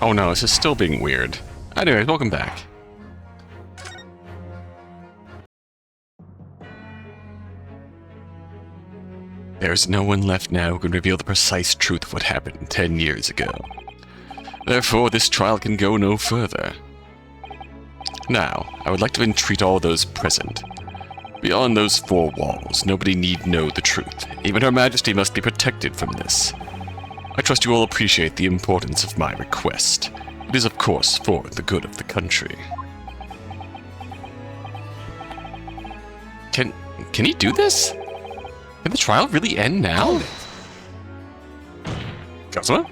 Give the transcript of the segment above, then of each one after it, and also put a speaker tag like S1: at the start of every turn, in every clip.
S1: Oh no, this is still being weird. Anyways, welcome back. There's no one left now who can reveal the precise truth of what happened 10 years ago. Therefore, this trial can go no further. Now, I would like to entreat all those present. Beyond those four walls, nobody need know the truth. Even Her Majesty must be protected from this. I trust you all appreciate the importance of my request. It is, of course, for the good of the country. Can he do this? Can the trial really end now? Kazuma?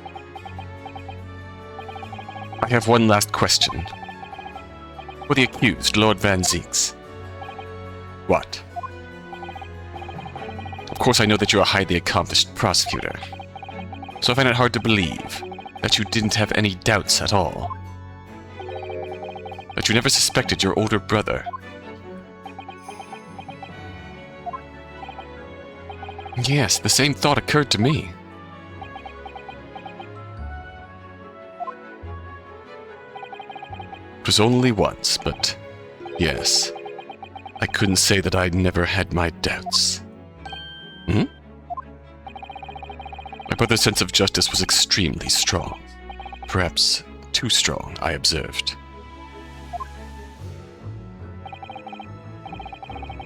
S1: I have one last question. For the accused, Lord Van Zieks. What? Of course I know that you're a highly accomplished prosecutor. So I find it hard to believe that you didn't have any doubts at all. That you never suspected your older brother. Yes, the same thought occurred to me. It was only once, but yes, I couldn't say that I never had my doubts. Hmm? My brother's sense of justice was extremely strong. Perhaps too strong, I observed.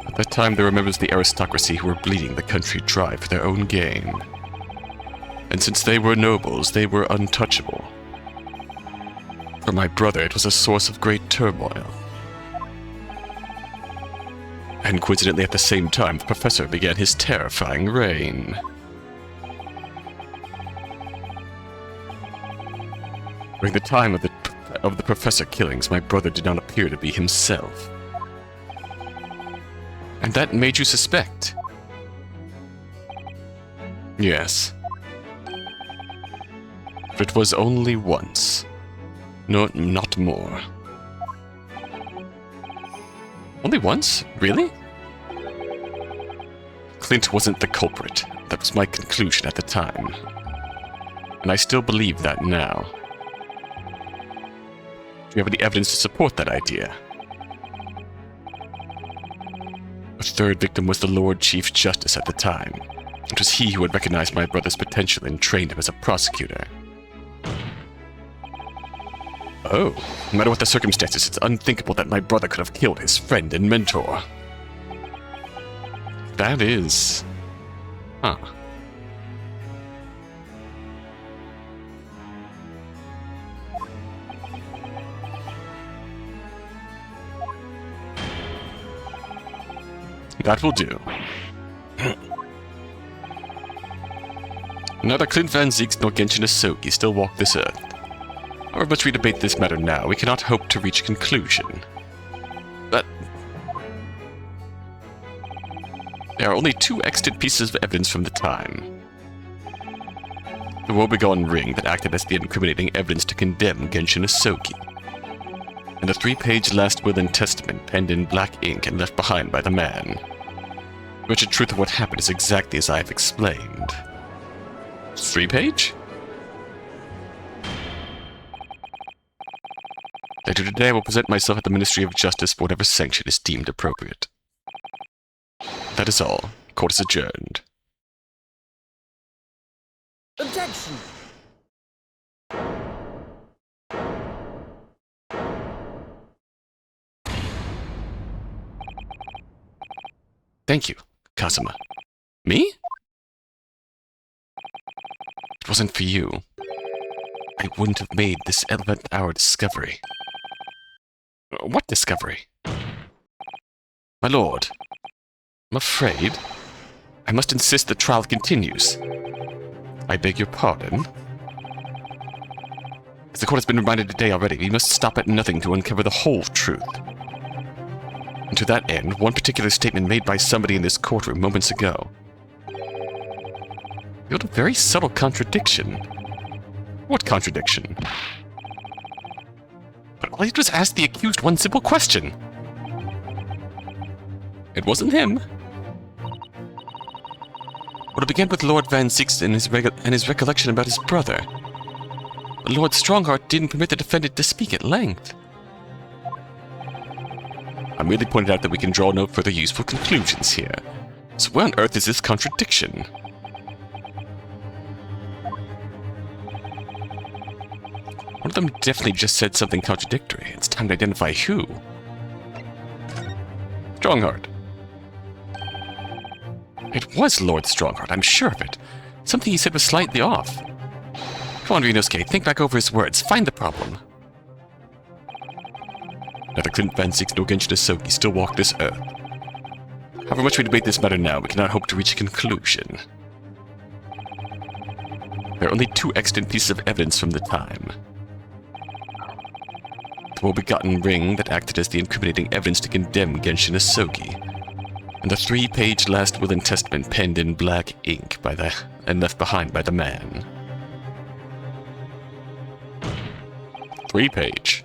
S1: At that time, there were members of the aristocracy who were bleeding the country dry for their own gain. And since they were nobles, they were untouchable. For my brother, it was a source of great turmoil. And coincidentally, at the same time, the professor began his terrifying reign. During the time of the professor killings, my brother did not appear to be himself. And that made you suspect? Yes. But it was only once. No, not more. Only once? Really? Clint wasn't the culprit. That was my conclusion at the time. And I still believe that now. Do you have any evidence to support that idea? A third victim was the Lord Chief Justice at the time. It was he who had recognized my brother's potential and trained him as a prosecutor. Oh, no matter what the circumstances, it's unthinkable that my brother could have killed his friend and mentor. That is... Huh. That will do. Neither Clint Van Zieks nor Genshin Asogi still walk this earth. However much we debate this matter now, we cannot hope to reach a conclusion. But there are only two extant pieces of evidence from the time. The woebegone ring that acted as the incriminating evidence to condemn Genshin Asogi, and a 3-page last will and testament penned in black ink and left behind by the man. The wretched truth of what happened is exactly as I have explained. 3-page? Later today I will present myself at the Ministry of Justice for whatever sanction is deemed appropriate. That is all. Court is adjourned.
S2: Objection!
S1: Thank you, Kazuma. Me? If it wasn't for you, I wouldn't have made this 11th hour discovery. What discovery? My lord, I'm afraid I must insist the trial continues. I beg your pardon? As the court has been reminded today already, we must stop at nothing to uncover the whole truth. And to that end, one particular statement made by somebody in this courtroom moments ago revealed a very subtle contradiction. What contradiction? But all I did was ask the accused one simple question. It wasn't him. Well, it began with Lord Van Zieks and his recollection about his brother. but Lord Strongheart didn't permit the defendant to speak at length. I merely pointed out that we can draw no further useful conclusions here. So where on earth is this contradiction? One of them definitely just said something contradictory. It's time to identify who. Strongheart. It was Lord Strongheart, I'm sure of it. Something he said was slightly off. Come on, Ryunosuke, think back over his words. Find the problem. Neither Clint Van Six nor Genshin Asogi still walk this earth. However much we debate this matter now, we cannot hope to reach a conclusion. There are only two extant pieces of evidence from the time. The woe-begotten ring that acted as the incriminating evidence to condemn Genshin Asogi, and the 3-page last will and testament penned in black ink and left behind by the man. 3-page.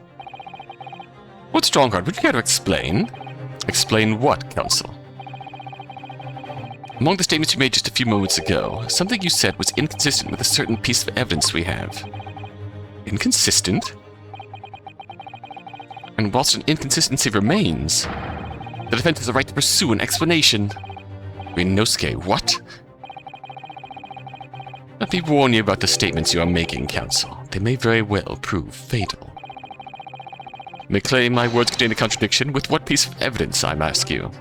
S1: What, Strongheart, would you care to explain? Explain what, Counsel? Among the statements you made just a few moments ago, something you said was inconsistent with a certain piece of evidence we have. Inconsistent? And whilst an inconsistency remains, the defense has a right to pursue an explanation. Ryunosuke, what? Let me warn you about the statements you are making, Counsel. They may very well prove fatal. You may claim my words contain a contradiction. With what piece of evidence, I ask you?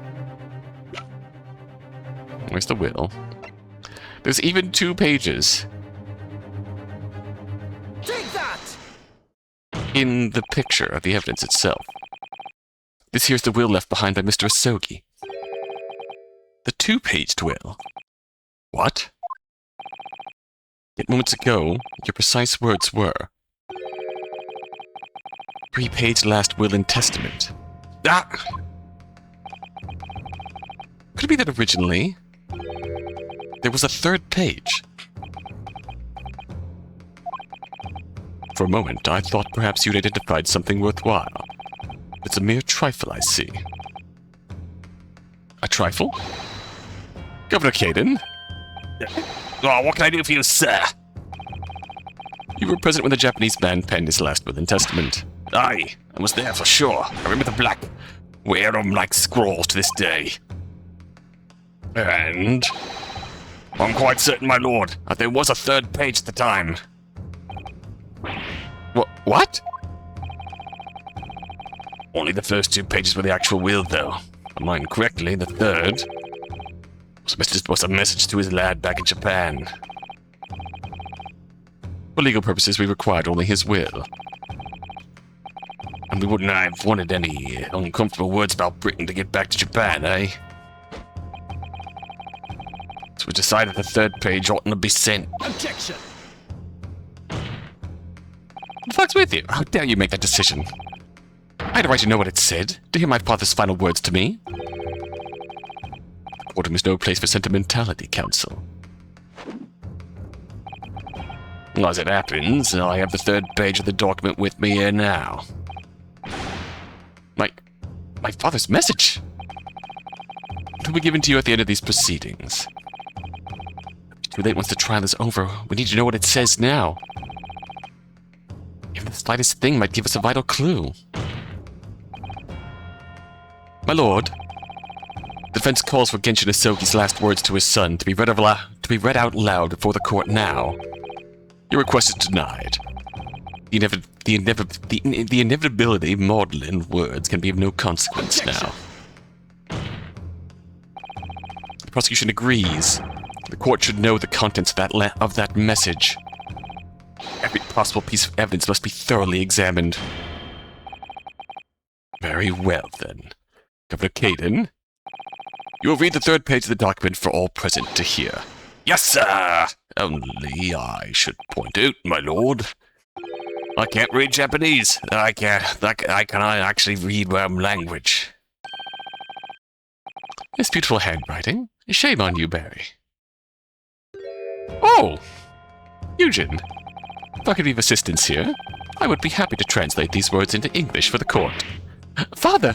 S1: Where's the will? There's even 2 pages.
S2: Take that!
S1: In the picture of the evidence itself. This here's the will left behind by Mr. Asogi. The 2-paged will. What? Yet moments ago, your precise words were 3-page last will and testament. Ah! Could it be that originally there was a 3rd page? For a moment, I thought perhaps you'd identified something worthwhile. It's a mere trifle, I see. A trifle? Governor Caden?
S2: Oh, what can I do for you, sir?
S1: You were present when the Japanese man penned his last will and testament.
S2: Aye, I was there for sure. I remember the black, wear 'em like scrolls to this day. And I'm quite certain, my lord, that there was a 3rd page at the time.
S1: What?
S2: Only the first 2 pages were the actual will, though. If I mind correctly, the 3rd was a message to his lad back in Japan.
S1: For legal purposes, we required only his will.
S2: And we wouldn't have wanted any uncomfortable words about Britain to get back to Japan, eh? So we decided the 3rd page oughtn't to be sent.
S3: Objection!
S1: The fuck's with you? How dare you make that decision? I had a right to know what it said, to hear my father's final words to me. The courtroom is no place for sentimentality, Counsel.
S2: As it happens, I have the 3rd page of the document with me here now.
S1: My father's message? It will be given to you at the end of these proceedings. It's too late once the trial is over. We need to know what it says now. Even the slightest thing might give us a vital clue. My lord, the defense calls for Genshin Asogi's last words to his son to be read out loud before the court now. Your request is denied. The inevitability maudlin words can be of no consequence now. The prosecution agrees. The court should know the contents of that message. Every possible piece of evidence must be thoroughly examined. Very well, then. Governor Caden, you will read the 3rd page of the document for all present to hear.
S2: Yes, sir! Only I should point out, my lord, I can't read Japanese. I cannot actually read language.
S1: It's beautiful handwriting. Shame on you, Barry. Oh! Eugen. If I could be of assistance here, I would be happy to translate these words into English for the court. Father!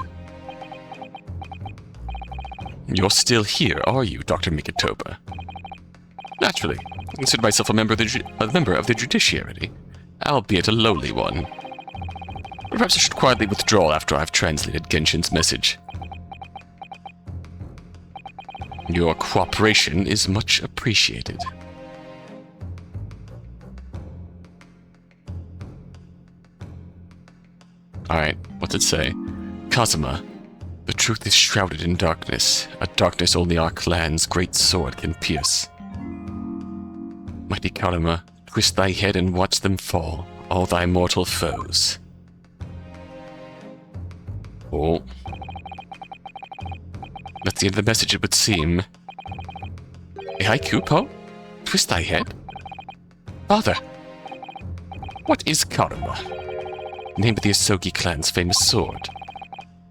S1: You're still here, are you, Dr. Mikitoba? Naturally. I consider myself a member of the judiciary. albeit a lowly one. Perhaps I should quietly withdraw after I've translated Genshin's message. Your cooperation is much appreciated. Alright, what's it say? Kazuma, the truth is shrouded in darkness, a darkness only our clan's great sword can pierce. Mighty Karuma, twist thy head and watch them fall, all thy mortal foes. Oh. That's the end of the message, it would seem. A haiku poem? Twist thy head? Father! What is Karuma? Name of the Asogi clan's famous sword.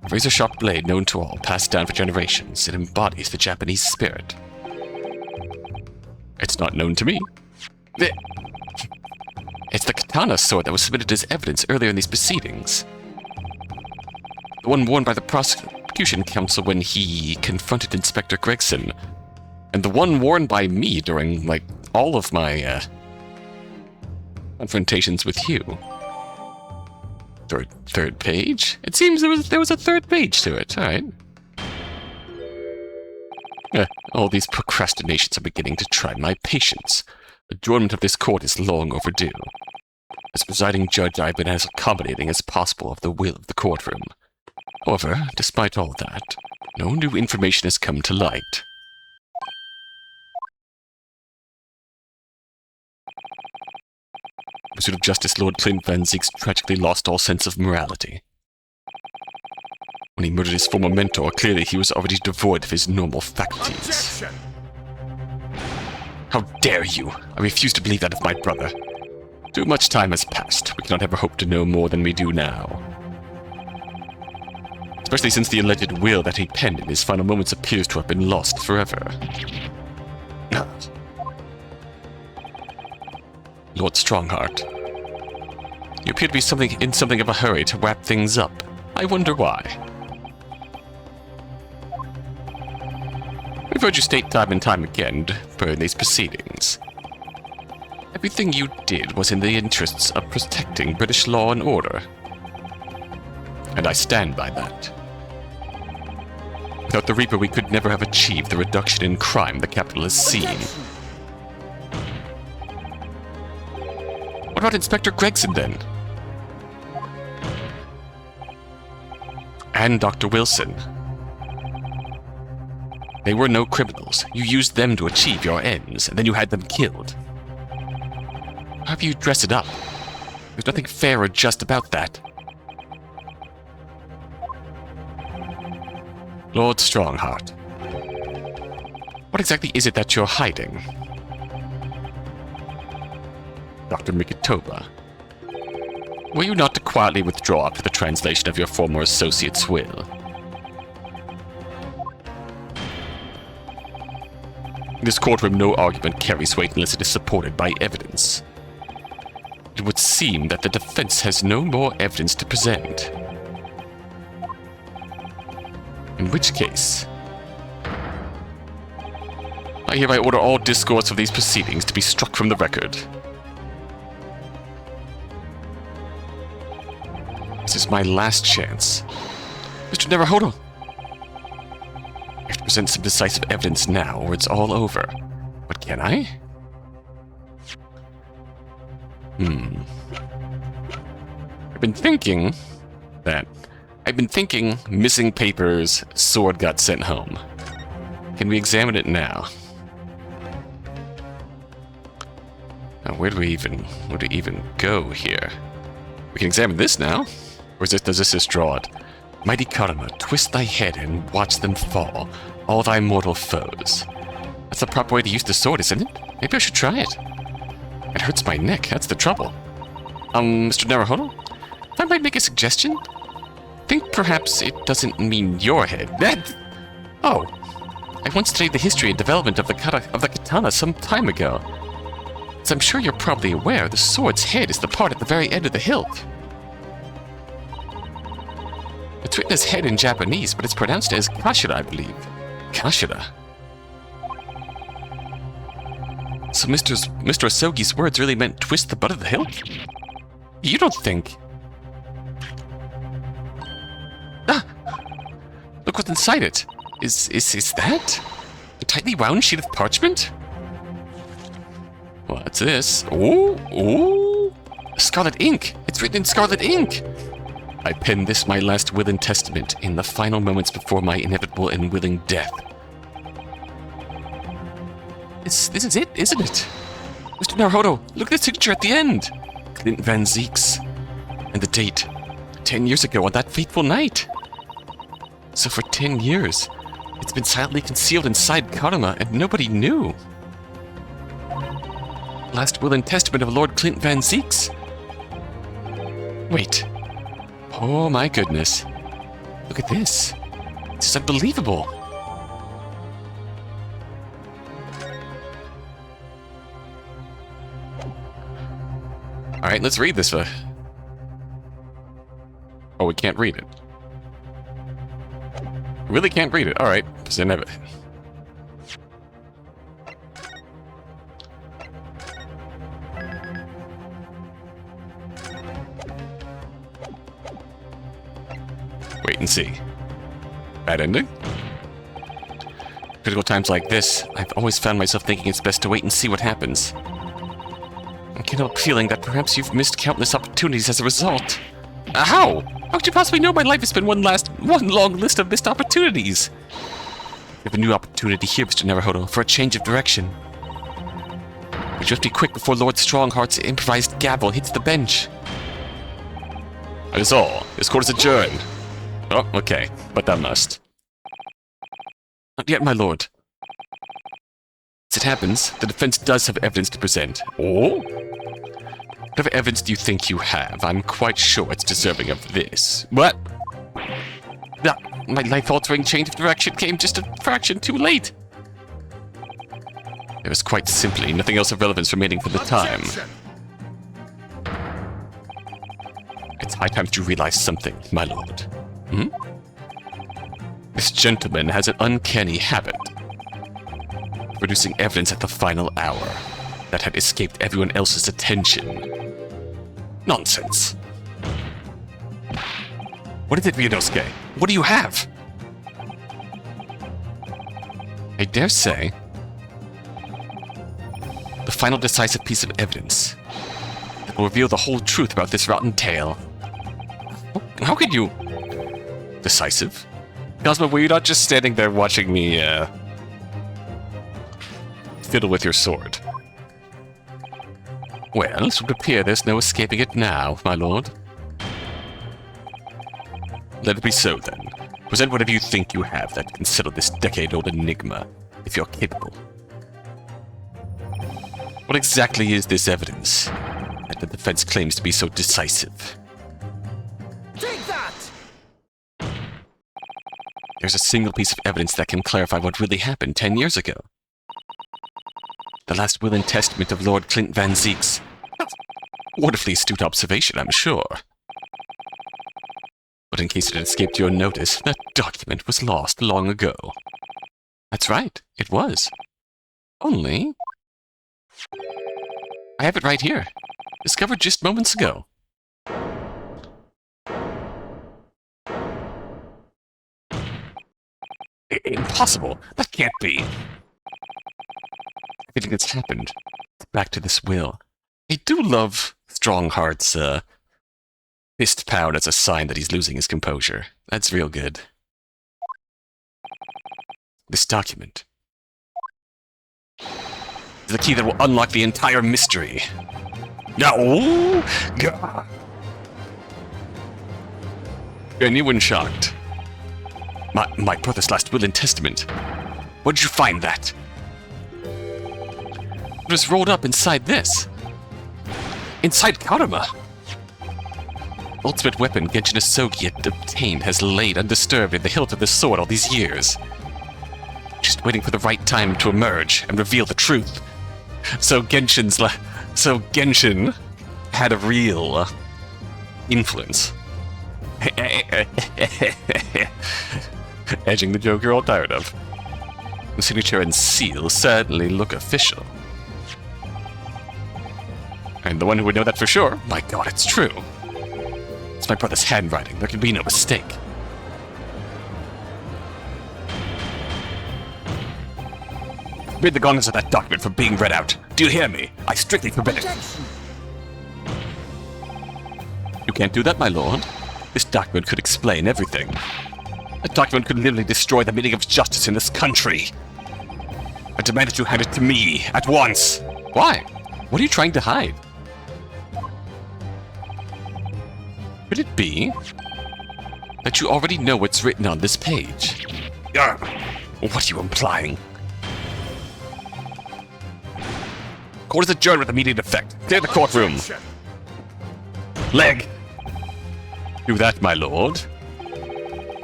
S1: A razor-sharp blade known to all, passed down for generations. It embodies the Japanese spirit. It's not known to me. It's the katana sword that was submitted as evidence earlier in these proceedings. The one worn by the prosecution counsel when he confronted Inspector Gregson. And the one worn by me during, like, all of my, confrontations with you. Third page? It seems there was a third page to it. Alright. All these procrastinations are beginning to try my patience. Adjournment of this court is long overdue. As presiding judge, I have been as accommodating as possible of the will of the courtroom. However, despite all that, no new information has come to light. In pursuit of justice, Lord Clint Van Zieks tragically lost all sense of morality. When he murdered his former mentor, clearly he was already devoid of his normal faculties.
S3: Objection!
S1: How dare you! I refuse to believe that of my brother. Too much time has passed. We cannot ever hope to know more than we do now. Especially since the alleged will that he penned in his final moments appears to have been lost forever. Lord Strongheart, you appear to be in something of a hurry to wrap things up. I wonder why. We've heard you state time and time again during these proceedings. Everything you did was in the interests of protecting British law and order. And I stand by that. Without the Reaper, we could never have achieved the reduction in crime the capital has seen. What about Inspector Gregson, then? And Dr. Wilson. They were no criminals. You used them to achieve your ends, and then you had them killed. However you dress it up, there's nothing fair or just about that. Lord Strongheart, what exactly is it that you're hiding? Dr. Mikitoba, were you not to quietly withdraw after the translation of your former associate's will? In this courtroom, no argument carries weight unless it is supported by evidence. It would seem that the defense has no more evidence to present. In which case, I hereby order all discourse of these proceedings to be struck from the record. This is my last chance. Mr. Naruhodo! I have to present some decisive evidence now, or it's all over. But can I? I've been thinking missing papers, sword got sent home. Can we examine it now? Now, where do we even go here? We can examine this now. Or does this just draw it? Mighty Karuma, twist thy head and watch them fall, all thy mortal foes. That's the proper way to use the sword, isn't it? Maybe I should try it. It hurts my neck, that's the trouble. Mr. Naruhodo? If I might make a suggestion? Think perhaps it doesn't mean your head. Oh, I once studied the history and development of the katana some time ago. As I'm sure you're probably aware, the sword's head is the part at the very end of the hilt. It's written as head in Japanese, but it's pronounced as kashira, I believe. Kashira. So Mr. Asogi's words really meant twist the butt of the hilt? You don't think... Ah! Look what's inside it. Is that? A tightly wound sheet of parchment? What's this? Ooh, ooh! Scarlet ink! It's written in scarlet ink! I penned this my last will and testament in the final moments before my inevitable and willing death. This is it, isn't it? Mr. Naruhodo, look at the signature at the end! Clint Van Zeek's. And the date. 10 years ago on that fateful night. So for 10 years, it's been silently concealed inside Karma and nobody knew. Last will and testament of Lord Clint Van Zeek's. Wait. Oh my goodness. Look at this. This is unbelievable. Alright, let's read this. Oh, we can't read it. Really can't read it. Alright. Wait and see. Bad ending? Critical times like this, I've always found myself thinking it's best to wait and see what happens. I can't help feeling that perhaps you've missed countless opportunities as a result. How? How could you possibly know my life has been one long list of missed opportunities? We have a new opportunity here, Mr. Naruhodo, for a change of direction. But you have to be quick before Lord Strongheart's improvised gavel hits the bench. That is all. This court is adjourned. Oh, okay. But that must. Not yet, my lord. As it happens, the defense does have evidence to present. Oh? Whatever evidence do you think you have? I'm quite sure it's deserving of this. What? My life-altering change of direction came just a fraction too late. There is quite simply nothing else of relevance remaining for the time. It's high time to realize something, my lord. Hmm? This gentleman has an uncanny habit of producing evidence at the final hour that had escaped everyone else's attention. Nonsense. What is it, Ryunosuke? What do you have? I dare say the final decisive piece of evidence that will reveal the whole truth about this rotten tale. How could you... Decisive? Cosmo, were you not just standing there watching me, fiddle with your sword? Well, it would appear there's no escaping it now, my lord. Let it be so, then. Present whatever you think you have that can settle this decade-old enigma, if you're capable. What exactly is this evidence that the defense claims to be so decisive?
S3: Take that!
S1: There's a single piece of evidence that can clarify what really happened 10 years ago. The last will and testament of Lord Clint Van Zeek's. Wonderfully astute observation, I'm sure. But in case it had escaped your notice, that document was lost long ago. That's right, it was. Only... I have it right here. Discovered just moments ago. Impossible! That can't be! Everything that's happened. Back to this will. I do love Strongheart's, fist pound as a sign that he's losing his composure. That's real good. This document is the key that will unlock the entire mystery. No! God. Anyone shocked? My brother's last will and testament. Where did you find that? It was rolled up inside this. Inside Karma. Ultimate weapon Genshin Asogi had obtained has laid undisturbed in the hilt of the sword all these years. Just waiting for the right time to emerge and reveal the truth. So Genshin had a real influence. Edging the joke you're all tired of. The signature and seal certainly look official. And the one who would know that for sure, my god, it's true. It's my brother's handwriting. There can be no mistake. Rid the contents of that document from being read out. Do you hear me? I strictly forbid it.
S3: Objection.
S1: You can't do that, my lord. This document could explain everything. A document could literally destroy the meaning of justice in this country. I demand that you hand it to me, at once. Why? What are you trying to hide? Could it be that you already know what's written on this page? What are you implying? Court is adjourned with immediate effect. Clear the courtroom. Leg! Do that, my lord.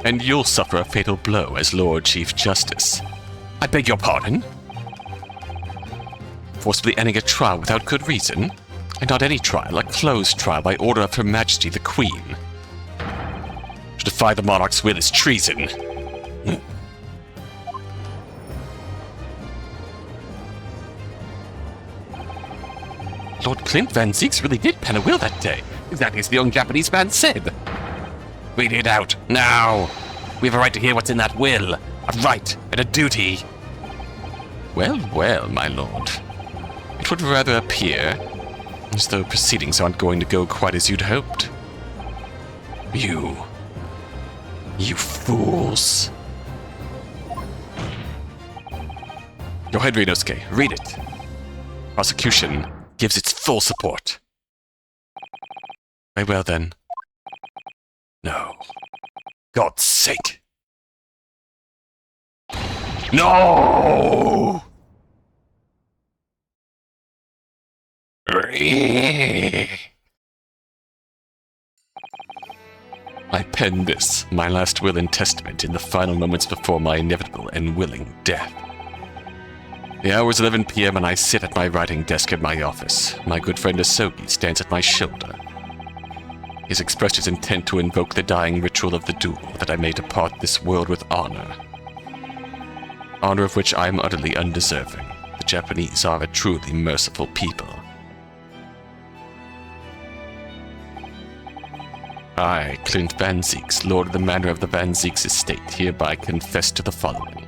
S1: And you'll suffer a fatal blow as Lord Chief Justice. I beg your pardon? Forcibly ending a trial without good reason? And not any trial, a closed trial by order of Her Majesty the Queen. To defy the monarch's will is treason. Lord Clint Van Zeeks really did pen a will that day, exactly as the young Japanese man said. Read it out, now! We have a right to hear what's in that will. A right and a duty. Well, well, my lord. It would rather appear as though proceedings aren't going to go quite as you'd hoped. You fools. Go ahead, Ryunosuke, read it. Prosecution gives its full support. Very well then. No. God's sake. No! I penned this, my last will and testament, in the final moments before my inevitable and willing death. The hour is 11 p.m. and I sit at my writing desk at my office. My good friend Asogi stands at my shoulder. He's expressed his intent to invoke the dying ritual of the duel, that I may depart this world with honor. Honor of which I am utterly undeserving. The Japanese are a truly merciful people. I, Clint Van Zeeks, Lord of the Manor of the Van Zeeks Estate, hereby confess to the following.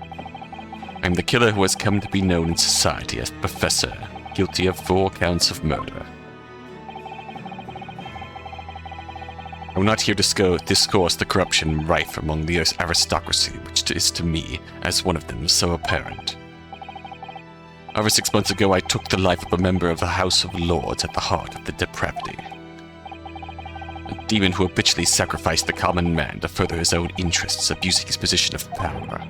S1: I am the killer who has come to be known in society as Professor, guilty of 4 counts of murder. I will not here discourse the corruption rife among the aristocracy, which is to me, as one of them, so apparent. Over 6 months ago, I took the life of a member of the House of Lords at the heart of the depravity. A demon who habitually sacrificed the common man to further his own interests, abusing his position of power.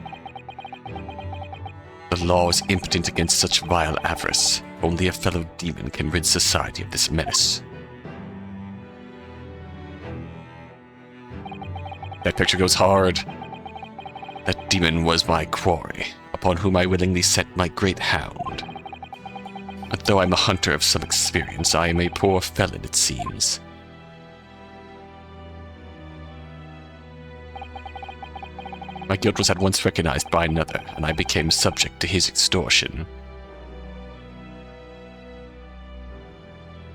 S1: The law is impotent against such vile avarice. Only a fellow demon can rid society of this menace. That picture goes hard. That demon was my quarry, upon whom I willingly set my great hound. But though I'm a hunter of some experience, I am a poor felon, it seems. My guilt was at once recognized by another, and I became subject to his extortion.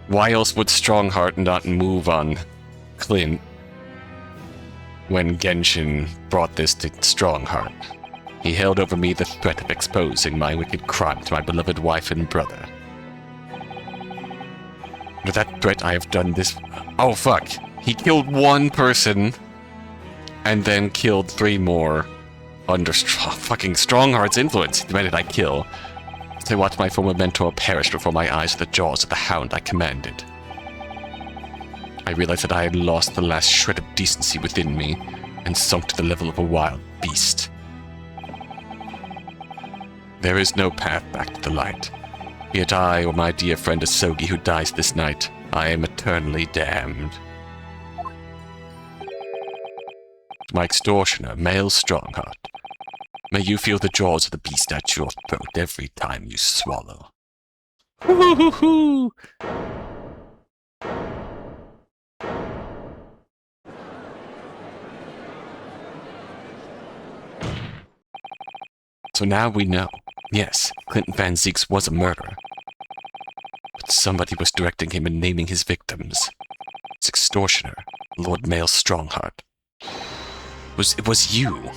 S1: Why else would Strongheart not move on Clint when Genshin brought this to Strongheart? He held over me the threat of exposing my wicked crime to my beloved wife and brother. Under that threat, I have done this. Oh, fuck. He killed 1 person and then killed 3 more under fucking Strongheart's influence. He demanded I kill. So I watched my former mentor perish before my eyes in the jaws of the hound I commanded. I realized that I had lost the last shred of decency within me and sunk to the level of a wild beast. There is no path back to the light. Be it I or my dear friend Asogi who dies this night, I am eternally damned. My extortioner, male Strongheart, may you feel the jaws of the beast at your throat every time you swallow. Hoo-hoo-hoo-hoo! So now we know. Yes, Clinton Van Zeeks was a murderer. But Somebody was directing him and naming his victims. His extortioner, Lord Mail Strongheart. It was you.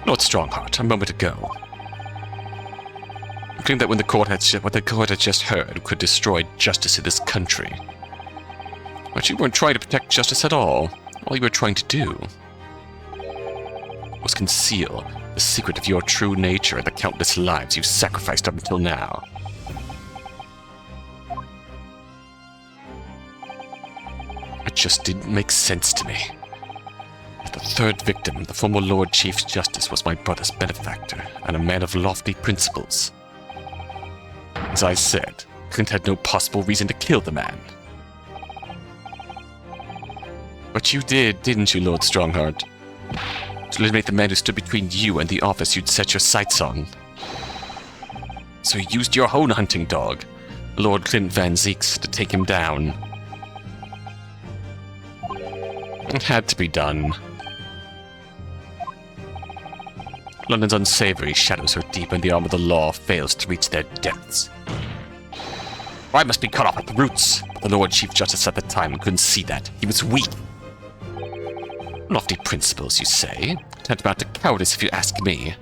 S1: Lord Strongheart, a moment ago. You claimed that what the court had just heard could destroy justice in this country. But you weren't trying to protect justice at all. All you were trying to do was conceal the secret of your true nature and the countless lives you've sacrificed up until now. It just didn't make sense to me. The third victim, the former Lord Chief Justice, was my brother's benefactor and a man of lofty principles. As I said, Clint had no possible reason to kill the man. But you did, didn't you, Lord Strongheart? To eliminate the man who stood between you and the office you'd set your sights on. So you used your own hunting dog, Lord Clint Van Zeeks, to take him down. It had to be done. London's unsavory shadows are deep, and the arm of the law fails to reach their depths. I must be cut off at the roots, but the Lord Chief Justice at the time couldn't see that. He was weak. Lofty principles, you say? Tantamount to cowardice if you ask me.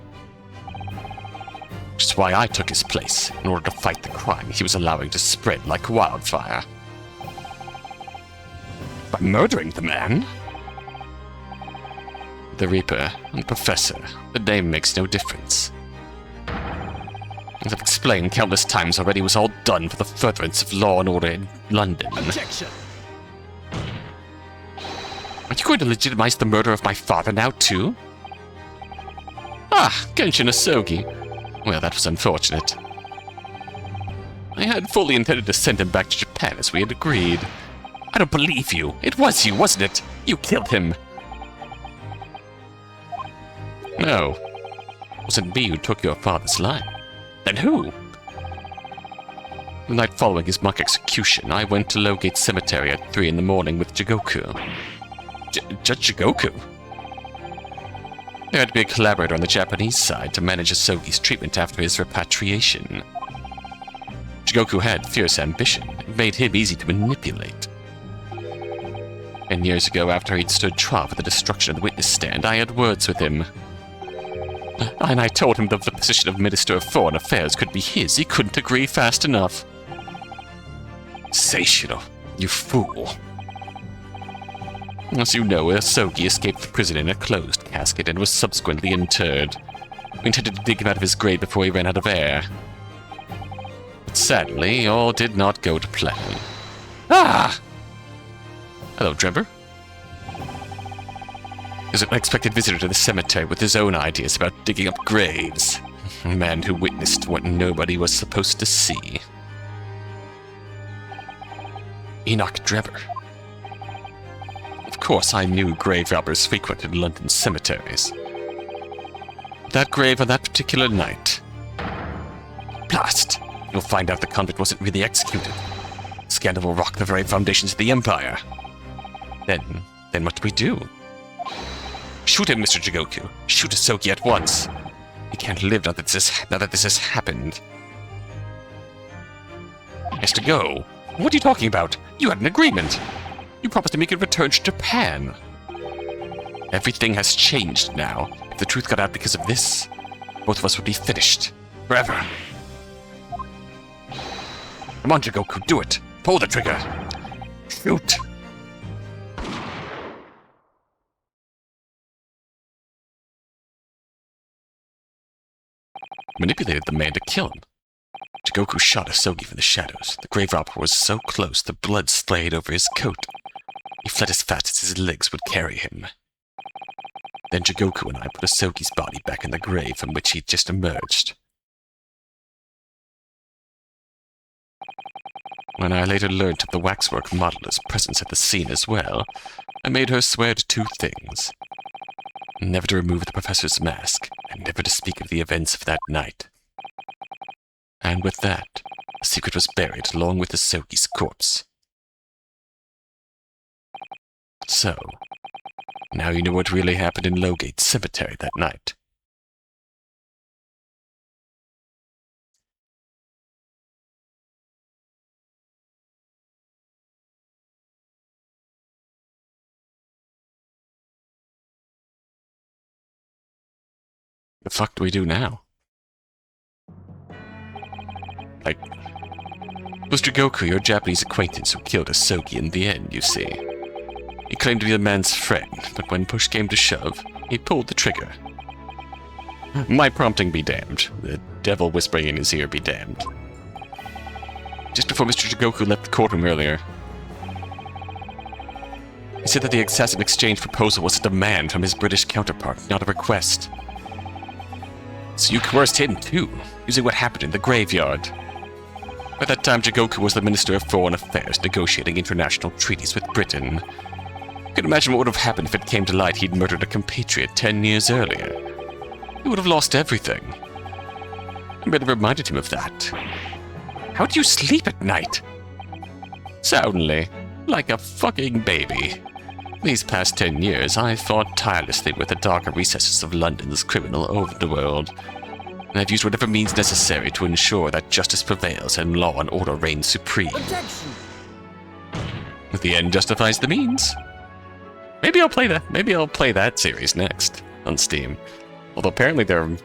S1: Which is why I took his place, in order to fight the crime he was allowing to spread like wildfire. By murdering the man? The Reaper and the Professor, the name makes no difference. As I've explained countless times already, it was all done for the furtherance of law and order in London.
S3: Objection!
S1: Are you going to legitimize the murder of my father now, too? Ah, Genshin Asogi. Well, that was unfortunate. I had fully intended to send him back to Japan as we had agreed. I don't believe you. It was you, wasn't it? You killed him. No. It wasn't me who took your father's life. Then who? The night following his mock execution, I went to Lowgate Cemetery at 3 in the morning with Jigoku. Judge Jigoku? There had to be a collaborator on the Japanese side to manage Asogi's treatment after his repatriation. Jigoku had fierce ambition. It made him easy to manipulate. 10 years ago, after he'd stood trial for the destruction of the witness stand, I had words with him. And I told him that the position of Minister of Foreign Affairs could be his. He couldn't agree fast enough. Seishiro, you fool. As you know, Asogi escaped the prison in a closed casket and was subsequently interred. We intended to dig him out of his grave before he ran out of air. But sadly, all did not go to plan. Ah! Hello, Drebber. There's an unexpected visitor to the cemetery with his own ideas about digging up graves. A man who witnessed what nobody was supposed to see. Enoch Drebber. Of course, I knew grave robbers frequented London cemeteries. That grave on that particular night. Blast! You'll find out the convict wasn't really executed. Scandal will rock the very foundations of the Empire. Then what do we do? Shoot him, Mr. Jigoku. Shoot Asogi at once. He can't live now that this has happened. He has to go. What are you talking about? You had an agreement. You promised to make a return to Japan. Everything has changed now. If the truth got out because of this, both of us would be finished. Forever. Come on, Jigoku, do it. Pull the trigger. Shoot. Manipulated the man to kill him. Jigoku shot Asogi from the shadows. The grave robber was so close, the blood splayed over his coat. He fled as fast as his legs would carry him. Then Jigoku and I put Asogi's body back in the grave from which he'd just emerged. When I later learned of the waxwork modeler's presence at the scene as well, I made her swear to 2 things. Never to remove the professor's mask, and never to speak of the events of that night. And with that, the secret was buried along with Asogi's corpse. So, now you know what really happened in Lowgate Cemetery that night. The fuck do we do now? Like, was Goku your Japanese acquaintance who killed Asogi in the end, you see? He claimed to be the man's friend, but when push came to shove, he pulled the trigger. My prompting be damned. The devil whispering in his ear be damned. Just before Mr. Goku left the courtroom earlier, he said that the assassin exchange proposal was a demand from his British counterpart, not a request. So you coerced him too, using what happened in the graveyard. By that time, Jigoku was the Minister of Foreign Affairs, negotiating international treaties with Britain. You can imagine what would have happened if it came to light he'd murdered a compatriot 10 years earlier. He would have lost everything. I merely reminded him of that. How do you sleep at night? Soundly, like a fucking baby. These past 10 years, I fought tirelessly with the darker recesses of London's criminal overworld, and I've used whatever means necessary to ensure that justice prevails and law and order reign supreme.
S3: Objection!
S1: The end justifies the means. Maybe I'll play that series next on Steam. Although apparently there are a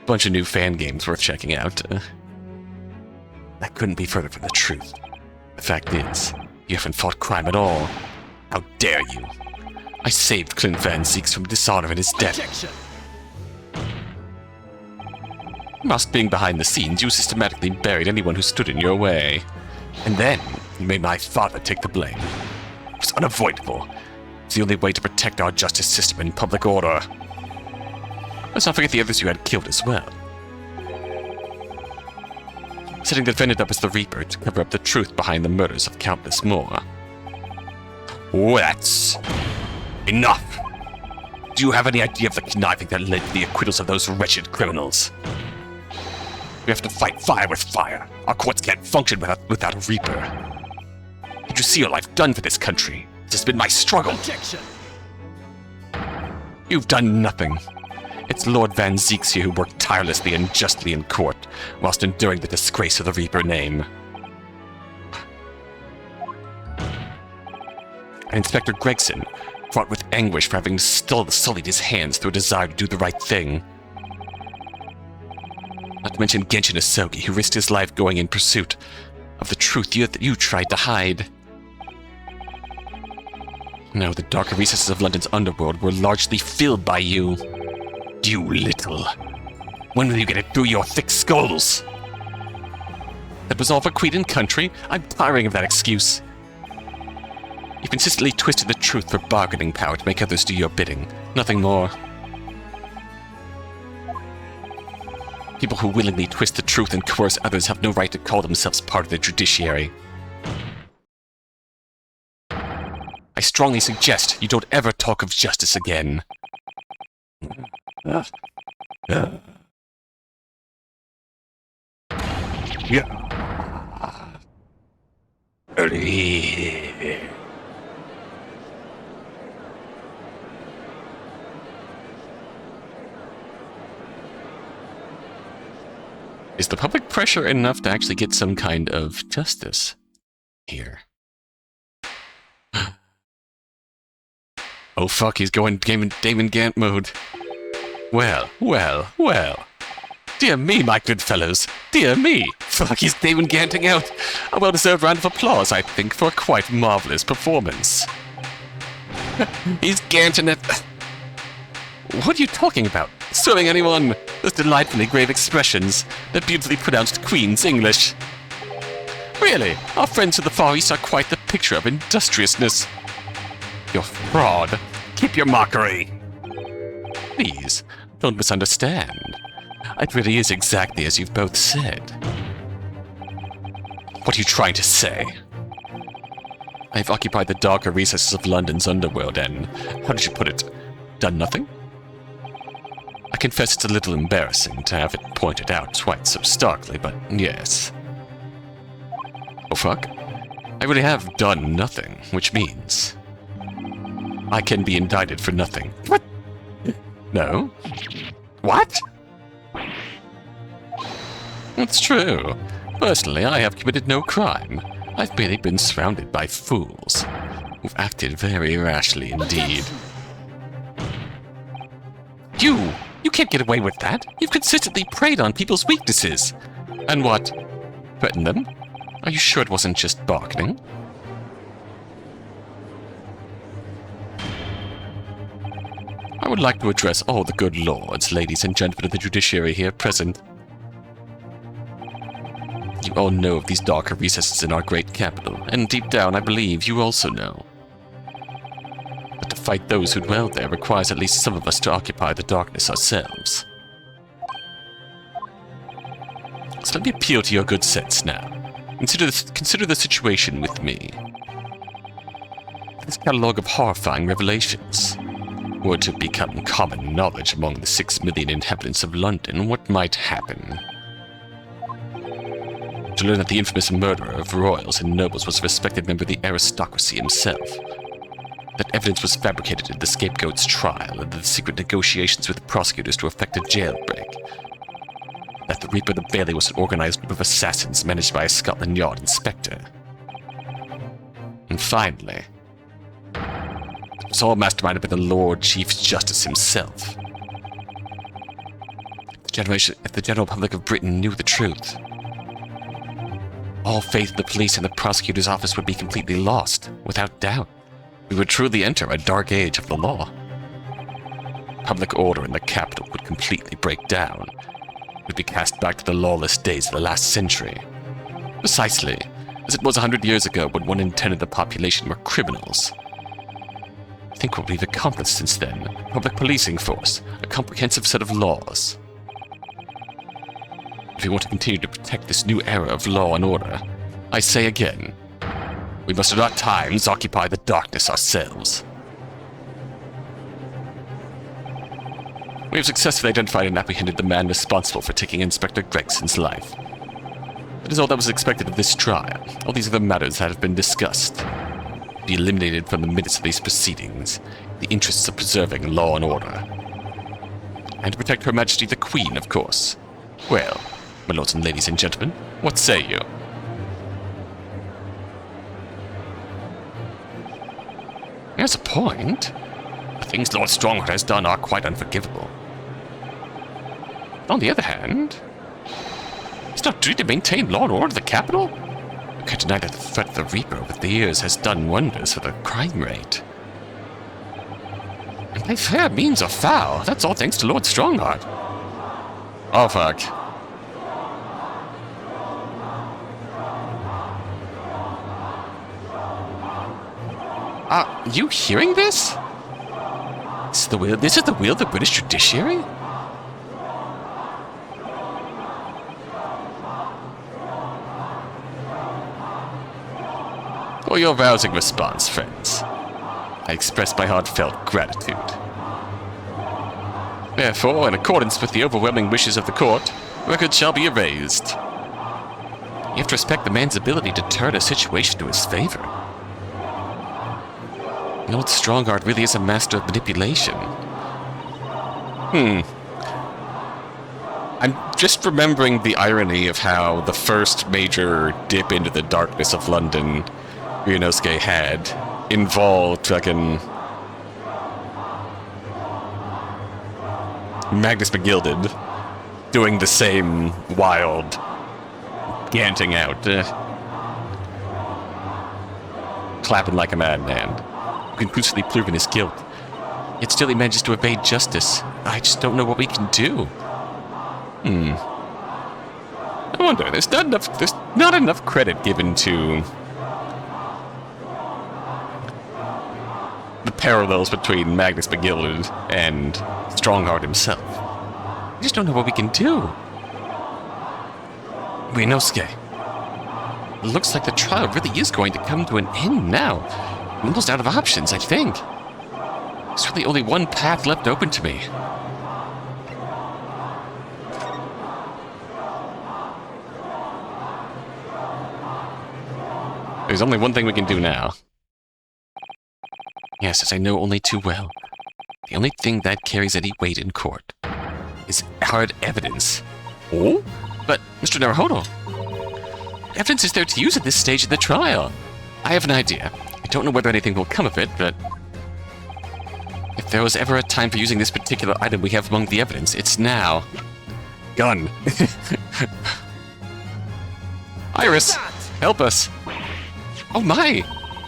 S1: bunch of new fan games worth checking out. That couldn't be further from the truth. The fact is, you haven't fought crime at all. How dare you? I saved Clint Van Zieks from dishonor in his death.
S3: Objection!
S1: Whilst being behind the scenes, you systematically buried anyone who stood in your way. And then, you made my father take the blame. It's unavoidable. It's the only way to protect our justice system and public order. Let's not forget the others you had killed as well. Setting the defendant up as the Reaper to cover up the truth behind the murders of countless more. That's enough! Do you have any idea of the conniving that led to the acquittals of those wretched criminals? We have to fight fire with fire. Our courts can't function without a Reaper. Did you see all I've done for this country? This has been my struggle.
S3: Objection!
S1: You've done nothing. It's Lord Van Zieks here who worked tirelessly and justly in court, whilst enduring the disgrace of the Reaper name. And Inspector Gregson fought with anguish for having sullied his hands through a desire to do the right thing. Not to mention Genshin Asogi, who risked his life going in pursuit of the truth that you tried to hide. Now the darker recesses of London's underworld were largely filled by you. You little. When will you get it through your thick skulls? That was all for Queen and country? I'm tiring of that excuse. You've consistently twisted the truth for bargaining power to make others do your bidding. Nothing more. People who willingly twist the truth and coerce others have no right to call themselves part of the judiciary. I strongly suggest you don't ever talk of justice again. Is the public pressure enough to actually get some kind of justice here? Oh fuck, he's going Damon Gant mode. Well. Dear me, my good fellows. Dear me. Fuck, he's Damon Ganting out. A well-deserved round of applause, I think, for a quite marvelous performance. He's Ganting it. What are you talking about? Serving anyone? Those delightfully grave expressions. That beautifully pronounced Queen's English. Really, our friends to the Far East are quite the picture of industriousness. You're fraud. Keep your mockery. Please, don't misunderstand. It really is exactly as you've both said. What are you trying to say? I've occupied the darker recesses of London's underworld and, how did you put it, done nothing? I confess it's a little embarrassing to have it pointed out quite so starkly, but yes. Oh fuck. I really have done nothing, which means I can be indicted for nothing. What? No? What? It's true. Personally, I have committed no crime. I've merely been surrounded by fools who've acted very rashly indeed. You can't get away with that. You've consistently preyed on people's weaknesses. And what? Threatened them? Are you sure it wasn't just bargaining? I would like to address all the good lords, ladies and gentlemen of the judiciary here present. You all know of these darker recesses in our great capital, and deep down I believe you also know. But to fight those who dwell there requires at least some of us to occupy the darkness ourselves. So let me appeal to your good sense now. Consider the situation with me. This catalogue of horrifying revelations were to become common knowledge among the 6 million inhabitants of London, what might happen? To learn that the infamous murderer of royals and nobles was a respected member of the aristocracy himself. That evidence was fabricated in the scapegoat's trial, and the secret negotiations with the prosecutors to effect a jailbreak. That the Reaper of the Bailey was an organized group of assassins managed by a Scotland Yard inspector. And finally, it was all masterminded by the Lord Chief Justice himself. If the general public of Britain knew the truth, all faith in the police and the prosecutor's office would be completely lost, without doubt. We would truly enter a dark age of the law. Public order in the capital would completely break down. We'd be cast back to the lawless days of the last century. Precisely, as it was 100 years ago when 1 in 10 of the population were criminals. Think what we've accomplished since then. Public policing force, a comprehensive set of laws. If we want to continue to protect this new era of law and order, I say again, we must at all times occupy the darkness ourselves. We have successfully identified and apprehended the man responsible for taking Inspector Gregson's life. That is all that was expected of this trial. All these other matters that have been discussed be eliminated from the minutes of these proceedings, in the interests of preserving law and order. And to protect Her Majesty the Queen, of course. Well, my lords and ladies and gentlemen, what say you? There's a point. The things Lord Strongheart has done are quite unforgivable. On the other hand, it's not due to maintain law and order in the capital. You can't deny that the threat of the Reaper over the years has done wonders for the crime rate. And by fair means or foul, that's all thanks to Lord Strongheart. Oh, fuck. Are you hearing this? This is the will of the British judiciary? For your rousing response, friends, I express my heartfelt gratitude. Therefore, in accordance with the overwhelming wishes of the court, record shall be erased. You have to respect the man's ability to turn a situation to his favor. Lord Strongheart really is a master of manipulation. I'm just remembering the irony of how the first major dip into the darkness of London Ryunosuke had involved fucking Magnus McGilded doing the same wild ganting out, clapping like a madman, conclusively proving his guilt. Yet still he manages to evade justice. I just don't know what we can do. I wonder, there's not enough credit given to the parallels between Magnus McGilded and Strongheart himself. I just don't know what we can do. Ryunosuke, it looks like the trial really is going to come to an end now. I'm almost out of options, I think. There's really only one path left open to me. There's only one thing we can do now. Yes, as I know only too well. The only thing that carries any weight in court is hard evidence. Oh? But, Mr. Naruhodo, what evidence is there to use at this stage of the trial? I have an idea. I don't know whether anything will come of it, but if If there was ever a time for using this particular item we have among the evidence, it's now. Gun. Iris, help us. Oh my!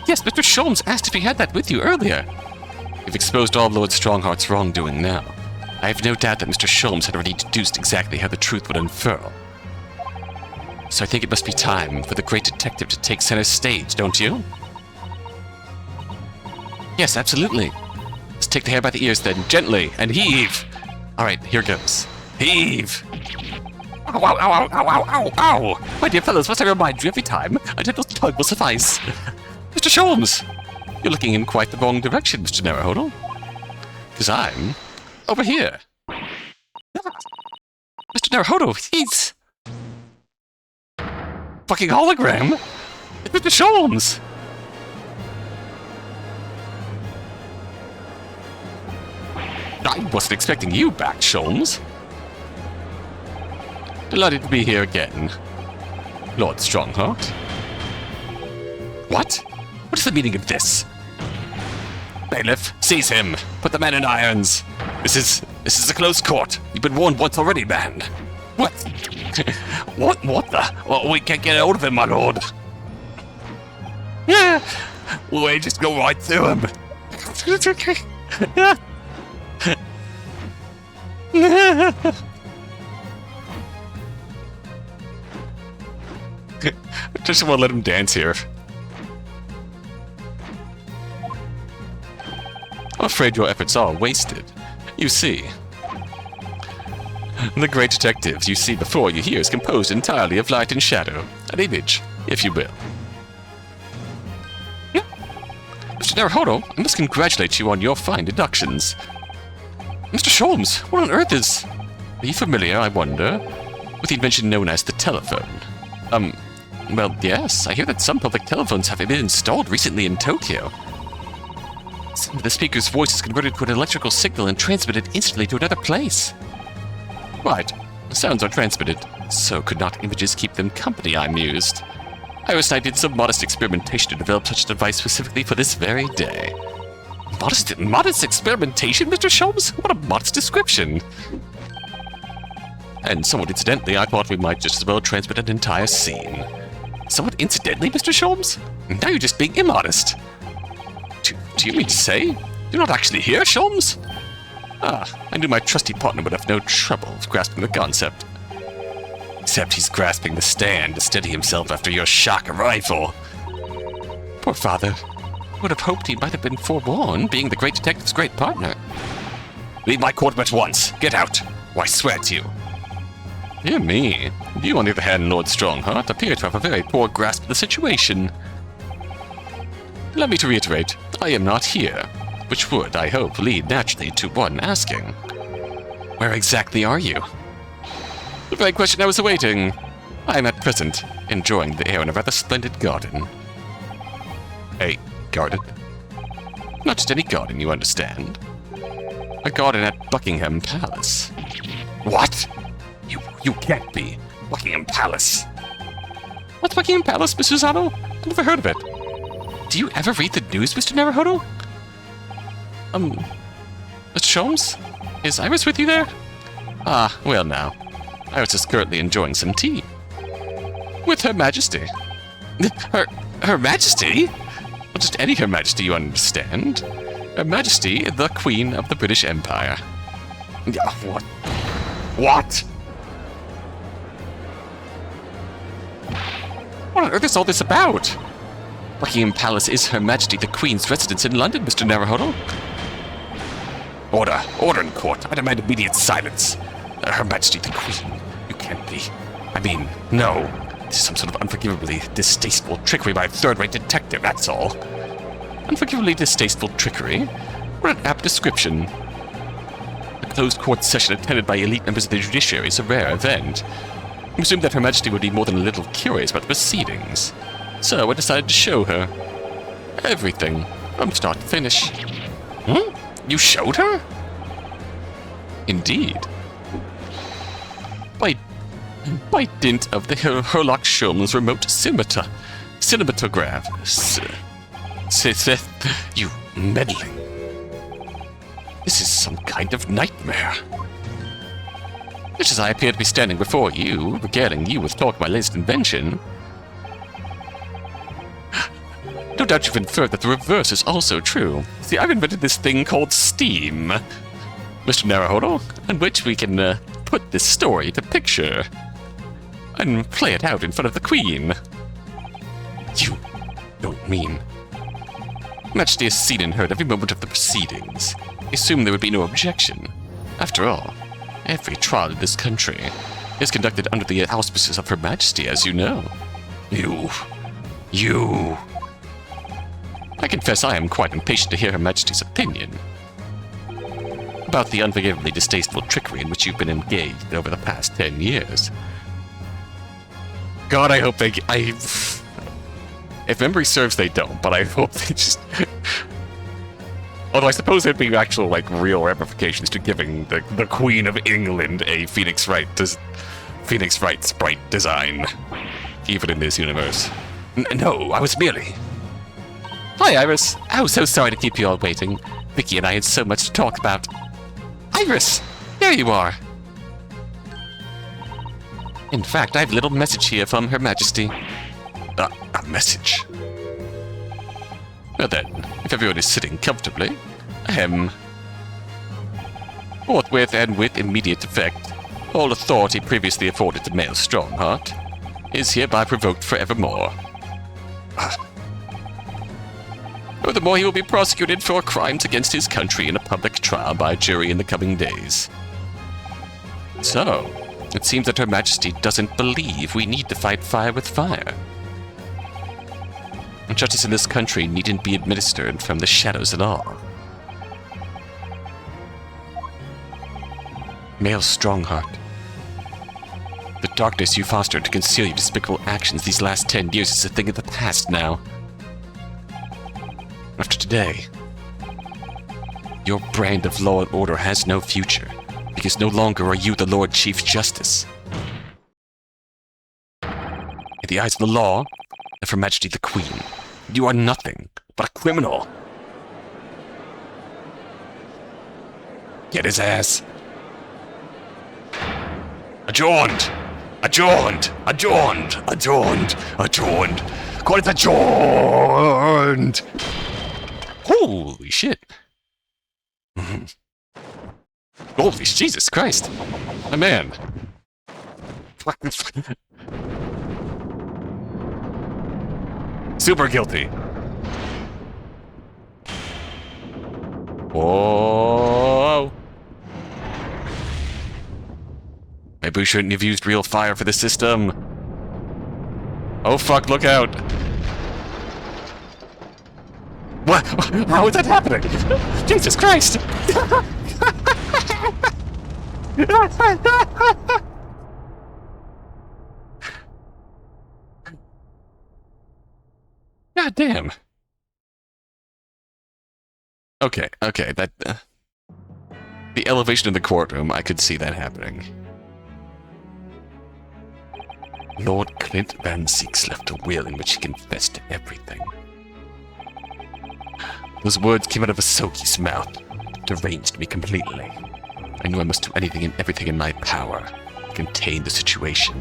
S1: Yes, Mr. Sholmes asked if he had that with you earlier. You've exposed all of Lord Strongheart's wrongdoing now. I have no doubt that Mr. Sholmes had already deduced exactly how the truth would unfurl. So I think it must be time for the great detective to take center stage, don't you? Yes, absolutely. Let's take the hair by the ears then, gently, and heave! Alright, here goes. Heave! Ow, ow, ow, ow, ow, ow, ow! My dear fellows, must I remind you every time? A gentle tug will suffice. Mr. Sholmes! You're looking in quite the wrong direction, Mr. Naruhodo. Because I'm over here. Mr. Naruhodo, he's... fucking hologram! It's Mr. Sholmes! I wasn't expecting you back, Sholmes. Delighted to be here again. Lord Strongheart. What? What is the meaning of this? Bailiff, seize him! Put the man in irons! This is a close court. You've been warned once already, man. What? What the? Oh, we can't get hold of him, my lord. Yeah. We just go right through him. I just want to let him dance here. I'm afraid your efforts are wasted. You see, the great detective you see before you here is composed entirely of light and shadow, an image, if you will. Yeah. Mr. Naruhodo, I must congratulate you on your fine deductions. Mr. Sholmes, what on earth is... Are you familiar, I wonder, with the invention known as the telephone? Well, yes, I hear that some public telephones have been installed recently in Tokyo. The speaker's voice is converted to an electrical signal and transmitted instantly to another place. Right, sounds are transmitted. So could not images keep them company, I mused. Iris and I did some modest experimentation to develop such a device specifically for this very day. Modest experimentation, Mr. Sholmes? What a modest description! And somewhat incidentally, I thought we might just as well transmit an entire scene. Somewhat incidentally, Mr. Sholmes? Now you're just being immodest. Do you mean to say you're not actually here, Sholmes? Ah, I knew my trusty partner would have no trouble grasping the concept. Except he's grasping the stand to steady himself after your shock arrival. Poor father. I would have hoped he might have been forewarned, being the great detective's great partner. Leave my courtroom at once. Get out, or I swear to you. Dear me. You, on the other hand, Lord Strongheart, appear to have a very poor grasp of the situation. Allow me to reiterate, I am not here, which would, I hope, lead naturally to one asking, where exactly are you? The very question I was awaiting. I am at present enjoying the air in a rather splendid garden. A garden? Not just any garden, you understand. A garden at Buckingham Palace. What? You can't be. Buckingham Palace. What's Buckingham Palace, Mr. Zano? I've never heard of it. Do you ever read the news, Mr. Naruhodo? Mr. Sholmes? Is Iris with you there? Ah, well now. Iris is currently enjoying some tea. With Her Majesty. Her Majesty? Not just any Her Majesty, you understand. Her Majesty, the Queen of the British Empire. What? What? What on earth is all this about? Buckingham Palace is Her Majesty the Queen's residence in London, Mr. Naruhodo. Order. Order in court. I demand immediate silence. Her Majesty the Queen. You can't be. I mean, no. This is some sort of unforgivably distasteful trickery by a third-rate detective, that's all. Unforgivably distasteful trickery? What an apt description. A closed court session attended by elite members of the judiciary is a rare event. I assumed that Her Majesty would be more than a little curious about the proceedings. So I decided to show her everything, from start to finish. You showed her? Indeed. By dint of the Herlock Sholmes remote cinematograph. You meddling. This is some kind of nightmare. Just as I appear to be standing before you, regaling you with talk of my latest invention, no doubt you've inferred that the reverse is also true. See, I've invented this thing called Steam, Mr. Naruhodo, on which we can put this story to picture and play it out in front of the Queen. You don't mean... Majesty has seen and heard every moment of the proceedings. I assume there would be no objection. After all, every trial in this country is conducted under the auspices of Her Majesty, as you know. You... I confess I am quite impatient to hear Her Majesty's opinion about the unforgivably distasteful trickery in which you've been engaged over the past 10 years. God, I hope they... If memory serves, they don't, but I hope they just... Although I suppose there'd be actual, like, real ramifications to giving the Queen of England a Phoenix Wright sprite design, even in this universe. No, I was merely... Hi, Iris. Oh, so sorry to keep you all waiting. Vicky and I had so much to talk about. Iris! There you are! In fact, I have a little message here from Her Majesty. A message? Well then, if everyone is sitting comfortably, forthwith and with immediate effect, all authority previously afforded to male Strongheart is hereby revoked forevermore. Furthermore, he will be prosecuted for crimes against his country in a public trial by a jury in the coming days. So, it seems that Her Majesty doesn't believe we need to fight fire with fire. Justice in this country needn't be administered from the shadows at all. Male Strongheart. The darkness you fostered to conceal your despicable actions these last 10 years is a thing of the past now. After today, your brand of law and order has no future, because no longer are you the Lord Chief Justice. In the eyes of the law, and Her Majesty the Queen, you are nothing but a criminal. Get his ass. Adjourned! Adjourned! Adjourned! Adjourned! Adjourned! Court is adjourned! Holy shit. Holy Jesus Christ. My man. Super guilty. Whoa. Maybe we shouldn't have used real fire for the system. Oh fuck, look out. What? How is that happening? Jesus Christ! God damn. Okay, that... the elevation in the courtroom, I could see that happening. Lord Clint Van Zeeks left a will in which he confessed to everything. Those words came out of Asoki's mouth, deranged me completely. I knew I must do anything and everything in my power to contain the situation.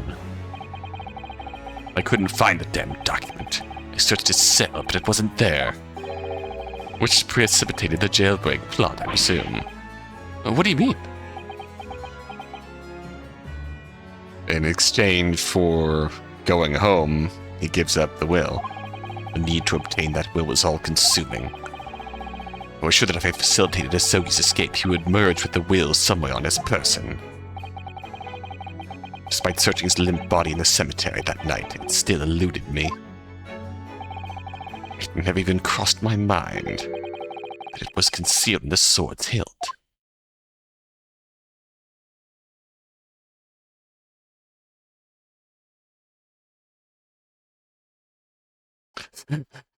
S1: I couldn't find the damn document. I searched his cell, but it wasn't there. Which precipitated the jailbreak plot, I presume. What do you mean? In exchange for going home, he gives up the will. The need to obtain that will was all-consuming. I was sure that if I facilitated Asogi's escape, he would merge with the will somewhere on his person. Despite searching his limp body in the cemetery that night, it still eluded me. It never even crossed my mind that it was concealed in the sword's hilt.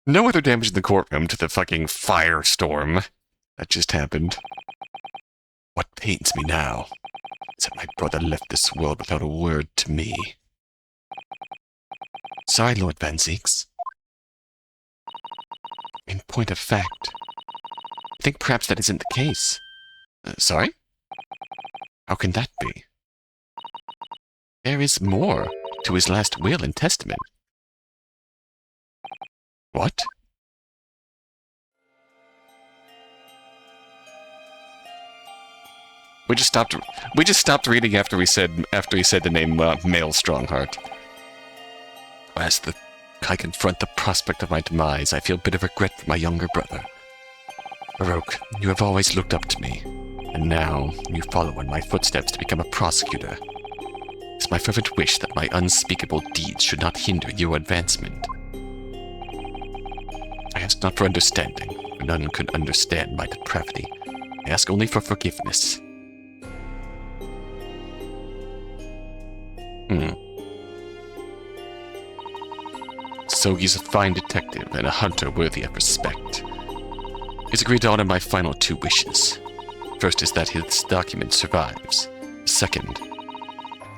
S1: No other damage in the courtroom to the fucking firestorm that just happened. What pains me now is that my brother left this world without a word to me. Sorry, Lord Van Zeeks. In point of fact, I think perhaps that isn't the case. Sorry? How can that be? There is more to his last will and testament. What? We just stopped reading after he said the name male Strongheart. As I confront the prospect of my demise, I feel bitter regret for my younger brother. Baroque, you have always looked up to me, and now you follow in my footsteps to become a prosecutor. It's my fervent wish that my unspeakable deeds should not hinder your advancement. I ask not for understanding, for none could understand my depravity. I ask only for forgiveness. So he's a fine detective and a hunter worthy of respect. He's agreed to honor my final two wishes. First is that his document survives. Second,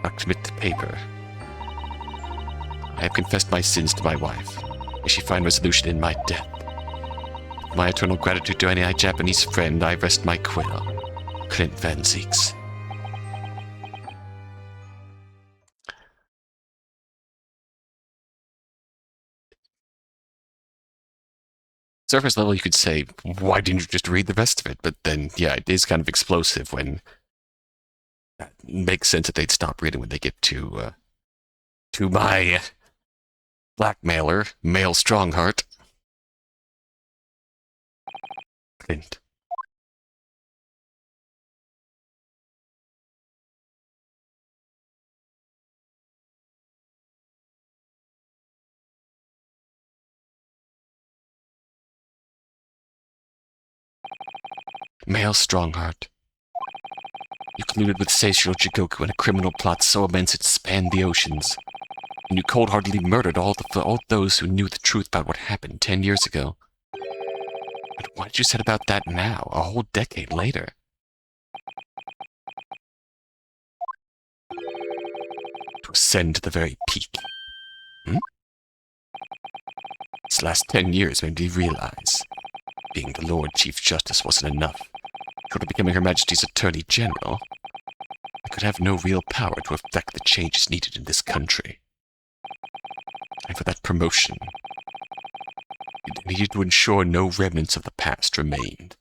S1: not commit to paper. I have confessed my sins to my wife. May she find resolution in my death. With my eternal gratitude to any Japanese friend, I rest my quill. Clint Van Zeeks. Surface level, you could say, why didn't you just read the rest of it? But then, yeah, it is kind of explosive when it makes sense that they'd stop reading when they get to my blackmailer, male Strongheart. Clint. Male Strongheart. You colluded with Seishiro Jigoku in a criminal plot so immense it spanned the oceans. And you cold-heartedly murdered all those who knew the truth about what happened 10 years ago. But why did you set about that now, a whole decade later? To ascend to the very peak. These last 10 years made me realize being the Lord Chief Justice wasn't enough. Short of becoming Her Majesty's Attorney General, I could have no real power to effect the changes needed in this country. And for that promotion, you needed to ensure no remnants of the past remained.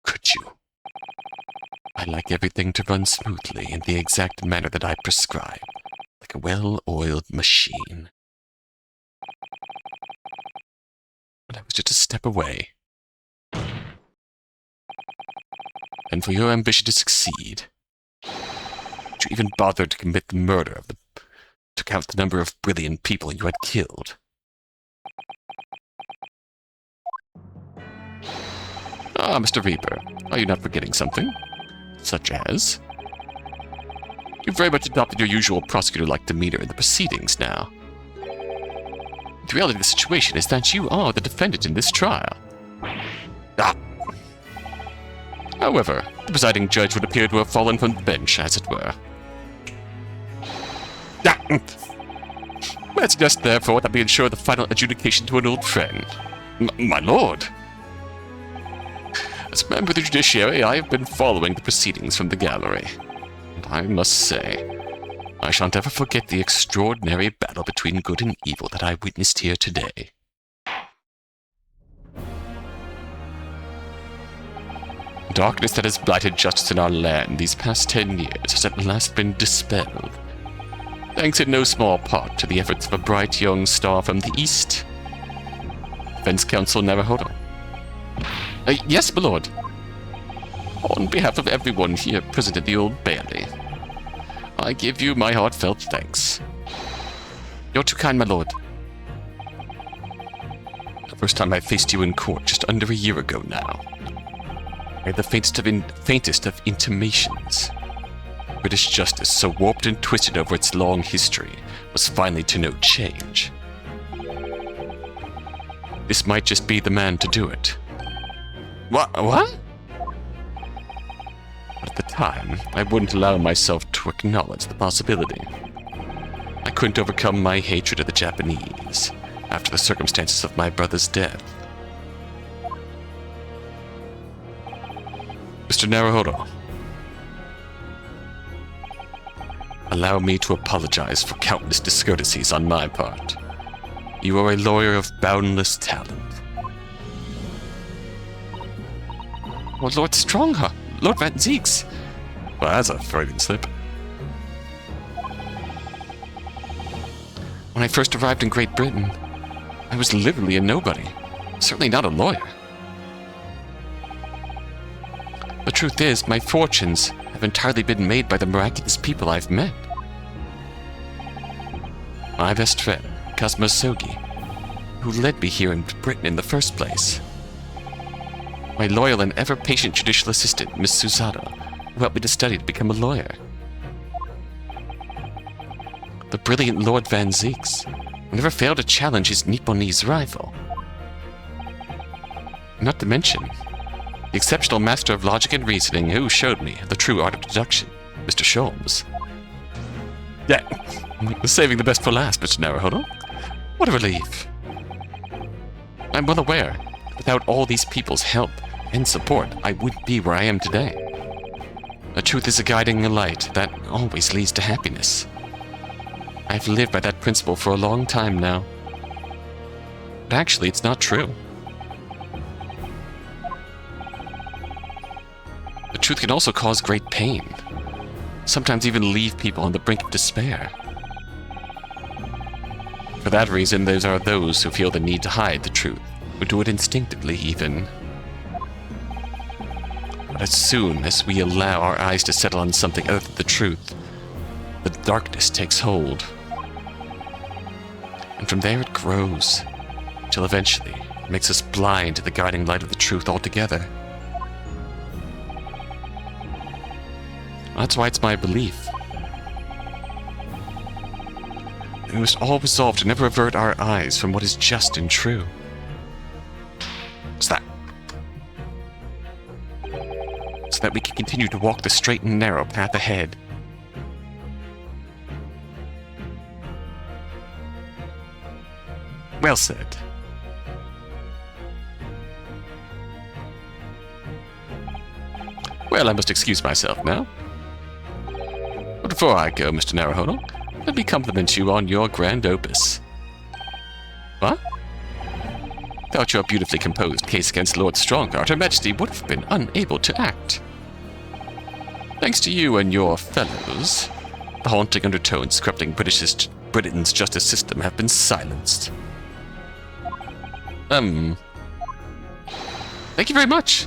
S1: Could you? I like everything to run smoothly in the exact manner that I prescribe, like a well-oiled machine. But I was just a step away. And for your ambition to succeed, did you even bother to commit the murder to count the number of brilliant people you had killed? Ah, Mr. Reaper, are you not forgetting something? Such as? You've very much adopted your usual prosecutor-like demeanor in the proceedings now. The reality of the situation is that you are the defendant in this trial. Ah! However, the presiding judge would appear to have fallen from the bench, as it were. Ah! Let's suggest, therefore, that we ensure the final adjudication to an old friend. My lord! As a member of the judiciary, I have been following the proceedings from the gallery. And I must say, I shan't ever forget the extraordinary battle between good and evil that I witnessed here today. Darkness that has blighted justice in our land these past 10 years has at last been dispelled, thanks in no small part to the efforts of a bright young star from the east, Defense Counsel Naruhodo. Yes, my lord. On behalf of everyone here present at the Old Bailey, I give you my heartfelt thanks. You're too kind, my lord. The first time I faced you in court just under a year ago now, I had the faintest of intimations. British justice, so warped and twisted over its long history, was finally to know change. This might just be the man to do it. What? But at the time, I wouldn't allow myself to acknowledge the possibility. I couldn't overcome my hatred of the Japanese after the circumstances of my brother's death. Mr. Naruhodo, allow me to apologize for countless discourtesies on my part. You are a lawyer of boundless talent. Oh, Lord Strongheart, Lord Van Zeeks. Well, that's a Freudian slip. When I first arrived in Great Britain, I was literally a nobody. Certainly not a lawyer. The truth is, my fortunes have entirely been made by the miraculous people I've met. My best friend, Cosmo Sogi, who led me here in Britain in the first place. My loyal and ever-patient judicial assistant, Miss Susato, who helped me to study to become a lawyer. The brilliant Lord Van Zeeks, who never failed to challenge his Nipponese rival. Not to mention, the exceptional master of logic and reasoning who showed me the true art of deduction, Mr. Sholmes. Yeah, saving the best for last, Mr. Naruhodo. What a relief. I'm well aware, without all these people's help and support, I wouldn't be where I am today. The truth is a guiding light that always leads to happiness. I've lived by that principle for a long time now. But actually, it's not true. The truth can also cause great pain, sometimes even leave people on the brink of despair. For that reason, there are those who feel the need to hide the truth, who do it instinctively even. But as soon as we allow our eyes to settle on something other than the truth, the darkness takes hold. And from there it grows, till eventually it makes us blind to the guiding light of the truth altogether. That's why it's my belief. We must all resolve to never avert our eyes from what is just and true. What's that? So that we can continue to walk the straight and narrow path ahead. Well said. Well, I must excuse myself now. But before I go, Mr. Naruhodo, let me compliment you on your grand opus. What? Without your beautifully composed case against Lord Strongheart, Her Majesty would have been unable to act. Thanks to you and your fellows, the haunting undertones corrupting Britain's justice system have been silenced. Thank you very much.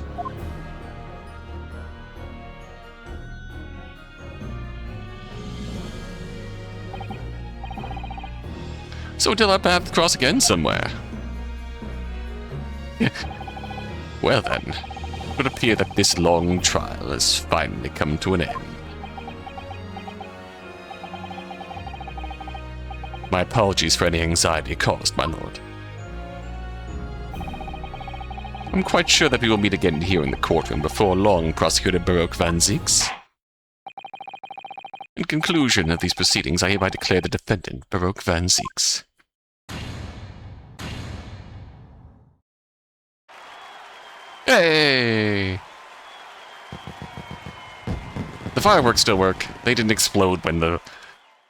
S1: So until our paths cross again somewhere. Well then, it would appear that this long trial has finally come to an end. My apologies for any anxiety caused, my lord. I'm quite sure that we will meet again here in the courtroom before long, Prosecutor Baroque Van Zeeks. In conclusion of these proceedings, I hereby declare the defendant, Baroque Van Zeeks. Hey! The fireworks still work. They didn't explode when the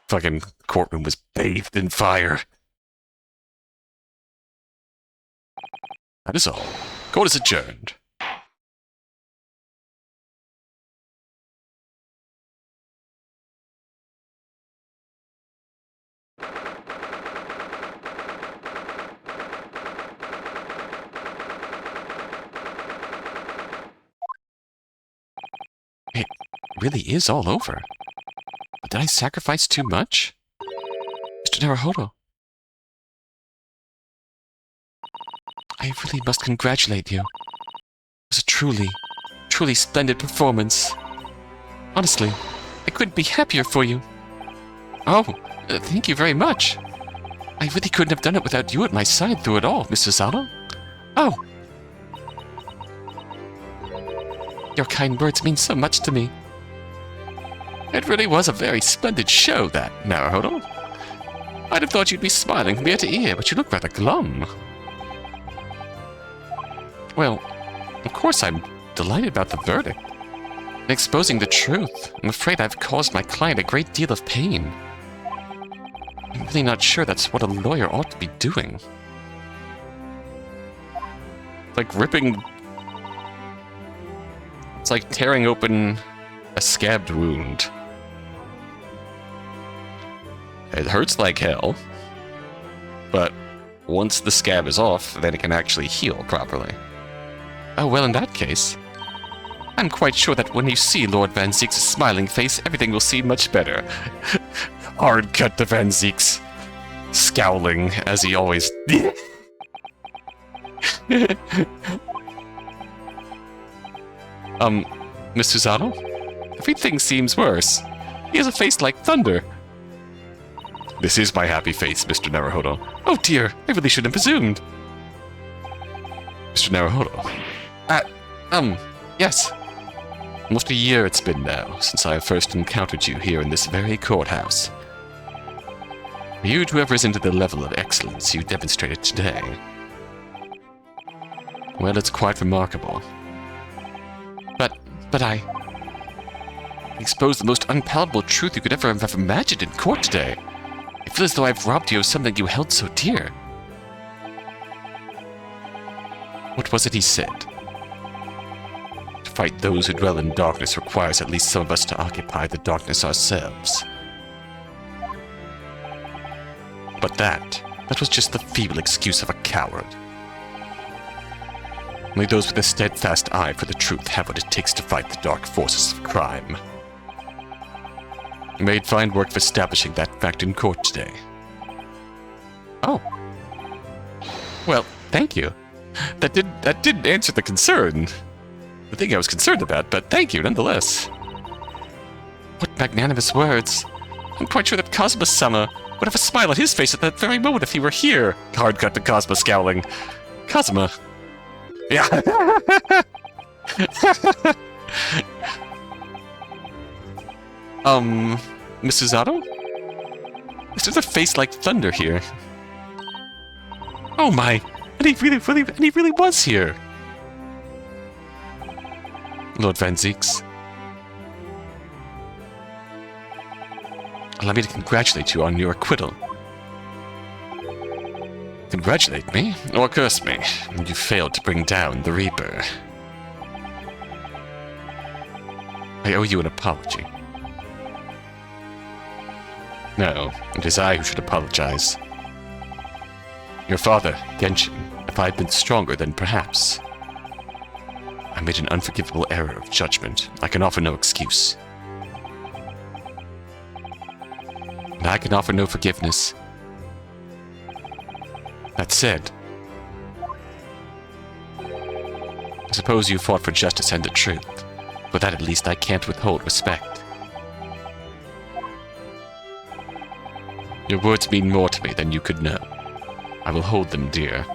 S1: fucking courtroom was bathed in fire. That is all. Court is adjourned. It really is all over. But did I sacrifice too much? Mr. Naruhodo. I really must congratulate you. It was a truly splendid performance. Honestly, I couldn't be happier for you. Oh, thank you very much. I really couldn't have done it without you at my side through it all, Mr. Sato. Oh. Your kind words mean so much to me. It really was a very splendid show, that, Naruhodo. I'd have thought you'd be smiling from ear to ear, but you look rather glum. Well, of course I'm delighted about the verdict. In exposing the truth, I'm afraid I've caused my client a great deal of pain. I'm really not sure that's what a lawyer ought to be doing. Like ripping... It's like tearing open a scabbed wound. It hurts like hell, but once the scab is off, then it can actually heal properly. Oh, well, in that case, I'm quite sure that when you see Lord Van Zeek's smiling face, everything will seem much better. Hard cut to Van Zeek's, scowling as he always... Miss Susanoo? Everything seems worse. He has a face like thunder. This is my happy face, Mr. Naruhodo. Oh dear, I really shouldn't have presumed. Mr. Naruhodo. Yes. Almost a year it's been now since I first encountered you here in this very courthouse. You to have risen to the level of excellence you demonstrated today. Well, it's quite remarkable. But I exposed the most unpalatable truth you could ever have imagined in court today. I feel as though I've robbed you of something you held so dear. What was it he said? To fight those who dwell in darkness requires at least some of us to occupy the darkness ourselves. But that was just the feeble excuse of a coward. Only those with a steadfast eye for the truth have what it takes to fight the dark forces of crime. You made fine work of establishing that fact in court today. Oh. Well, thank you. That didn't answer the concern. The thing I was concerned about, but thank you nonetheless. What magnanimous words. I'm quite sure that Cosmo-sama would have a smile on his face at that very moment if he were here. Hard cut to Cosmo scowling. Cosmo. Yeah. Miss Susanoo? There's a face like thunder here. Oh my! And he really was here! Lord Van Zeeks. Allow me to congratulate you on your acquittal. Congratulate me, or curse me, you failed to bring down the Reaper. I owe you an apology. No, it is I who should apologize. Your father, Genshin, if I had been stronger, then perhaps. I made an unforgivable error of judgment. I can offer no excuse. And I can offer no forgiveness. That said, I suppose you fought for justice and the truth. For that at least I can't withhold respect. Your words mean more to me than you could know. I will hold them dear.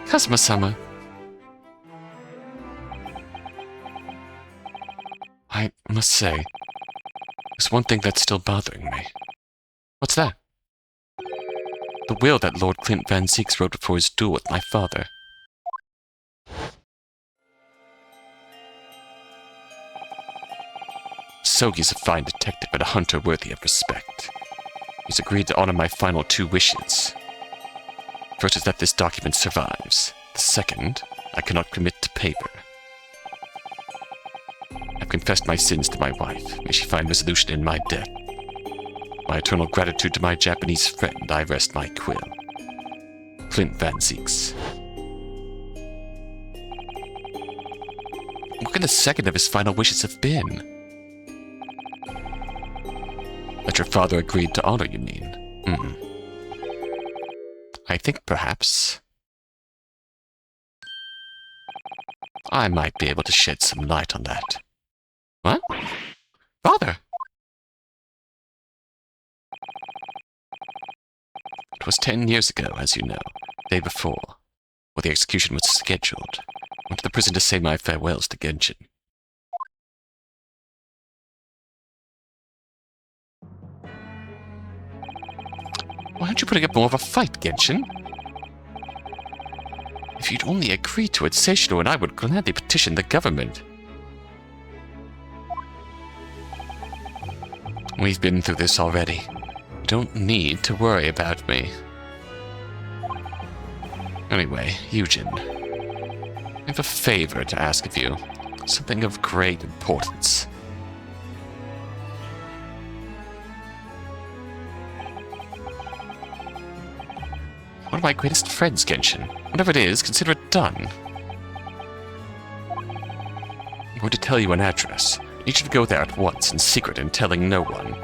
S1: Cosmo-sama. I must say, there's one thing that's still bothering me. What's that? The will that Lord Clint Van Zeeks wrote before his duel with my father. Sogi's a fine detective and a hunter worthy of respect. He's agreed to honor my final 2 wishes. First is that this document survives. The second, I cannot commit to paper. I've confessed my sins to my wife. May she find resolution in my death. My eternal gratitude to my Japanese friend, I rest my quill. Clint Van Zeeks. What could the second of his final wishes have been? That your father agreed to honor, you mean? I think perhaps I might be able to shed some light on that. What? Father! It was 10 years ago, as you know, the day before, when the execution was scheduled. I went to the prison to say my farewells to Genshin. Why aren't you putting up more of a fight, Genshin? If you'd only agreed to it, Seishino and I would gladly petition the government. We've been through this already. You don't need to worry about me. Anyway, Eugen, I have a favor to ask of you. Something of great importance. One of my greatest friends, Genshin. Whatever it is, consider it done. I'm going to tell you an address. I need you to go there at once, in secret and telling no one.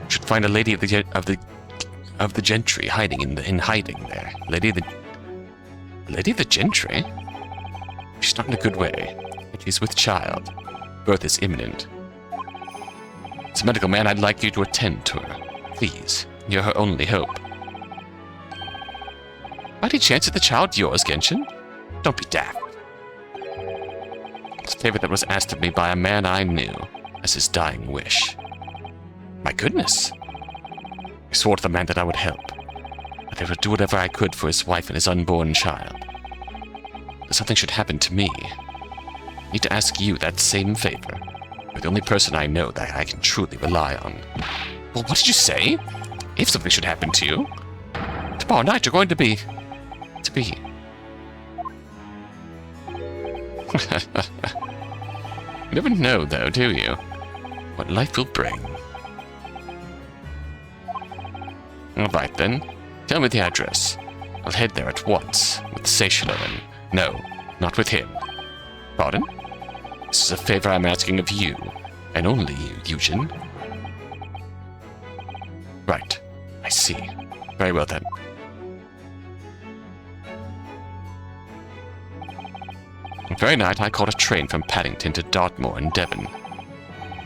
S1: You should find a lady of the gentry hiding in hiding there. Lady of the gentry? She's not in a good way. She's with child. Birth is imminent. As a medical man, I'd like you to attend to her. Please. You're her only hope. By any chance is the child yours, Genshin? Don't be daft. It's a favor that was asked of me by a man I knew, as his dying wish. My goodness! I swore to the man that I would help, that I would do whatever I could for his wife and his unborn child. If something should happen to me, I need to ask you that same favor. You're the only person I know that I can truly rely on. Well, what did you say? If something should happen to you, tomorrow night you're going to be... You never know, though, do you? What life will bring. All right, then. Tell me the address. I'll head there at once, with Seishiro and... No, not with him. Pardon? This is a favor I'm asking of you, and only you, Eugen. Right. I see. Very well, then. The very night, I caught a train from Paddington to Dartmoor in Devon.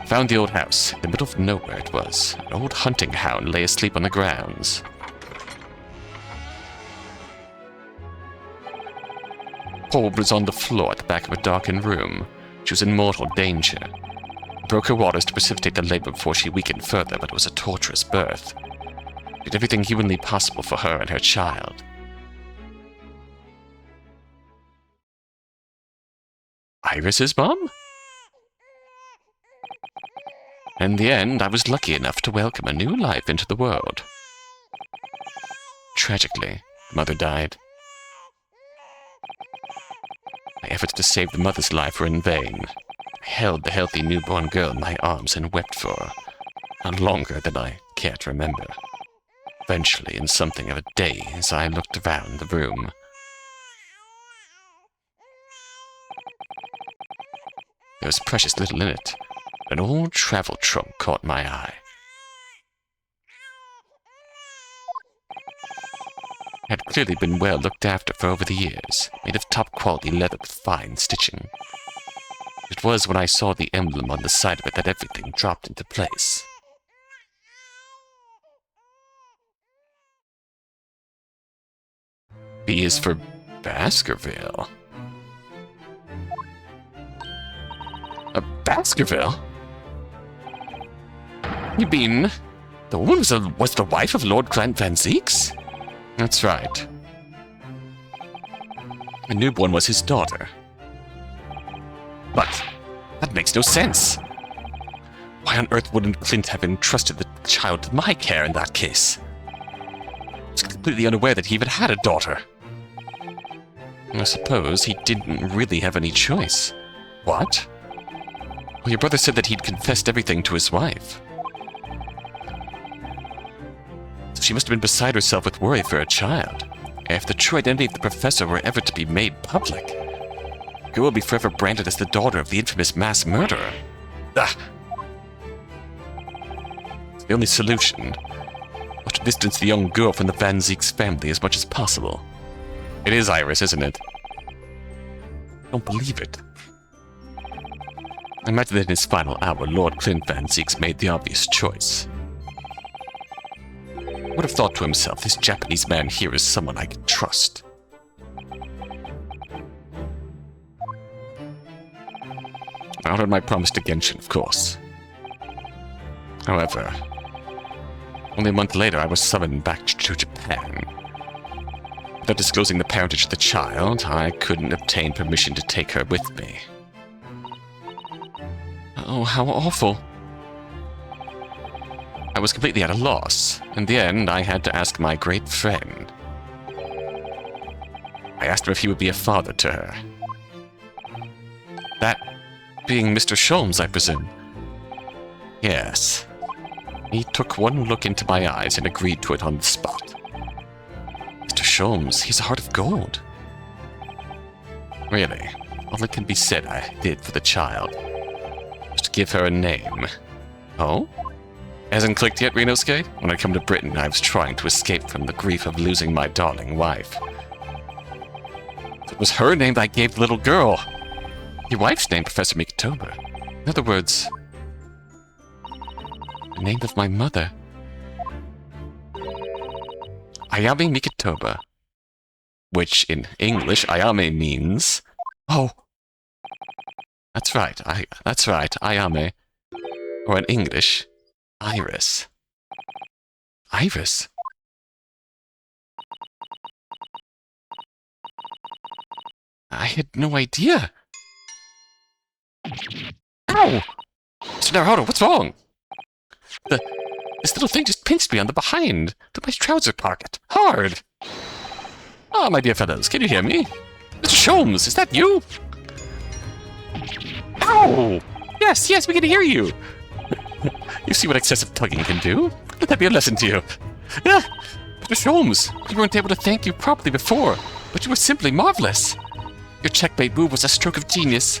S1: Found the old house. In the middle of nowhere it was. An old hunting hound lay asleep on the grounds. Paul was on the floor at the back of a darkened room. She was in mortal danger. Broke her waters to precipitate the labor before she weakened further, but it was a torturous birth. Did everything humanly possible for her and her child. Iris's mom? In the end, I was lucky enough to welcome a new life into the world. Tragically, the mother died. My efforts to save the mother's life were in vain. I held the healthy newborn girl in my arms and wept for her, not longer than I care to remember. Eventually, in something of a daze, I looked around the room. There was precious little in it. An old travel trunk caught my eye. It had clearly been well looked after for over the years, made of top-quality leather with fine stitching. It was when I saw the emblem on the side of it that everything dropped into place. B is for Baskerville. Baskerville? You mean the woman was the wife of Lord Grant Van Zeeks? That's right. The newborn was his daughter. But that makes no sense. Why on earth wouldn't Clint have entrusted the child to my care in that case? I was completely unaware that he even had a daughter. I suppose he didn't really have any choice. What? Well, your brother said that he'd confessed everything to his wife. So she must have been beside herself with worry for her child. If the true identity of the professor were ever to be made public, the girl will be forever branded as the daughter of the infamous mass murderer. Ah! The only solution was to distance the young girl from the Van Zeeks family as much as possible. It is Iris, isn't it? I don't believe it. I imagine that in his final hour, Lord Clint Van Zeeks made the obvious choice. Would have thought to himself, this Japanese man here is someone I can trust. I honored my promise to Genshin, of course. However, only a month later I was summoned back to Japan. Without disclosing the parentage of the child, I couldn't obtain permission to take her with me. Oh, how awful. I was completely at a loss. In the end, I had to ask my great friend. I asked him if he would be a father to her. That being Mr. Sholmes, I presume. Yes. He took one look into my eyes and agreed to it on the spot. Mr. Sholmes, he's a heart of gold. Really, all that can be said I did for the child was to give her a name. Oh? Hasn't clicked yet, Ryunosuke? When I come to Britain, I was trying to escape from the grief of losing my darling wife. It was her name that I gave the little girl. Your wife's name, Professor Mikotoba. In other words, the name of my mother. Ayame Mikotoba. Which, in English, Ayame means... Oh! That's right, Ayame. Or in English, Iris. Iris? I had no idea. Ow! Mr. Naruhodo, what's wrong? This little thing just pinched me on the behind, to my trouser pocket. Hard! Ah, my dear fellows, can you hear me? Mr. Sholmes, is that you? Ow! Yes, we can hear you. You see what excessive tugging can do? Let that be a lesson to you. Yeah, Mr. Sholmes, we weren't able to thank you properly before, but you were simply marvelous. Your checkmate move was a stroke of genius.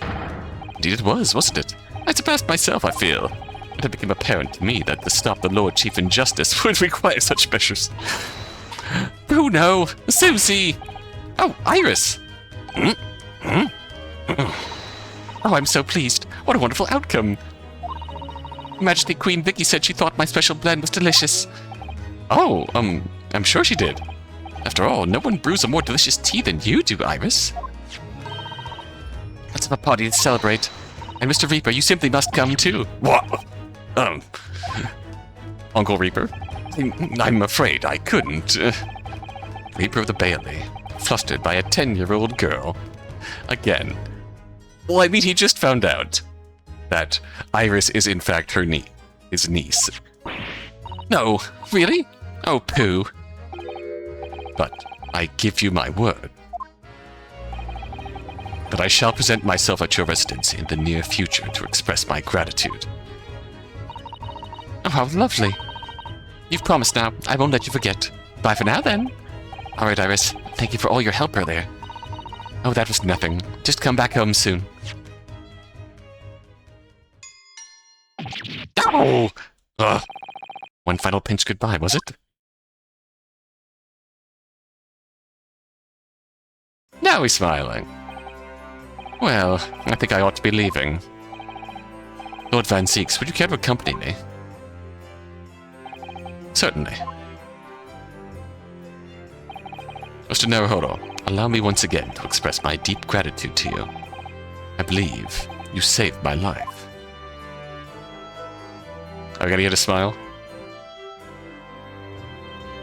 S1: Indeed it was, wasn't it? I surpassed myself, I feel. It had become apparent to me that to stop the Lord Chief Injustice would require such measures. Bruno! Susie! Oh, Iris! Oh, I'm so pleased. What a wonderful outcome. Her Majesty Queen Vicky said she thought my special blend was delicious. Oh, I'm sure she did. After all, no one brews a more delicious tea than you do, Iris. Let's have a party to celebrate. And Mr. Reaper, you simply must come too. What? Uncle Reaper? I'm afraid I couldn't. Reaper of the Bailey, flustered by a 10-year-old girl. Again. Well, I mean, he just found out that Iris is in fact his niece. No, really? Oh, pooh. But I give you my word that I shall present myself at your residence in the near future to express my gratitude. Oh, how lovely. You've promised now. I won't let you forget. Bye for now, then. All right, Iris. Thank you for all your help earlier. Oh, that was nothing. Just come back home soon. Oh! One final pinch goodbye, was it? Now he's smiling. Well, I think I ought to be leaving. Lord Van Zeeks, would you care to accompany me? Certainly. Mr. Naruhodo, allow me once again to express my deep gratitude to you. I believe you saved my life. Are we gonna get a smile?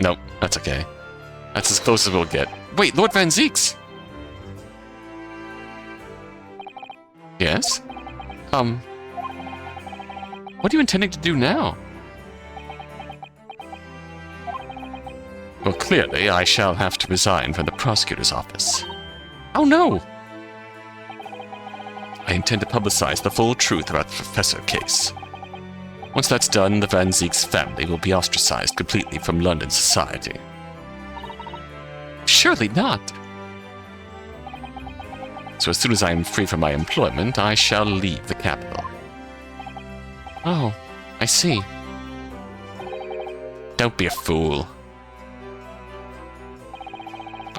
S1: Nope, that's okay. That's as close as we'll get. Wait, Lord Van Zeeks! Yes? What are you intending to do now? Well, clearly, I shall have to resign from the prosecutor's office. Oh, no! I intend to publicize the full truth about the Professor case. Once that's done, the Van Zeeks family will be ostracized completely from London society. Surely not! So as soon as I am free from my employment, I shall leave the capital. Oh, I see. Don't be a fool.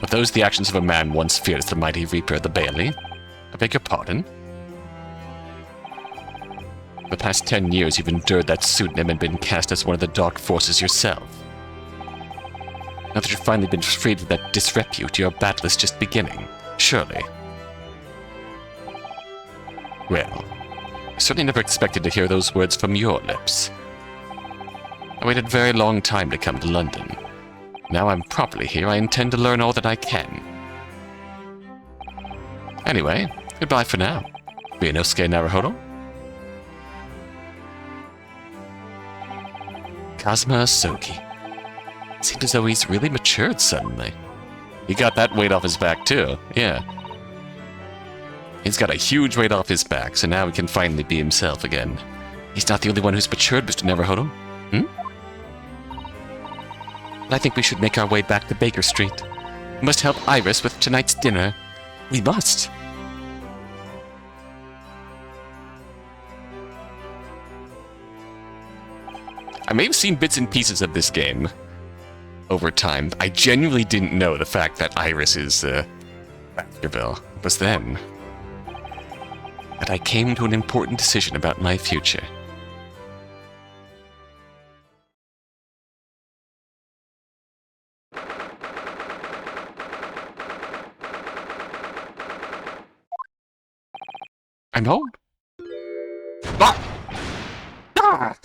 S1: Are those the actions of a man once feared as the mighty Reaper of the Bailey? I beg your pardon? For the past 10 years you've endured that pseudonym and been cast as one of the dark forces yourself. Now that you've finally been freed of that disrepute, your battle is just beginning, surely. Well, I certainly never expected to hear those words from your lips. I waited a very long time to come to London. Now I'm properly here, I intend to learn all that I can. Anyway, goodbye for now. Ryunosuke Naruhodo? Kazuma Asogi. Seems as though he's really matured suddenly. He got that weight off his back too, yeah. He's got a huge weight off his back, so now he can finally be himself again. He's not the only one who's matured, Mr. Naruhodo. I think we should make our way back to Baker Street. We must help Iris with tonight's dinner. We must. I may have seen bits and pieces of this game over time. I genuinely didn't know the fact that Iris is Baskerville. It was then that I came to an important decision about my future. I'm home. Ah!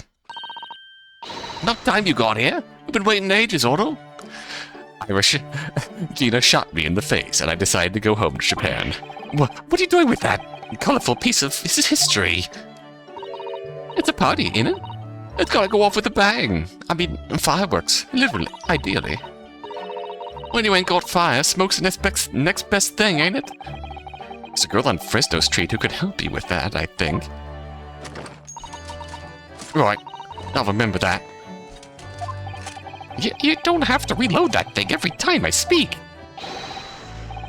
S1: About time you got here. I've been waiting ages, Otto. Irish. Gina shot me in the face, and I decided to go home to Japan. What are you doing with that colorful piece of history? It's a party, ain't it? It's gotta go off with a bang. I mean, fireworks. Literally, ideally. When you ain't got fire, smoke's the next best thing, ain't it? There's a girl on Fresno Street who could help you with that, I think. Right, I'll remember that. You don't have to reload that thing every time I speak.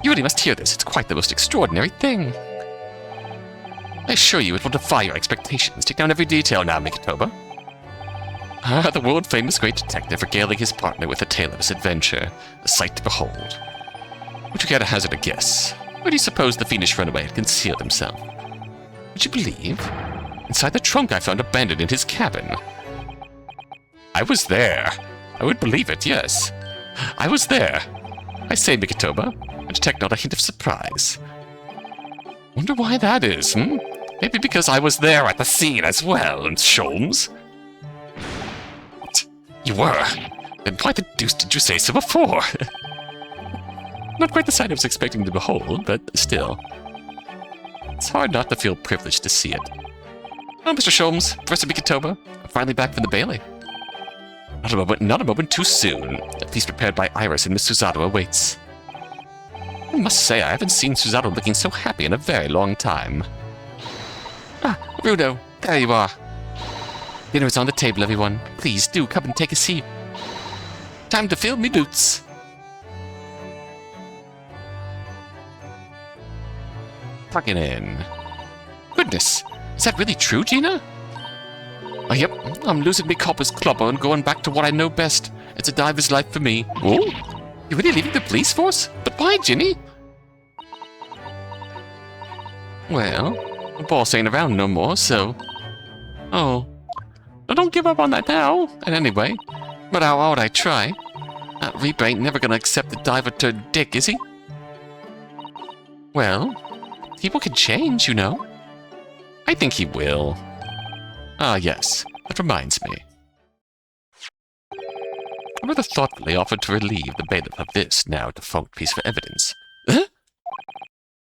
S1: You really must hear this. It's quite the most extraordinary thing. I assure you it will defy your expectations. Take down every detail now, Mikitoba. The world-famous great detective regaling his partner with a tale of his adventure. A sight to behold. Would you care to hazard a guess? Where do you suppose the fiendish runaway had concealed himself? Would you believe? Inside the trunk I found abandoned in his cabin. I was there. I would believe it, yes. I was there. I say, Mikitoba, I detect not a hint of surprise. Wonder why that is, Maybe because I was there at the scene as well, and Sholmes? What? You were? Then why the deuce did you say so before? Not quite the sight I was expecting to behold, but still. It's hard not to feel privileged to see it. Oh, Mr. Sholmes, Professor Mikitoba, I'm finally back from the Bailey. Not a moment too soon. A feast prepared by Iris and Miss Susato awaits. I must say, I haven't seen Susato looking so happy in a very long time. Ah, Rudo, there you are. Dinner is on the table, everyone. Please do come and take a seat. Time to fill me boots. Tucking in. Goodness, is that really true, Gina? Oh, yep, I'm losing me copper's clobber and going back to what I know best. It's a diver's life for me. Oh? You're really leaving the police force? But why, Ginny? Well, the boss ain't around no more, so... Oh. Well, don't give up on that now. And anyway, but how would I try? That Reaper ain't never gonna accept the diver turned dick, is he? Well, people can change, you know. I think he will. Ah, yes. That reminds me. I rather thoughtfully offered to relieve the bailiff of this now defunct piece of evidence. Huh?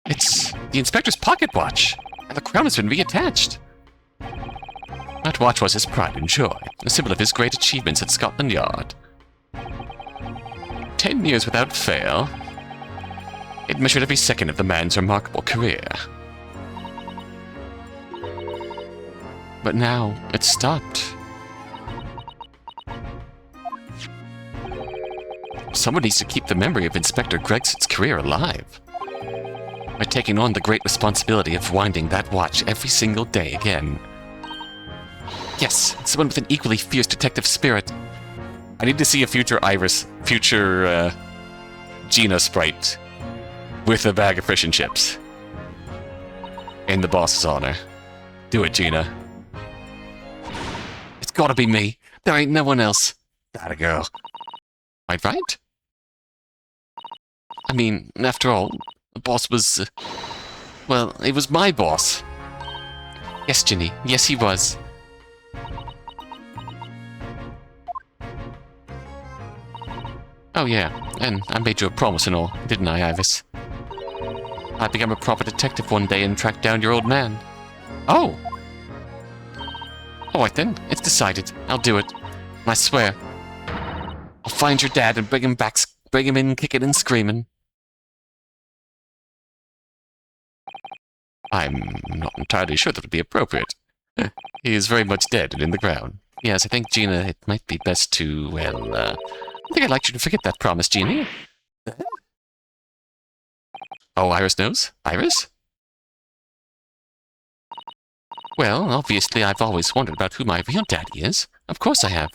S1: It's the inspector's pocket watch, and the crown has been reattached. That watch was his pride and joy, a symbol of his great achievements at Scotland Yard. 10 years without fail. It measured every second of the man's remarkable career. But now, it's stopped. Someone needs to keep the memory of Inspector Gregson's career alive. By taking on the great responsibility of winding that watch every single day again. Yes, someone with an equally fierce detective spirit. I need to see a future Gina sprite with a bag of fish and chips. In the boss's honor. Do it, Gina. It's gotta be me. There ain't no one else. That a girl. Right, right? I mean, after all, the boss was... well, he was my boss. Yes, Ginny. Yes, he was. Oh, yeah. And I made you a promise and all, didn't I, Iris? I'd become a proper detective one day and track down your old man. Oh! Alright then, it's decided. I'll do it. I swear. I'll find your dad and bring him back, bring him in kicking and screaming. I'm not entirely sure that would be appropriate. He is very much dead and in the ground. Yes, I think, Gina, it might be best to, well, I think I'd like you to forget that promise, Jeannie. Oh, Iris knows? Iris? Well, obviously I've always wondered about who my real daddy is. Of course I have.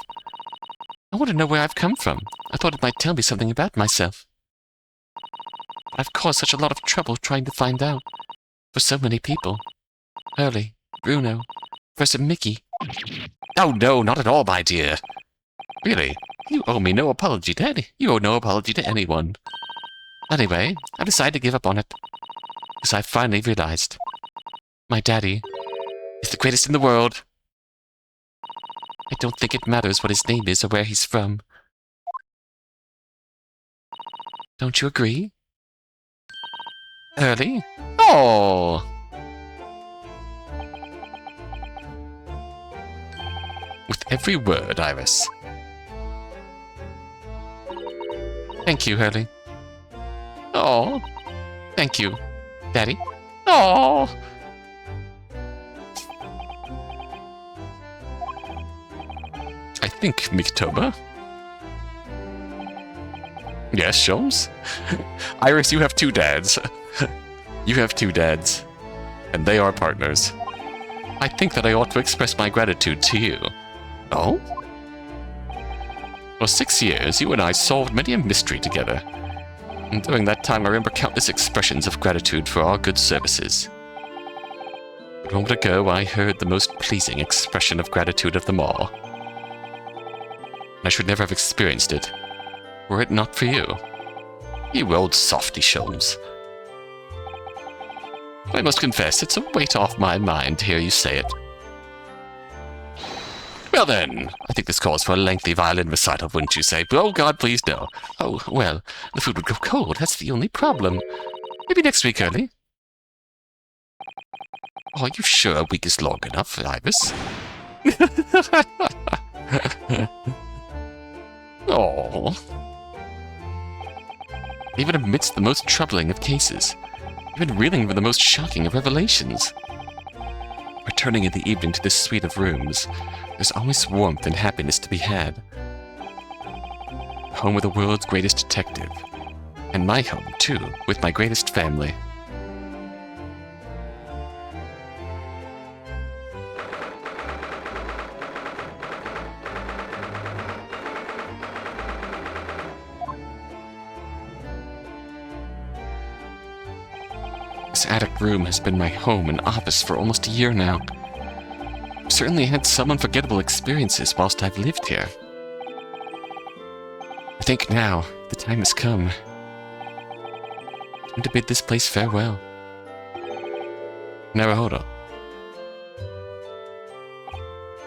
S1: I want to know where I've come from. I thought it might tell me something about myself. I've caused such a lot of trouble trying to find out. For so many people. Hurley, Bruno, Professor Mickey. Oh no, not at all, my dear. Really, you owe me no apology, Dad. You owe no apology to anyone. Anyway, I decided to give up on it. Because I finally realized. My daddy is the greatest in the world. I don't think it matters what his name is or where he's from. Don't you agree? Hurley? Oh! With every word, Iris. Thank you, Hurley. Oh, thank you, Daddy. Oh! I think, Miktoba. Yes, Sholmes? Iris, you have two dads. You have two dads. And they are partners. I think that I ought to express my gratitude to you. Oh? For 6 years, you and I solved many a mystery together. And during that time, I remember countless expressions of gratitude for our good services. But a moment ago, I heard the most pleasing expression of gratitude of them all. I should never have experienced it, were it not for you. You old softy, Sholmes. I must confess, it's a weight off my mind to hear you say it. Well then, I think this calls for a lengthy violin recital, wouldn't you say? Oh God, please no. Oh, well, the food would go cold, that's the only problem. Maybe next week, Early. Are you sure a week is long enough, Iris? Oh. Even amidst the most troubling of cases, even reeling from the most shocking of revelations. Returning in the evening to this suite of rooms, there's always warmth and happiness to be had. Home of the world's greatest detective. And my home, too, with my greatest family. This attic room has been my home and office for almost a year now. I've certainly had some unforgettable experiences whilst I've lived here. I think now the time has come. Time to bid this place farewell. Naruhodo.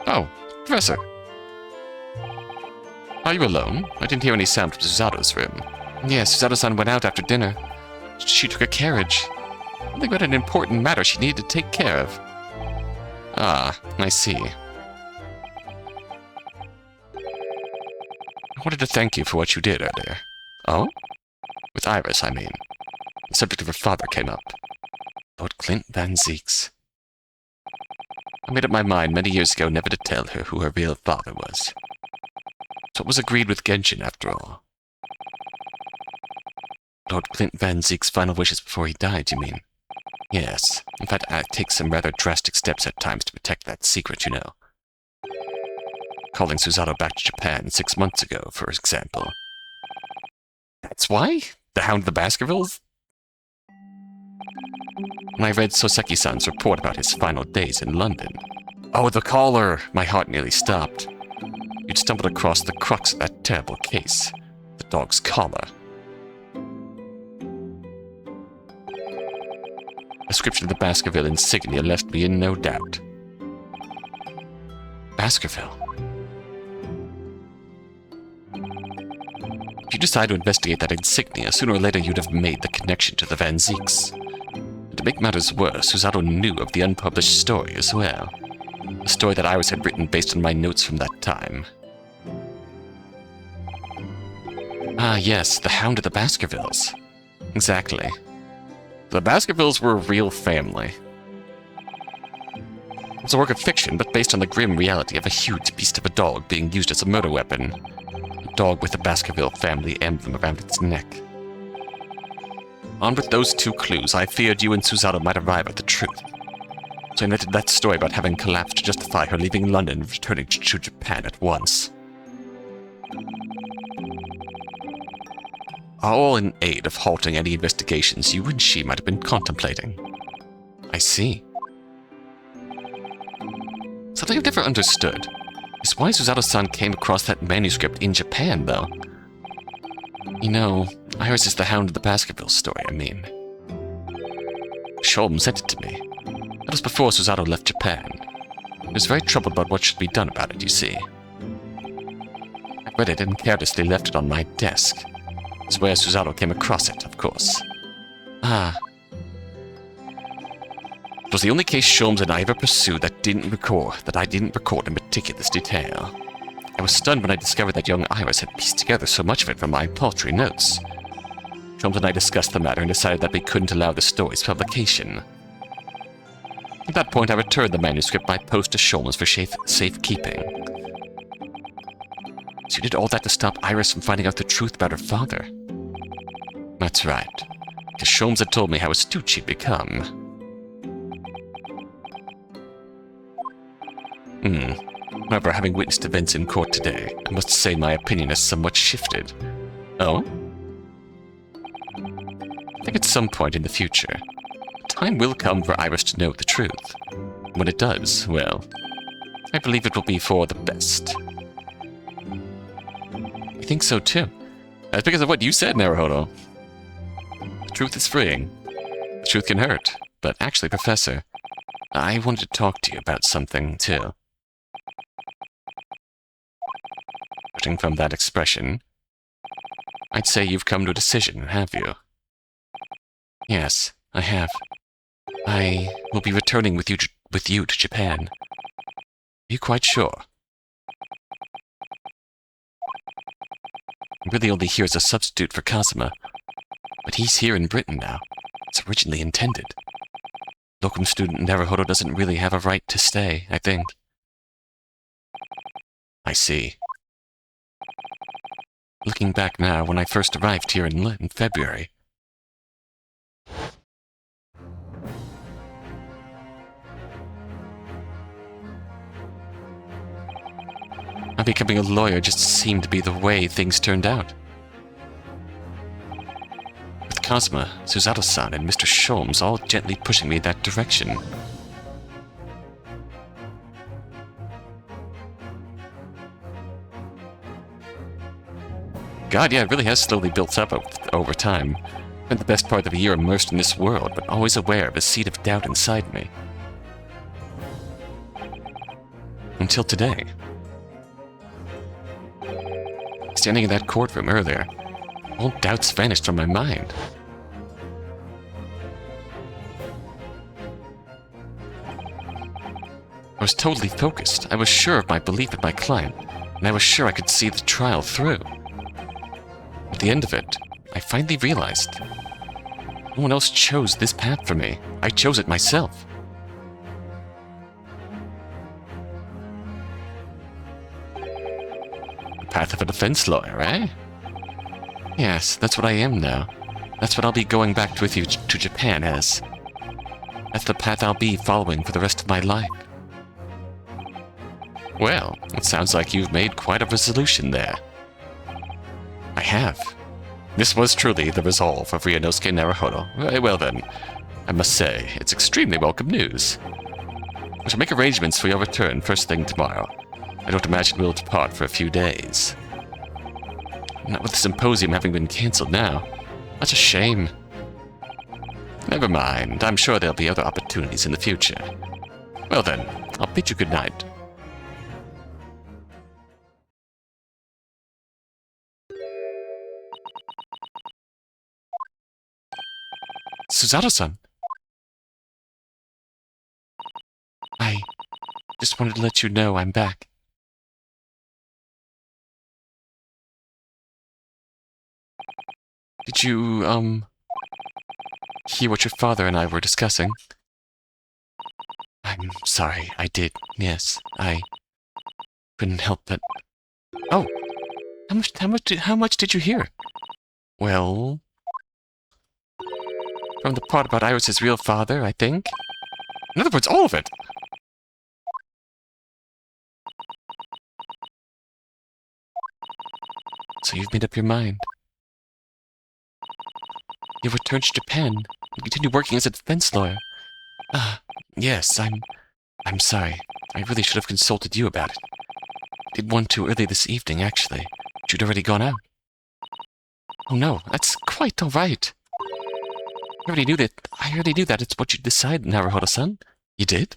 S1: Oh, Professor. Are you alone? I didn't hear any sound from Susato's room. Yes, Susato-san went out after dinner. She took a carriage. I think about an important matter she needed to take care of. Ah, I see. I wanted to thank you for what you did earlier. Oh? With Iris, I mean. The subject of her father came up. Lord Clint Van Zeeks. I made up my mind many years ago never to tell her who her real father was. So it was agreed with Genshin, after all. Lord Clint Van Zeek's final wishes before he died, you mean? Yes. In fact, I take some rather drastic steps at times to protect that secret, you know. Calling Susato back to Japan 6 months ago, for example. That's why? The Hound of the Baskervilles? When I read Soseki-san's report about his final days in London. Oh, the collar! My heart nearly stopped. You'd stumbled across the crux of that terrible case. The dog's collar. The description of the Baskerville insignia left me in no doubt. Baskerville? If you decide to investigate that insignia, sooner or later you'd have made the connection to the Van Zeeks. And to make matters worse, Susato knew of the unpublished story as well. A story that Iris had written based on my notes from that time. Ah, yes, the Hound of the Baskervilles. Exactly. The Baskervilles were a real family. It's a work of fiction, but based on the grim reality of a huge beast of a dog being used as a murder weapon. A dog with the Baskerville family emblem around its neck. Armed with those two clues, I feared you and Suzato might arrive at the truth. So I invented that story about having collapsed to justify her leaving London and returning to Japan at once. All in aid of halting any investigations you and she might have been contemplating. I see. Something I've never understood is why Suzato-san came across that manuscript in Japan, though. You know, Iris is the Hound of the Baskerville story, I mean. Sholm sent it to me. That was before Suzato left Japan. I was very troubled about what should be done about it, you see. I read it and carelessly left it on my desk. It's where Suzato came across it, of course. Ah. It was the only case Sholmes and I ever pursued that I didn't record in meticulous detail. I was stunned when I discovered that young Iris had pieced together so much of it from my paltry notes. Sholmes and I discussed the matter and decided that we couldn't allow the story's publication. At that point, I returned the manuscript by post to Sholmes for safekeeping. So you did all that to stop Iris from finding out the truth about her father? That's right, because Sholmes had told me how astute she'd become. However, having witnessed events in court today, I must say my opinion has somewhat shifted. Oh? I think at some point in the future, time will come for Iris to know the truth. When it does, well, I believe it will be for the best. I think so too. That's because of what you said, Naruhodo. The truth is freeing. The truth can hurt. But actually, Professor, I wanted to talk to you about something too. Judging from that expression, I'd say you've come to a decision, have you? Yes, I have. I will be returning with you to Japan. Are you quite sure? I'm really only here as a substitute for Kazuma, but he's here in Britain now. It's originally intended. Locum student Naruhodo doesn't really have a right to stay, I think. I see. Looking back now, when I first arrived here in February, becoming a lawyer just seemed to be the way things turned out. With Kazuma, Suzato-san, and Mr. Sholmes all gently pushing me in that direction. God, yeah, it really has slowly built up over time. Spent the best part of a year immersed in this world, but always aware of a seed of doubt inside me. Until today. Standing in that courtroom earlier, all doubts vanished from my mind. I was totally focused. I was sure of my belief in my client, and I was sure I could see the trial through. At the end of it, I finally realized no one else chose this path for me. I chose it myself. The path of a defense lawyer, eh? Yes, that's what I am now. That's what I'll be going back with you to Japan as. That's the path I'll be following for the rest of my life. Well, it sounds like you've made quite a resolution there. I have. This was truly the resolve of Ryunosuke Naruhodo. Very well then, I must say, it's extremely welcome news. I shall make arrangements for your return first thing tomorrow. I don't imagine we'll depart for a few days. Not with the symposium having been cancelled now. That's a shame. Never mind, I'm sure there'll be other opportunities in the future. Well then, I'll bid you good night. Suzato-san. I just wanted to let you know I'm back. Did you, hear what your father and I were discussing? I'm sorry, I did, yes. I couldn't help but... Oh! How much did you hear? Well... From the part about Iris's real father, I think. In other words, all of it! So you've made up your mind. You'll return to Japan and continue working as a defense lawyer. Ah, yes, I'm sorry. I really should have consulted you about it. I did one too early this evening, actually. But you'd already gone out. Oh no, that's quite all right. I already knew that it's what you decided, Naruhodo-san. You did?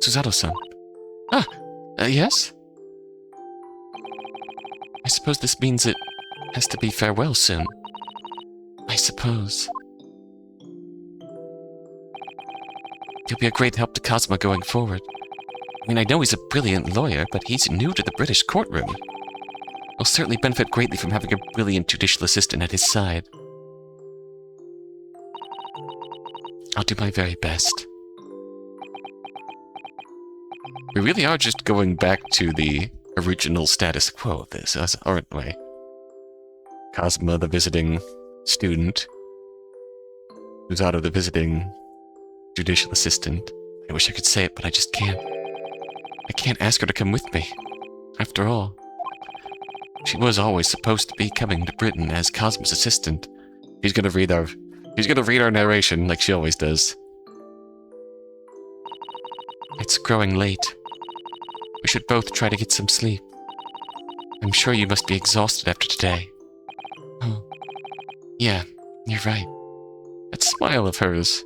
S1: Susato-san. Ah, yes? I suppose this means it has to be farewell soon. I suppose. You'll be a great help to Kazuma going forward. I mean, I know he's a brilliant lawyer, but he's new to the British courtroom. He'll certainly benefit greatly from having a brilliant judicial assistant at his side. I'll do my very best. We really are just going back to the original status quo of this, aren't we? Kazuma, the visiting student. Susato, the visiting judicial assistant. I wish I could say it, but I just can't. I can't ask her to come with me. After all, she was always supposed to be coming to Britain as Kazuma's assistant. She's gonna read our narration like she always does. It's growing late. We should both try to get some sleep. I'm sure you must be exhausted after today. Oh, yeah, you're right. That smile of hers.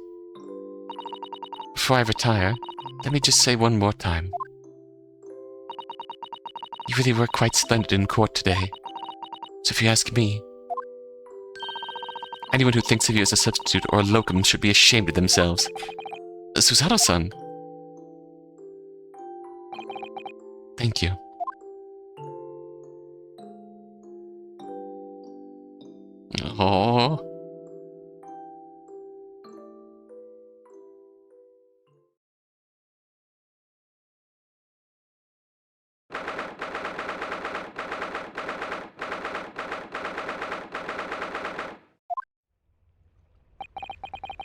S1: Before I retire, let me just say one more time. You really were quite splendid in court today. So if you ask me, anyone who thinks of you as a substitute or a locum should be ashamed of themselves. Susato-san. Thank you. Aww.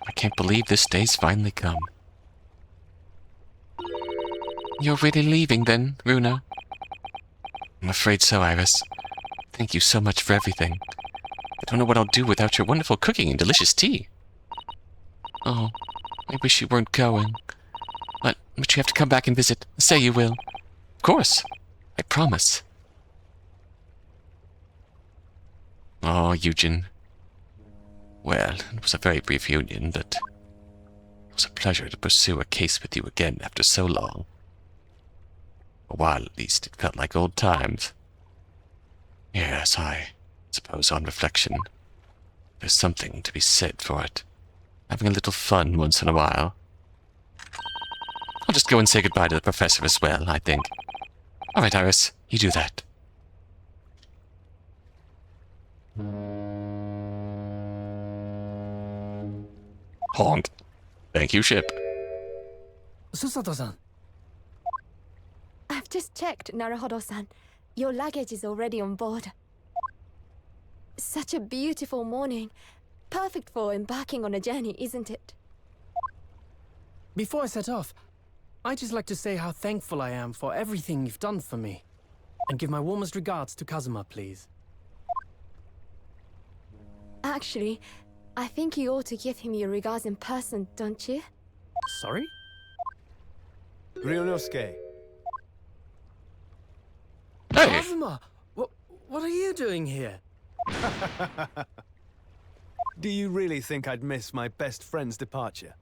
S1: I can't believe this day's finally come. You're really leaving then, Runa? I'm afraid so, Iris. Thank you so much for everything. I don't know what I'll do without your wonderful cooking and delicious tea. Oh, I wish you weren't going. But you have to come back and visit. Say you will. Of course. I promise. Oh, Eugen. Well, it was a very brief union, but it was a pleasure to pursue a case with you again after so long. For a while, at least, it felt like old times. Yes, I suppose on reflection, there's something to be said for it. Having a little fun once in a while. I'll just go and say goodbye to the professor as well, I think. All right, Iris, you do that. Honk. Thank you, ship.
S3: Susato-san.
S4: I've just checked, Naruhodo-san. Your luggage is already on board. Such a beautiful morning. Perfect for embarking on a journey, isn't it?
S3: Before I set off, I'd just like to say how thankful I am for everything you've done for me. And give my warmest regards to Kazuma, please.
S4: Actually, I think you ought to give him your regards in person, don't you?
S3: Sorry?
S5: Ryunosuke.
S1: Hey!
S3: Kazuma! What are you doing here?
S5: Do you really think I'd miss my best friend's departure?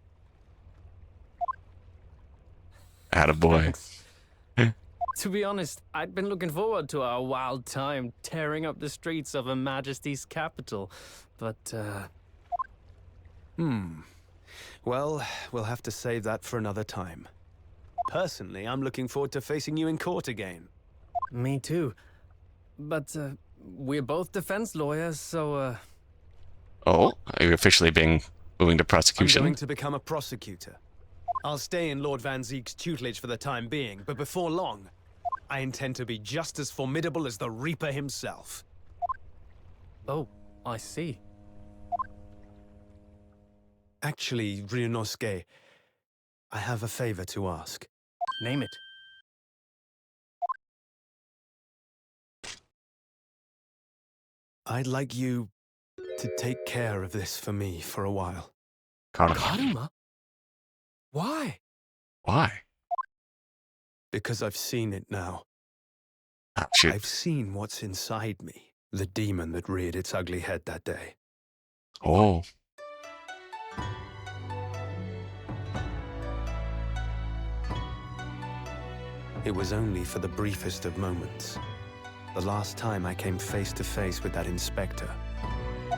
S1: Attaboy.
S3: To be honest, I'd been looking forward to our wild time tearing up the streets of Her Majesty's capital. But,
S5: Well, we'll have to save that for another time. Personally, I'm looking forward to facing you in court again.
S3: Me too. But, we're both defense lawyers, so,
S1: Oh, are you officially moving to
S5: I'm
S1: prosecution?
S5: going to become a prosecutor. I'll stay in Lord Van Zeek's tutelage for the time being, but before long, I intend to be just as formidable as the Reaper himself.
S3: Oh, I see.
S5: Actually, Ryunosuke, I have a favor to ask.
S3: Name it.
S5: I'd like you to take care of this for me for a while.
S1: Karuma.
S3: Karuma? Why?
S1: Why?
S5: Because I've seen it now.
S1: Ah, shoot.
S5: I've seen what's inside me. The demon that reared its ugly head that day.
S1: Oh.
S5: It was only for the briefest of moments. The last time I came face to face with that inspector.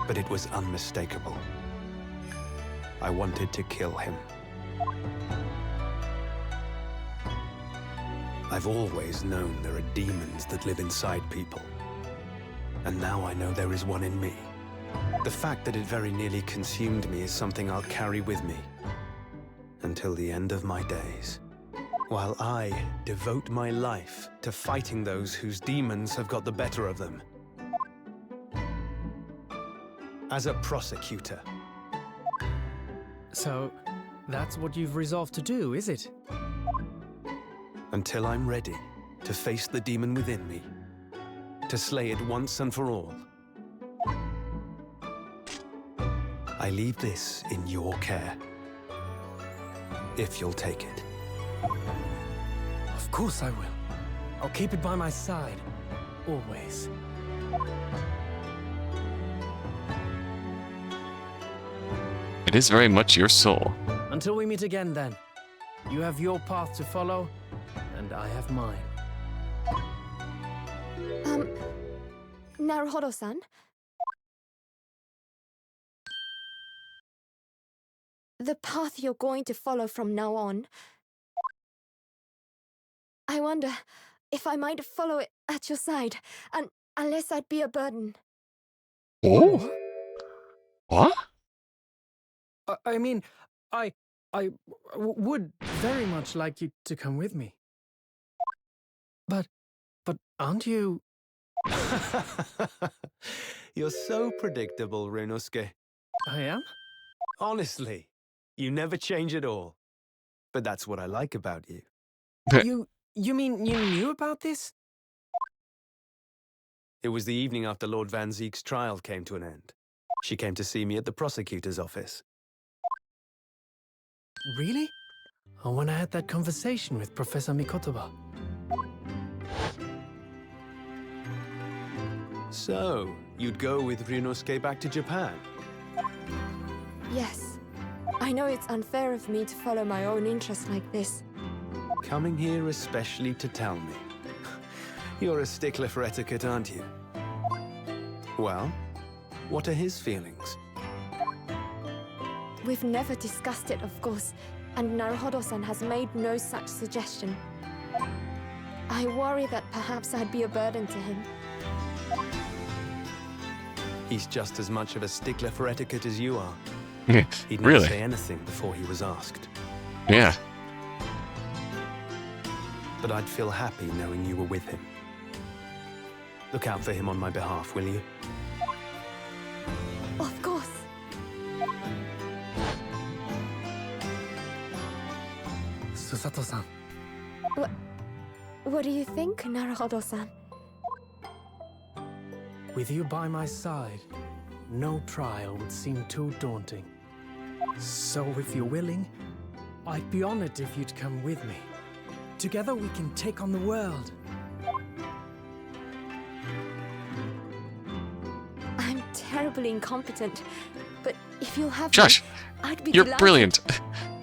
S5: But it was unmistakable. I wanted to kill him. I've always known there are demons that live inside people. And now I know there is one in me. The fact that it very nearly consumed me is something I'll carry with me until the end of my days. While I devote my life to fighting those whose demons have got the better of them. As a prosecutor.
S3: So, that's what you've resolved to do, is it?
S5: Until I'm ready to face the demon within me. To slay it once and for all. I leave this in your care. If you'll take it.
S3: Of course I will. I'll keep it by my side. Always.
S1: It is very much your soul.
S3: Until we meet again, then. You have your path to follow, and I have mine.
S4: Naruhodo-san? The path you're going to follow from now on, I wonder if I might follow it at your side, and unless I'd be a burden.
S1: Oh? What?
S3: I mean, I would very much like you to come with me. But aren't you...
S5: You're so predictable, Ryunosuke.
S3: I am?
S5: Honestly, you never change at all. But that's what I like about you.
S3: You mean you knew about this?
S5: It was the evening after Lord Van Zeek's trial came to an end. She came to see me at the prosecutor's office.
S3: Really? Oh, when I had that conversation with Professor Mikotoba.
S5: So, you'd go with Ryunosuke back to Japan?
S4: Yes. I know it's unfair of me to follow my own interests like this.
S5: Coming here especially to tell me. You're a stickler for etiquette, aren't you? Well, what are his feelings?
S4: We've never discussed it, of course, and Naruhodo-san has made no such suggestion. I worry that perhaps I'd be a burden to him.
S5: He's just as much of a stickler for etiquette as you are. He'd never
S1: Really?
S5: say anything before he was asked.
S1: Yeah.
S5: But I'd feel happy knowing you were with him. Look out for him on my behalf, will you?
S4: Of course.
S3: Susato-san.
S4: What do you think, Naruhodo-san?
S3: With you by my side, no trial would seem too daunting. So if you're willing, I'd be honored if you'd come with me. Together we can take on the world.
S4: I'm terribly incompetent, but if you'll have
S1: Josh,
S4: me, I'd be
S1: you're
S4: delighted.
S1: brilliant.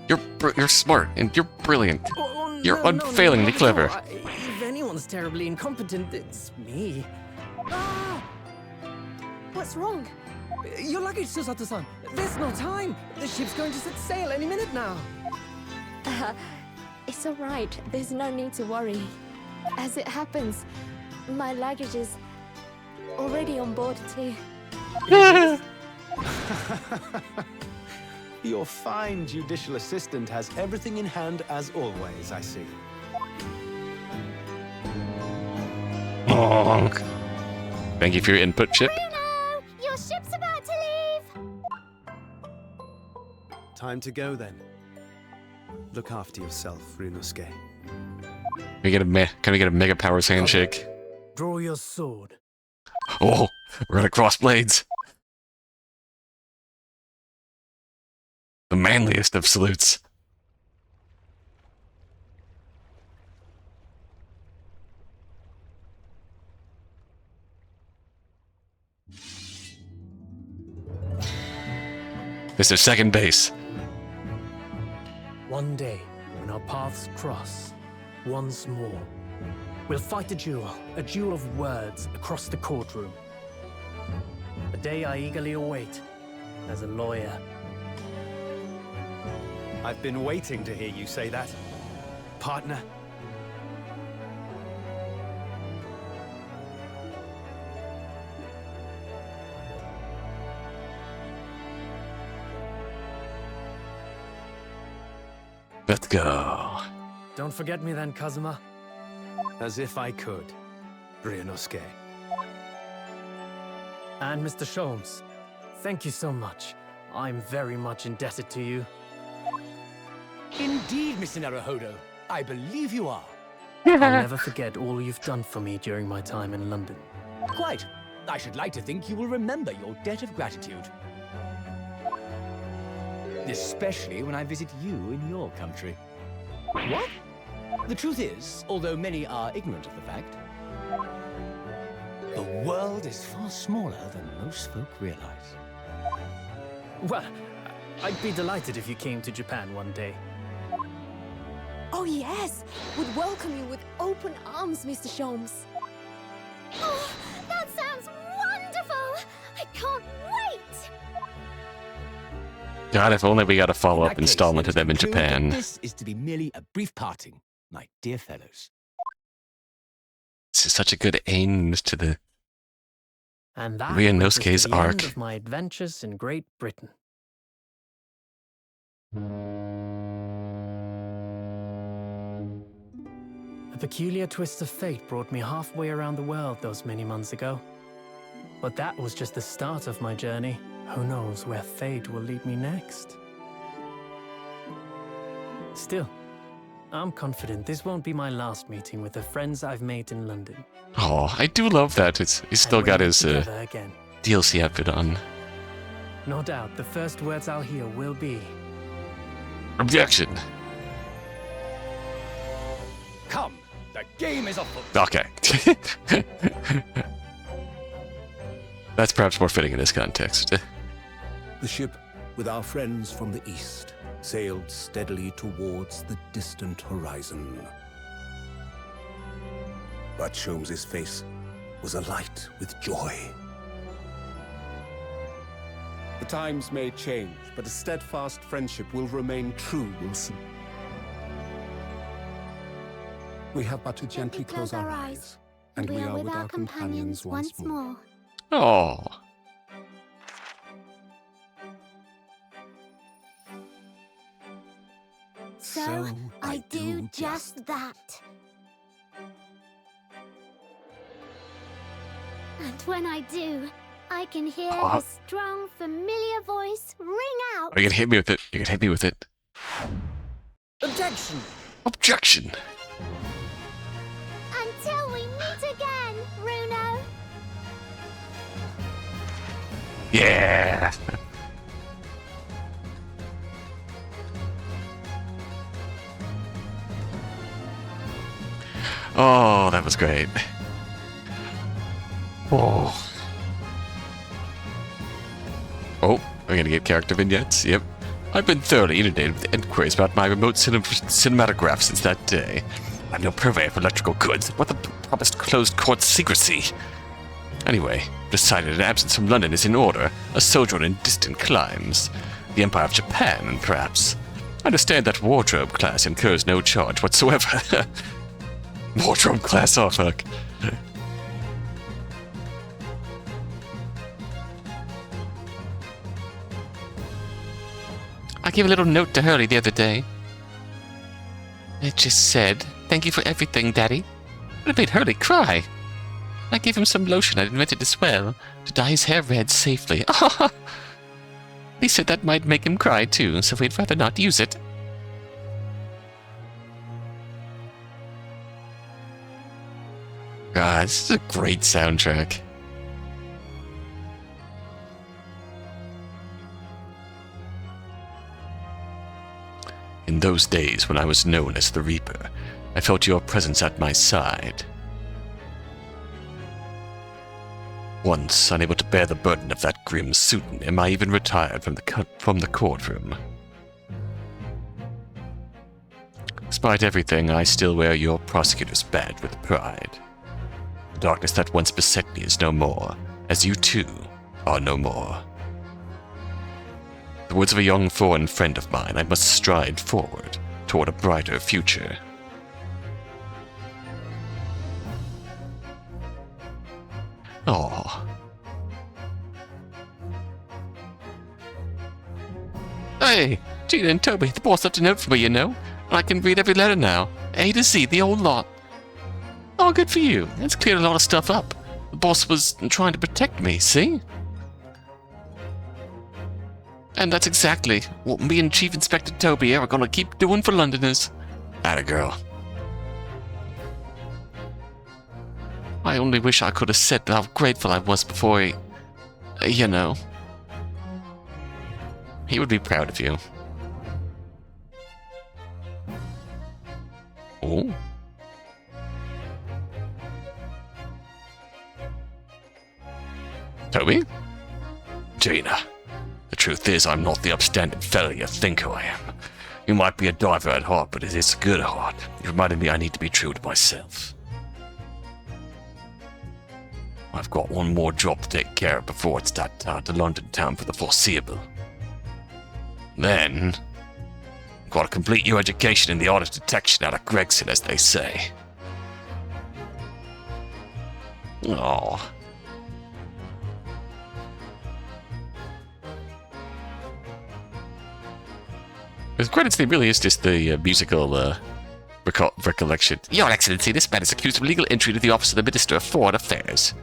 S1: You're smart and you're brilliant.
S3: Oh,
S1: You're
S3: no,
S1: unfailingly
S3: not at
S1: clever.
S3: all. If anyone's terribly incompetent, it's me. Ah!
S4: What's wrong?
S3: Your luggage, Susato-san. There's no time! The ship's going to set sail any minute now!
S4: It's alright, there's no need to worry. As it happens, my luggage is already on board too.
S5: Your fine judicial assistant has everything in hand as always, I see.
S1: Honk. Thank you for your input, Chip.
S4: Bruno! Your ship's about to leave!
S5: Time to go then. Look after yourself, Ryunosuke.
S1: Can we get a Mega Powers handshake?
S3: Draw your sword.
S1: Oh, we're gonna cross blades. The manliest of salutes. Mr. Second Base.
S3: One day, when our paths cross, once more, we'll fight a duel of words across the courtroom. A day I eagerly await as a lawyer.
S5: I've been waiting to hear you say that, partner.
S1: Let's go.
S3: Don't forget me then, Kazuma.
S5: As if I could, Ryunosuke.
S3: And Mr. Sholmes, thank you so much. I'm very much indebted to you.
S6: Indeed, Mr. Naruhodo. I believe you are.
S3: I'll never forget all you've done for me during my time in London.
S6: Quite. I should like to think you will remember your debt of gratitude. Especially when I visit you in your country. What? The truth is, although many are ignorant of the fact, the world is far smaller than most folk realize.
S3: Well, I'd be delighted if you came to Japan one day.
S4: Oh yes! Would welcome you with open arms, Mr. Sholmes. Oh, that sounds wonderful! I can't wait!
S1: God, if only we got a follow-up
S6: In that case,
S1: installment
S6: let
S1: of
S6: us
S1: them in
S6: conclude that
S1: Japan.
S6: This is to be merely a brief parting, my dear fellows.
S1: This is such a good end to the...
S3: And that
S1: Ryunosuke's
S3: brings us to the
S1: arc.
S3: end of my adventures in Great Britain. A peculiar twist of fate brought me halfway around the world those many months ago. But that was just the start of my journey. Who knows where fate will lead me next? Still, I'm confident this won't be my last meeting with the friends I've made in London.
S1: Oh, I do love that. He's still
S3: And
S1: got
S3: we'll
S1: his
S3: meet together again.
S1: DLC outfit on.
S3: No doubt, the first words I'll hear will be,
S1: Objection!
S6: Come, the game is afoot.
S1: Okay. That's perhaps more fitting in this context.
S7: The ship, with our friends from the east, sailed steadily towards the distant horizon. But Sholmes' face was alight with joy.
S8: The times may change, but a steadfast friendship will remain true, Wilson. We have but to gently close our eyes, and we are with our companions once more.
S1: Oh.
S4: So I do just that. And when I do, I can hear
S1: Oh.
S4: a strong, familiar voice ring out.
S1: You can hit me with it. You can hit me with it.
S3: Objection!
S1: Objection!
S4: Until we meet again, Bruno.
S1: Yeah! Oh, that was great. Oh. Oh, we're gonna get character vignettes. Yep. I've been thoroughly inundated with inquiries about my remote cinematograph since that day. I'm no purveyor for electrical goods. What the promised closed court secrecy? Anyway, decided an absence from London is in order, a sojourn in distant climes. The Empire of Japan, perhaps. I understand that wardrobe class incurs no charge whatsoever. Wardrobe class, oh fuck. I gave a little note to Hurley the other day. It just said, "Thank you for everything, Daddy." But it made Hurley cry. I gave him some lotion I'd invented as well, to dye his hair red safely. He said that might make him cry too, so we'd rather not use it. God, this is a great soundtrack. In those days when I was known as the Reaper, I felt your presence at my side. Once, unable to bear the burden of that grim pseudonym, I even retired from the courtroom. Despite everything, I still wear your prosecutor's badge with pride. The darkness that once beset me is no more, as you too are no more. The words of a young foreign friend of mine, I must stride forward toward a brighter future. Oh. Hey, Gina and Toby, the boss left a note for me, you know. And I can read every letter now. A to Z, the whole lot. Oh, good for you. That's cleared a lot of stuff up. The boss was trying to protect me, see? And that's exactly what me and Chief Inspector Toby are gonna keep doing for Londoners. Atta girl. I only wish I could have said how grateful I was before he... you know. He would be proud of you. Oh? Toby? Gina. The truth is, I'm not the upstanding fella you think who I am. You might be a diver at heart, but it is a good heart. You reminded me I need to be true to myself. I've got one more job to take care of before it's that to London town for the foreseeable. Then, got to complete your education in the art of detection out of Gregson, as they say. Oh. His credits name really is just the musical recollection. Your Excellency, this man is accused of illegal entry to the office of the Minister of Foreign Affairs.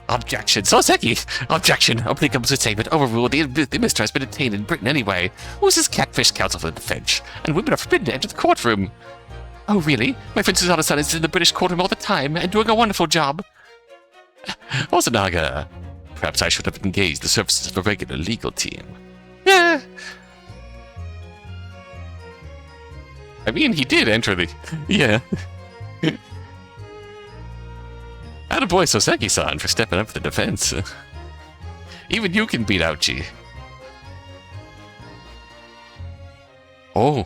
S1: Objection. Soseki! Objection. Opening comes with statement. Overruled. The Minister has been detained in Britain anyway. Who is this catfish counsel for the defense? And women are forbidden to enter the courtroom. Oh, really? My friend Susanna-san is in the British courtroom all the time and doing a wonderful job. Osanaga. Perhaps I should have engaged the services of a regular legal team. Yeah. I mean, he did enter the... Yeah. Attaboy Soseki-san for stepping up for the defense. Even you can beat Ouchie. Oh.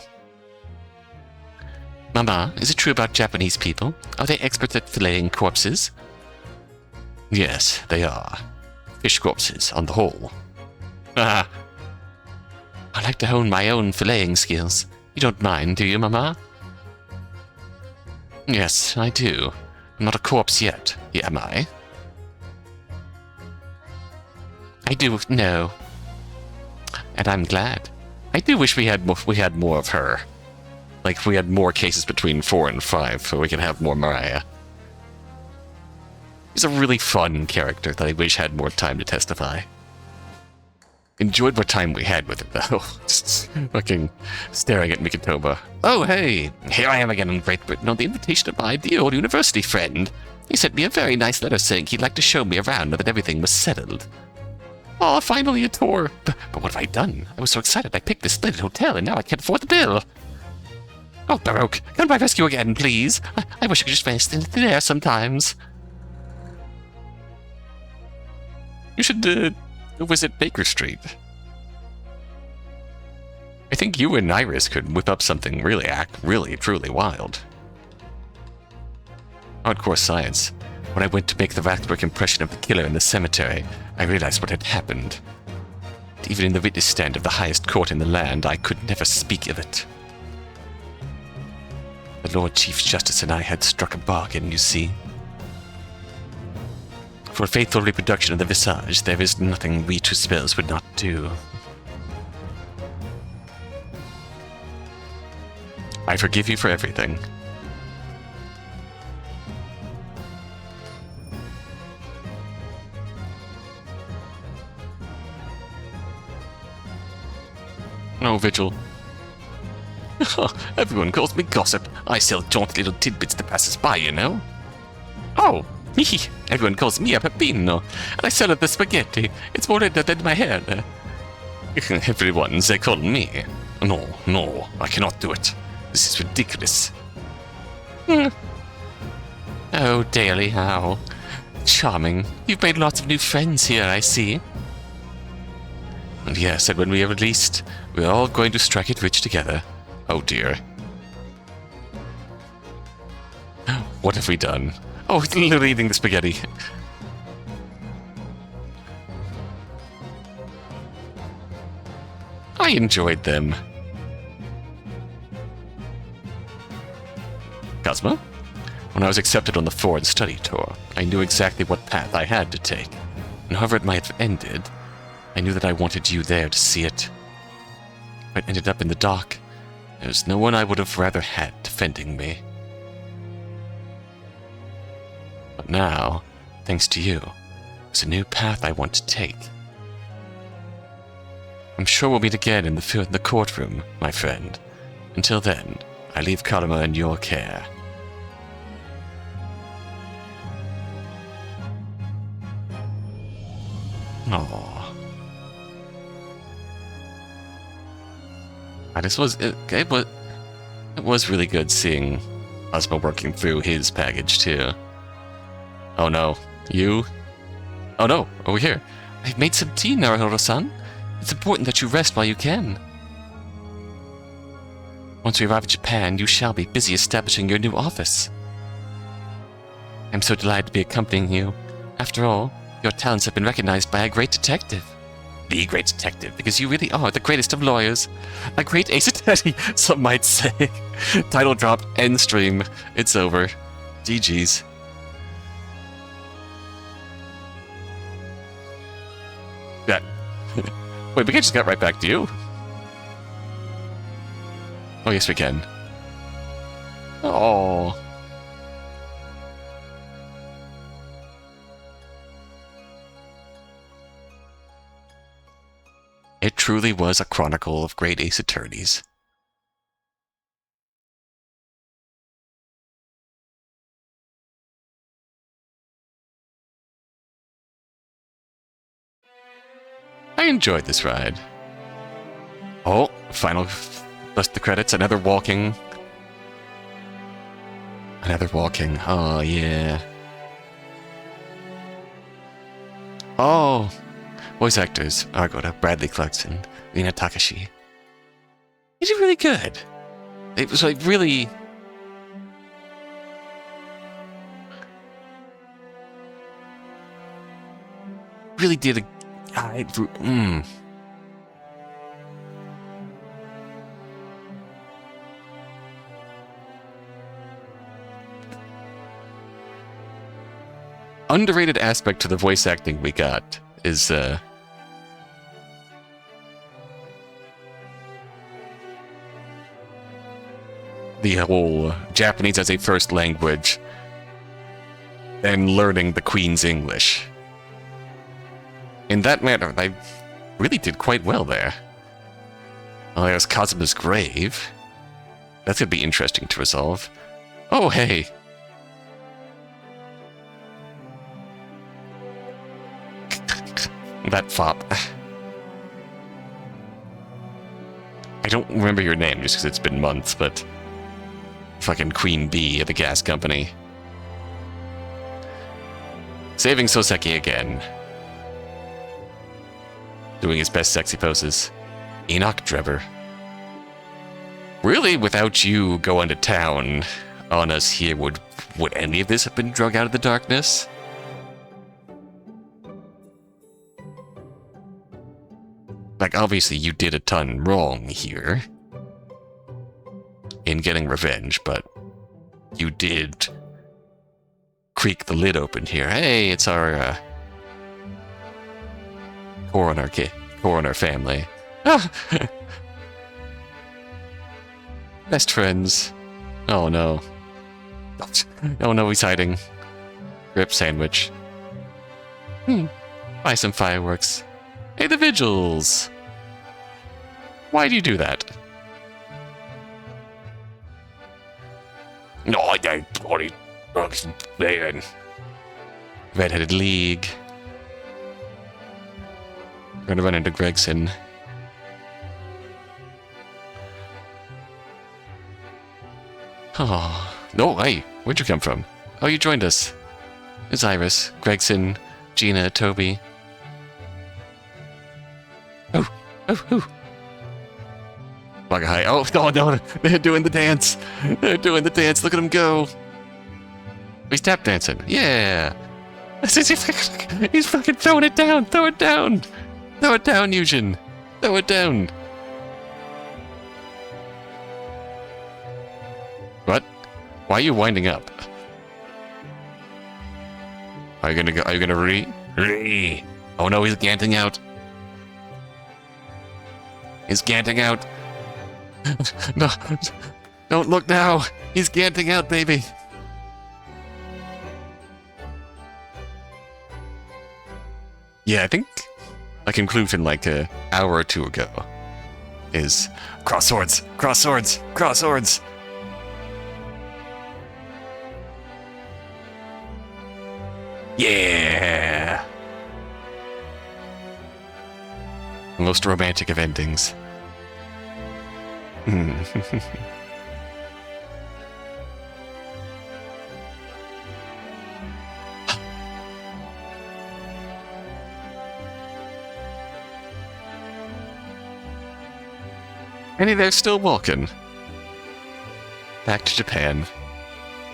S1: Mama, is it true about Japanese people? Are they experts at filleting corpses? Yes, they are. Fish corpses, on the whole. Ah. I like to hone my own filleting skills. You don't mind, do you, Mama? Yes, I do. I'm not a corpse yet, am I? I do, no. And I'm glad. I do wish we had more of her. Like, we had more cases between 4 and 5, so we can have more Mariah. He's a really fun character that I wish had more time to testify. Enjoyed what time we had with it, though. Just fucking staring at Mikotoba. Oh, hey! Here I am again in Great Britain on the invitation of my dear old university friend. He sent me a very nice letter saying he'd like to show me around now that everything was settled. Oh, finally a tour! But what have I done? I was so excited I picked this splendid hotel and now I can't afford the bill. Oh, Baroque, come to my rescue again, please. I wish I could just rest in thin air sometimes. You should, visit Baker Street. I think you and Iris could whip up something really, truly wild. Hardcore science. When I went to make the waxwork impression of the killer in the cemetery, I realized what had happened. Even in the witness stand of the highest court in the land, I could never speak of it. The Lord Chief Justice and I had struck a bargain, you see. For faithful reproduction of the visage, there is nothing we two spells would not do. I forgive you for everything. Oh, Vigil. Everyone calls me gossip. I sell jaunty little tidbits to passers-by, you know. Oh, everyone calls me a pepino, and I sell the spaghetti. It's more red than my hair. Everyone, they call me. No, I cannot do it. This is ridiculous. Oh, Daly, how charming. You've made lots of new friends here, I see. And yes, and when we are released, we're all going to strike it rich together. Oh dear. What have we done? Oh, he's literally eating the spaghetti. I enjoyed them. Cosmo? When I was accepted on the foreign study tour, I knew exactly what path I had to take. And however it might have ended, I knew that I wanted you there to see it. If I ended up in the dock, there was no one I would have rather had defending me. But now, thanks to you, there's a new path I want to take. I'm sure we'll meet again in the courtroom, my friend. Until then, I leave Karma in your care. Aww. It was really good seeing Cosmo working through his package too. Oh no, you? Oh no, over here. I've made some tea, Naruhodo-san. It's important that you rest while you can. Once we arrive in Japan, you shall be busy establishing your new office. I'm so delighted to be accompanying you. After all, your talents have been recognized by a great detective. The great detective, because you really are the greatest of lawyers. A great ace attorney, some might say. Title drop, end stream. It's over. GG's. That. Wait, we can just get right back to you. Oh, yes, we can. Oh. It truly was a chronicle of great ace attorneys. I enjoyed this ride. Oh, final bust the credits, another walking. Another walking, oh yeah. Oh, voice actors, Argota, Bradley Clarkson, Rina Takashi. They did really good. It was like really... Really did a... Underrated aspect to the voice acting we got is the whole Japanese as a first language and learning the Queen's English. In that manner, I really did quite well there. Oh, there's Kazuma's grave. That's gonna be interesting to resolve. Oh, hey. That fop. I don't remember your name just because it's been months, but... Fucking Queen Bee at the gas company. Saving Soseki again. Doing his best sexy poses. Enoch Drebber. Really, without you going to town on us here, would any of this have been drug out of the darkness? Like, obviously you did a ton wrong here in getting revenge, but you did creak the lid open here. Hey, it's our coroner family. Best friends. Oh no. Oh no, he's hiding. Rip sandwich. Buy some fireworks. Hey, the vigils! Why do you do that?
S2: No, I don't. Bloody man.
S1: Red-headed League. We're gonna run into Gregson. Oh. No, hey, where'd you come from? Oh, you joined us. It's Iris, Gregson, Gina, Toby. Oh. Bugger high. Oh, no, they're doing the dance. They're doing the dance. Look at them go. He's tap dancing. Yeah. He's fucking throwing it down. Throw it down. Throw it down, Eugen. Throw it down. What? Why are you winding up? Are you gonna go? Are you gonna re? Oh no, he's ganting out. He's ganting out. No, don't look now. He's ganting out, baby. Yeah, I think a conclusion like an hour or two ago is cross swords, cross swords, cross swords. Yeah. Most romantic of endings. And they're still walking. Back to Japan.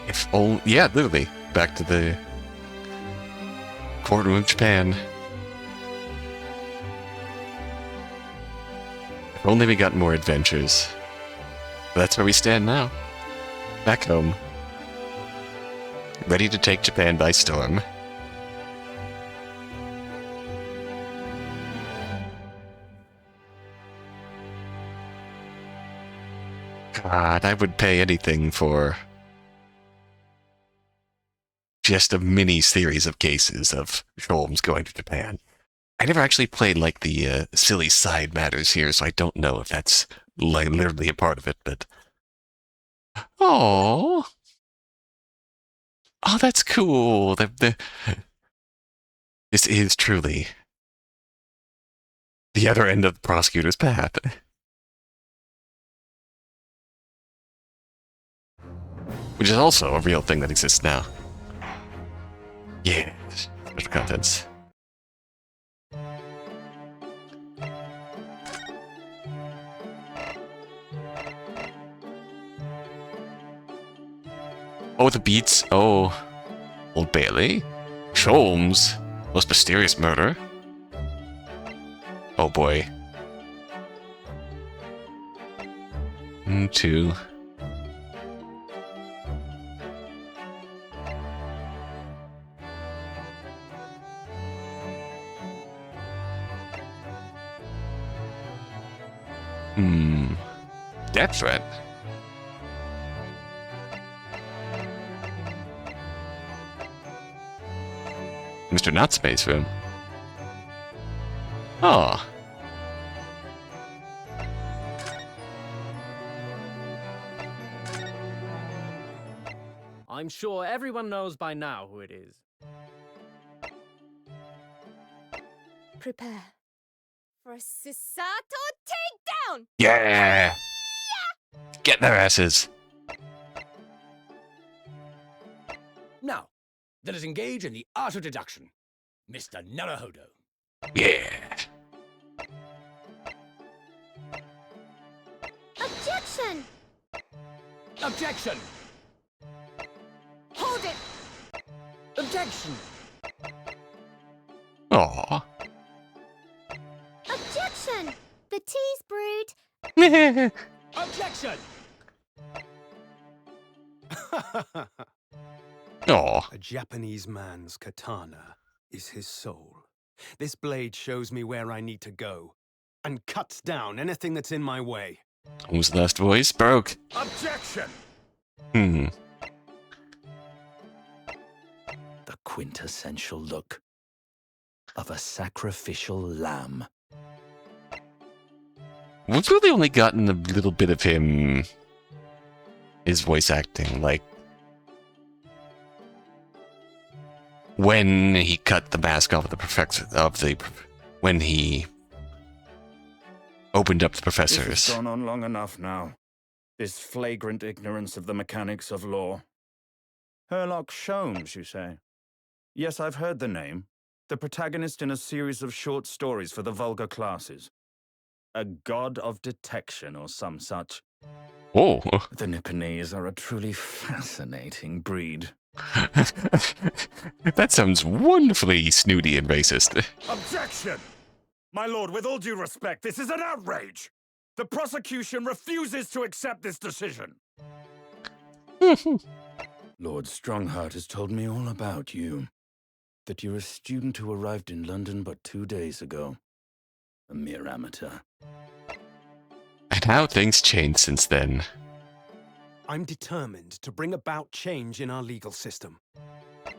S1: If only, yeah, literally. Back to the courtroom of Japan. If only we got more adventures. But that's where we stand now. Back home. Ready to take Japan by storm. God, I would pay anything for just a mini series of cases of Sholmes going to Japan. I never actually played like the silly side matters here, so I don't know if that's like literally a part of it, but oh, that's cool. This is truly the other end of the prosecutor's path. Which is also a real thing that exists now. Yeah, special contents. Oh, the beats. Oh, Old Bailey. Sholmes. Most mysterious murder. Oh boy. 2. Death threat. Mr. Not Space Room. Oh.
S3: I'm sure everyone knows by now who it is.
S4: Prepare for a Susato takedown!
S1: Yeah! Get their asses.
S6: Now, let us engage in the art of deduction. Mr. Naruhodo.
S1: Yeah.
S4: Objection!
S6: Objection!
S3: Objection!
S1: Aw.
S4: Objection! The tea's brewed.
S6: Objection!
S1: Aw.
S5: A Japanese man's katana is his soul. This blade shows me where I need to go, and cuts down anything that's in my way.
S1: Who's the last voice? Broke.
S7: Objection!
S1: Hmm.
S6: The quintessential look of a sacrificial lamb.
S1: We've really only gotten a little bit of him, his voice acting, like when he cut the mask off of the when he opened up the
S9: This has
S1: professors.
S9: gone on long enough now. This flagrant ignorance of the mechanics of law. Herlock Sholmes, you say? Yes, I've heard the name. The protagonist in a series of short stories for the vulgar classes. A god of detection or some such.
S1: Oh.
S9: The Nipponese are a truly fascinating breed.
S1: That sounds wonderfully snooty and racist.
S7: Objection! My lord, with all due respect, this is an outrage! The prosecution refuses to accept this decision.
S9: Lord Strongheart has told me all about you. That you're a student who arrived in London but 2 days ago. A mere amateur.
S1: And how things changed since then.
S5: I'm determined to bring about change in our legal system.
S4: Iris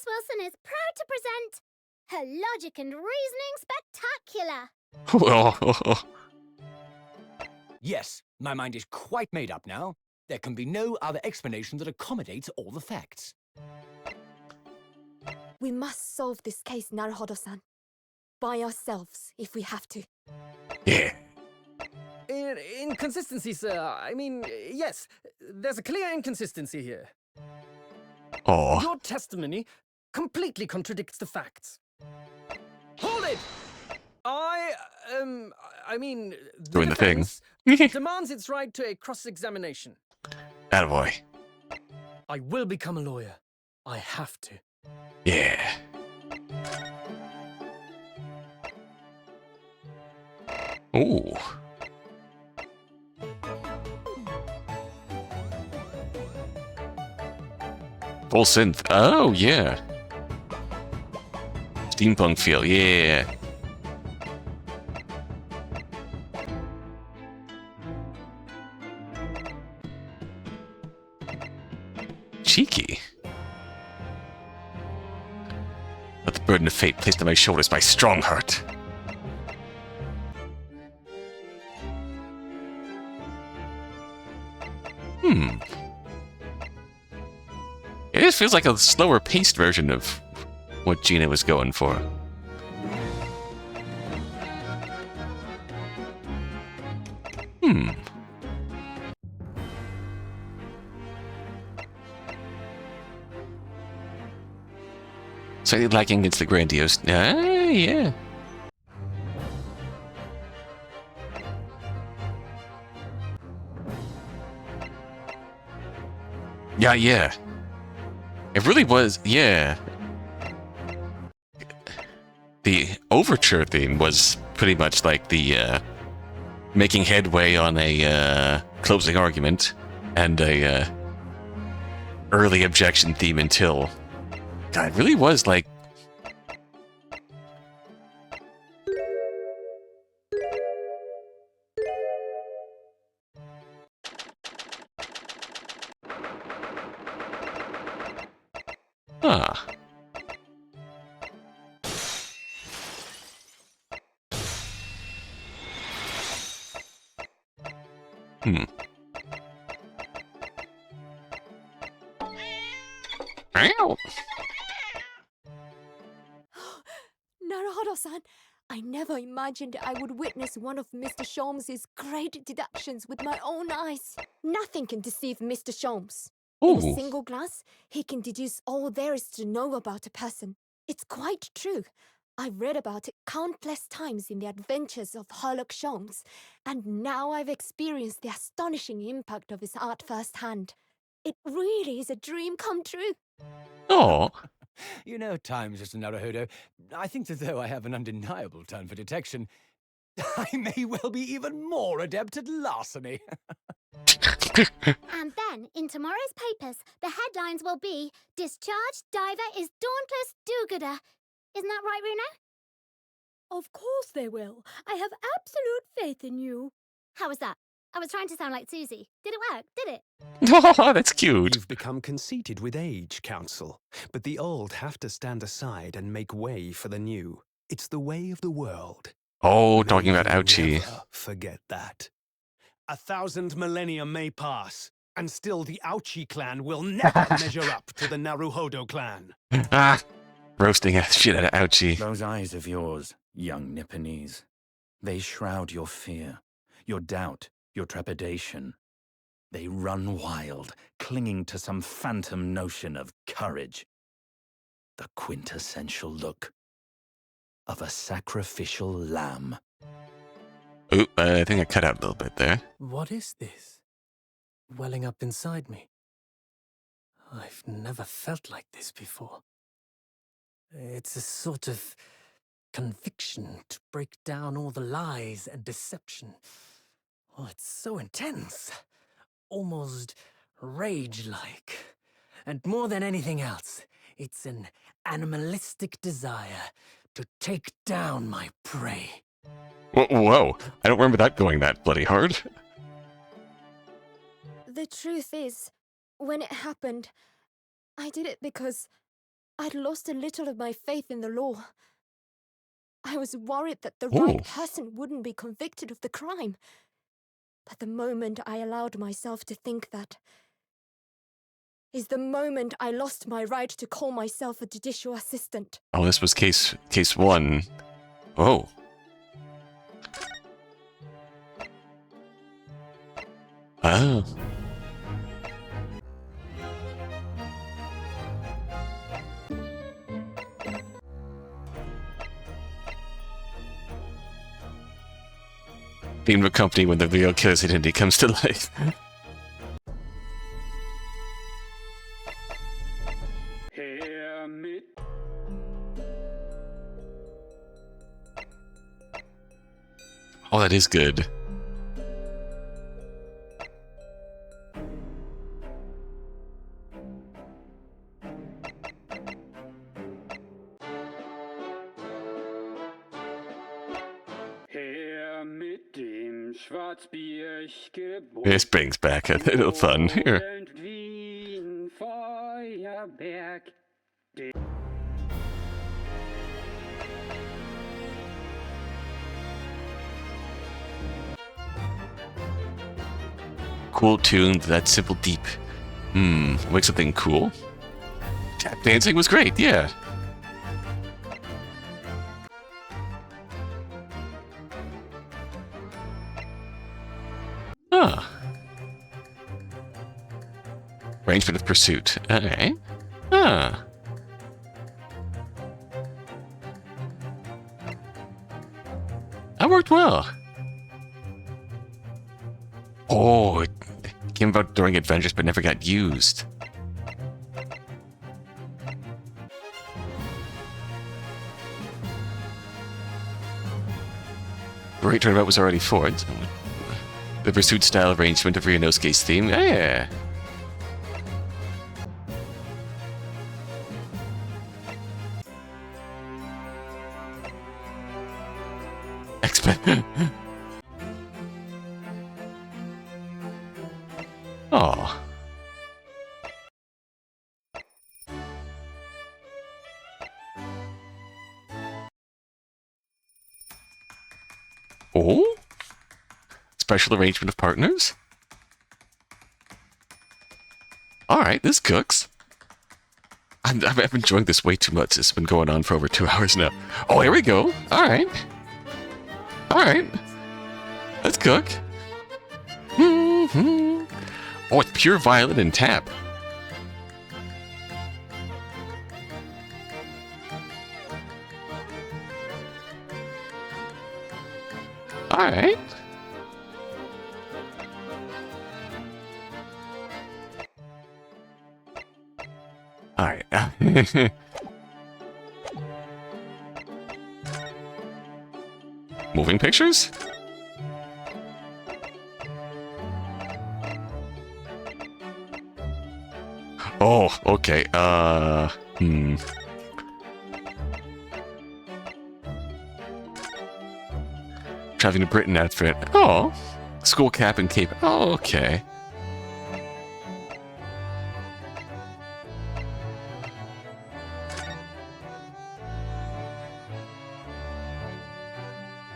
S4: Wilson is proud to present her logic and reasoning spectacular.
S1: Oh.
S6: Yes, my mind is quite made up now. There can be no other explanation that accommodates all the facts.
S4: We must solve this case, Naruhodo-san. By ourselves, if we have to.
S1: Yeah.
S3: Inconsistency, sir. I mean, yes, there's a clear inconsistency here.
S1: Oh.
S3: Your testimony completely contradicts the facts. Hold it! I mean,
S1: Doing the thing.
S3: defense demands its right to a cross-examination.
S1: Attaboy.
S3: I will become a lawyer. I have to.
S1: Yeah. Ooh. Full synth. Oh, yeah. Steampunk feel, yeah. Cheeky. Let the burden of fate placed on my shoulders by Strongheart. It just feels like a slower paced version of what Gina was going for. Slightly lacking against the grandiose. Yeah. Yeah. It really was, yeah. The overture theme was pretty much like the making headway on a closing argument and a early objection theme until. God, it really was like. Huh. Ow.
S4: Naruhodo-san, I never imagined I would witness one of Mr. Sholmes' great deductions with my own eyes. Nothing can deceive Mr. Sholmes. In a
S1: Ooh.
S4: single glance, he can deduce all there is to know about a person. It's quite true. I've read about it countless times in the adventures of Herlock Sholmes, and now I've experienced the astonishing impact of his art firsthand. It really is a dream come true.
S1: Oh,
S6: You know times, Mr. Naruhodo. I think that though I have an undeniable turn for detection, I may well be even more adept at larceny.
S10: And then, in tomorrow's papers, the headlines will be, Discharged Diver is Dauntless Do-Gooder. Isn't that right, Runo?
S11: Of course they will. I have absolute faith in you.
S10: How was that? I was trying to sound like Susie. Did it work? Did it?
S1: oh, that's cute.
S5: You've become conceited with age, Council. But the old have to stand aside and make way for the new. It's the way of the world.
S1: Oh, talking about
S5: May you
S1: ouchie.
S5: never forget that. 1,000 millennia may pass, and still the Ouchie clan will never measure up to the Naruhodo clan.
S1: Ah, roasting shit out of ouchie.
S9: Those eyes of yours, young Nipponese, they shroud your fear, your doubt, your trepidation. They run wild, clinging to some phantom notion of courage. The quintessential look of a sacrificial lamb.
S1: Ooh, I think I cut out a little bit there.
S3: What is this? Welling up inside me. I've never felt like this before. It's a sort of conviction to break down all the lies and deception. Oh, it's so intense. Almost rage-like. And more than anything else, it's an animalistic desire to take down my prey.
S1: Whoa, I don't remember that going that bloody hard.
S4: The truth is, when it happened, I did it because I'd lost a little of my faith in the law. I was worried that the right person wouldn't be convicted of the crime. But the moment I allowed myself to think that is the moment I lost my right to call myself a judicial assistant.
S1: Oh, this was case 1. Oh. Oh. Theme of a company when the real killer's identity comes to life. Oh, that is good. This brings back a little fun here. Cool tune, that simple deep. Make something cool. Tap dancing was great, yeah. Huh. Arrangement of pursuit. Okay. Huh. That worked well. Oh, it came about during adventures but never got used. Great turnabout was already forged. The pursuit style arrangement of Ryunosuke's theme. Yeah. Oh. Oh? Special arrangement of partners? Alright, this cooks. I'm enjoying this way too much. It's been going on for over 2 hours now. Oh, here we go. Alright. Alright. Let's cook. Oh, it's pure violin and tap. Alright. Alright, Moving pictures? Oh, okay, Traveling to Britain outfit. Oh, school cap and cape. Oh, okay.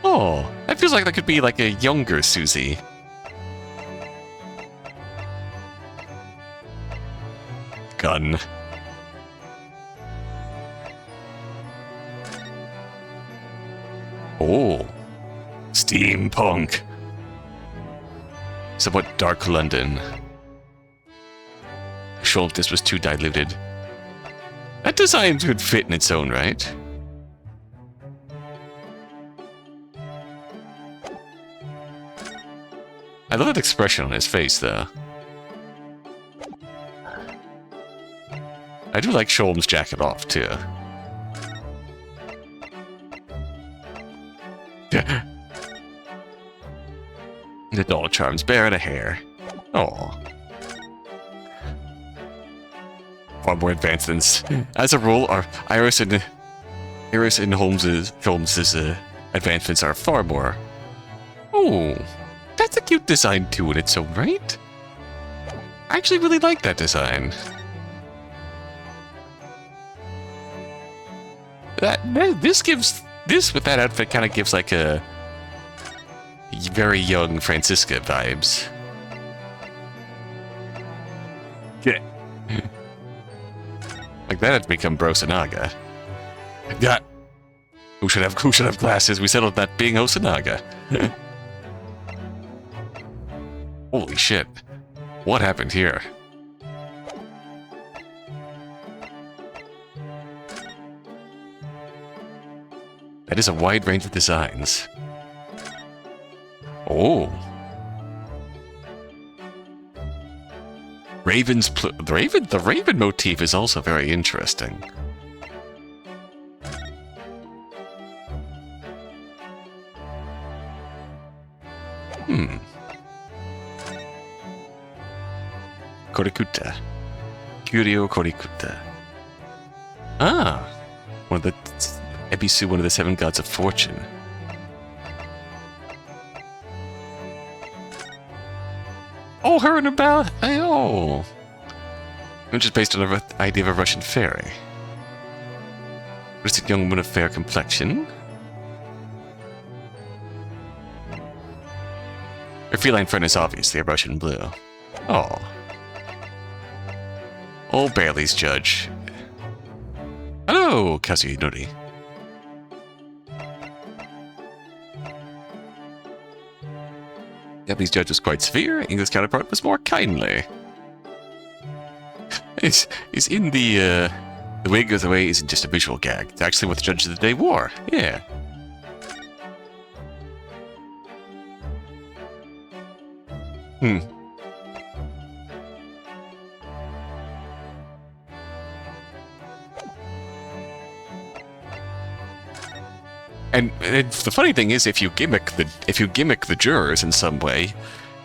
S1: Oh, that feels like that could be like a younger Susie. Gun. Oh. Steampunk. Somewhat dark London. Sure if this was too diluted. That design could fit in its own right. I love that expression on his face, though. I do like Sholm's jacket off, too. The doll charms bear and a hair. Aww. Far more advanced than... As a rule, our Iris and Holmes's advancements are far more... Oh, that's a cute design, too, in its own right. I actually really like that design. This with that outfit kind of gives like a very young Francisca vibes. Yeah. Like that had become Brosanaga. Yeah. Who should have glasses? We settled that being Osanaga. Holy shit. What happened here? That is a wide range of designs. Oh. The raven motif is also very interesting. Korikuta. Curio Korikuta. Ah. One of the... Ebisu, one of the 7 gods of fortune. Oh, her and her bell. Oh. Which is based on the idea of a Russian fairy. Rustic young woman of fair complexion. Her feline friend is obviously a Russian blue. Oh. Old Bailey's judge. Hello, Kazunori. Japanese judge was quite severe. English counterpart was more kindly. It's in the way it goes away isn't just a visual gag. It's actually what the judge of the day wore. Yeah. And the funny thing is, if you gimmick the jurors in some way,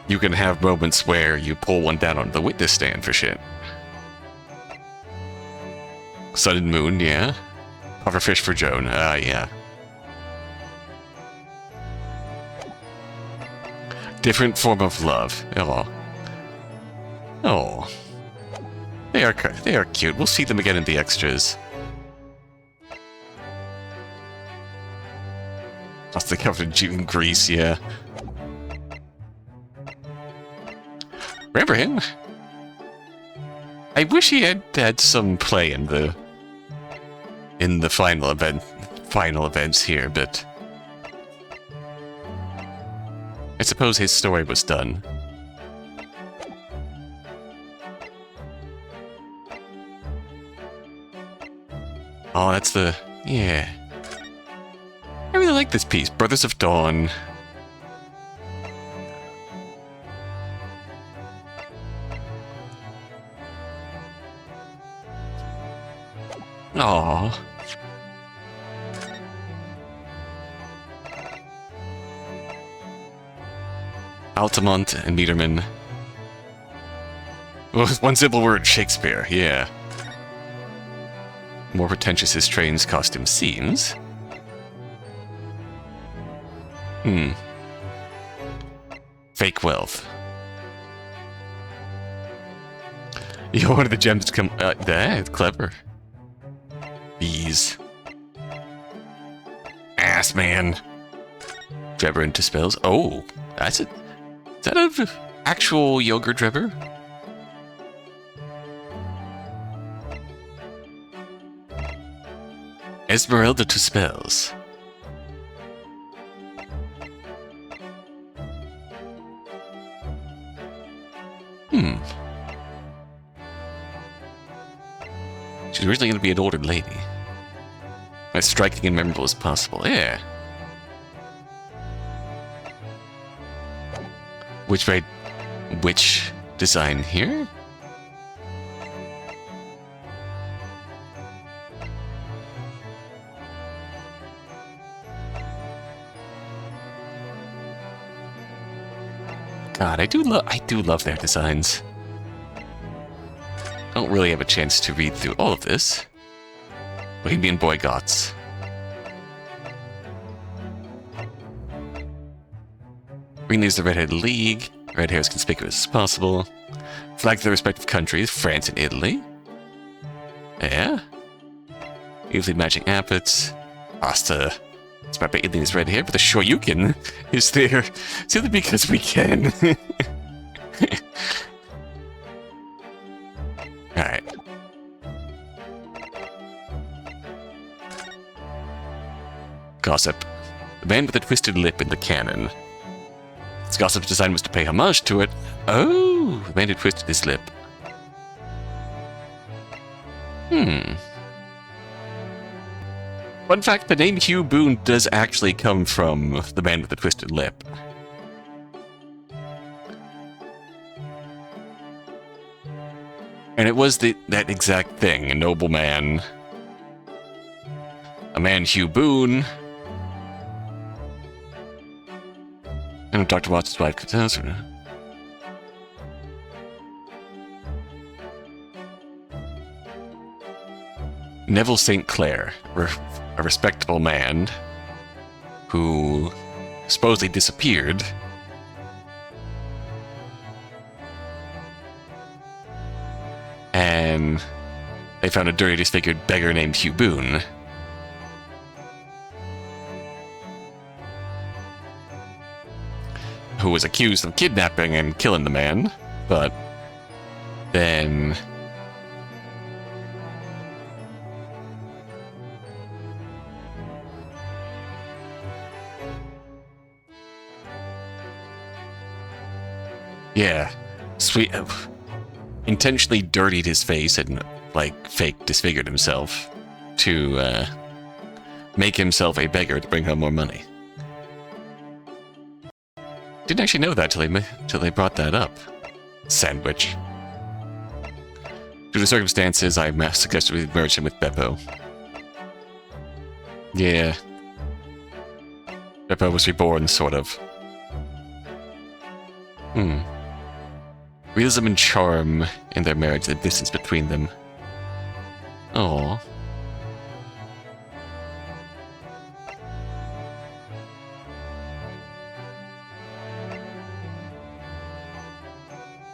S1: you can have moments where you pull one down on the witness stand for shit. Sun and Moon, yeah. Pufferfish for Joan, yeah. Different form of love. Oh. Oh. They are cute. We'll see them again in the extras. Plus they covered in grease, yeah. Remember him? I wish he had some play in the final events here, but I suppose his story was done. Oh, that's the... yeah. I really like this piece. Brothers of Dawn. Aww. Altamont and Niederman. Well, one simple word, Shakespeare, yeah. More pretentious his strange costume seems. Fake wealth. You wanted the gems to come... that's clever. Bees. Ass man. Drebber into spells. Oh, that's it. Is that an actual yogurt Drebber? Esmeralda to spells. She's originally going to be an older lady. As striking and memorable as possible, yeah. Which design here? God, I do love their designs. I don't really have a chance to read through all of this. Bohemian Boy Gots. Green leaves the Red-Headed League. Red hair is conspicuous as possible. Flags of their respective countries, France and Italy. Yeah. Usually matching outfits. Asta. It's about Italy's red hair, but the Shoryuken is there simply because we can. Alright. Gossip. The man with the twisted lip in the canon. Its Gossip's design was to pay homage to it. Oh, the man who twisted his lip. Fun fact, the name Hugh Boone does actually come from the man with the twisted lip. And it was that exact thing, a nobleman. A man Hugh Boone. And Dr. Watson's wife catastrophe. Neville St. Clair, a respectable man who supposedly disappeared. And they found a dirty, disfigured beggar named Hugh Boone. Who was accused of kidnapping and killing the man, but then yeah, sweet, intentionally dirtied his face and like fake disfigured himself to make himself a beggar to bring home more money. Didn't actually know that till they brought that up. Sandwich. Due to circumstances, I suggested we merge him with Beppo. Yeah. Beppo was reborn, sort of. Realism and charm in their marriage, the distance between them. Aww.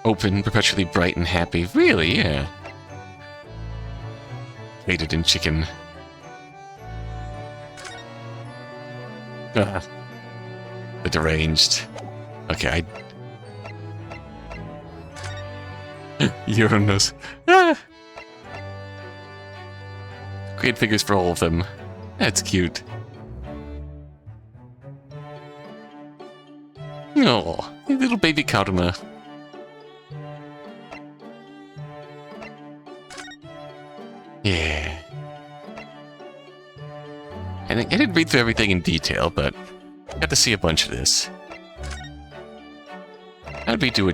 S1: Open, perpetually bright and happy. Really, yeah. Mated in chicken. The deranged. Okay, Uranus. Create figures for all of them. That's cute. Oh, little baby Karuma. Yeah. And I didn't read through everything in detail, but I got to see a bunch of this. How'd we do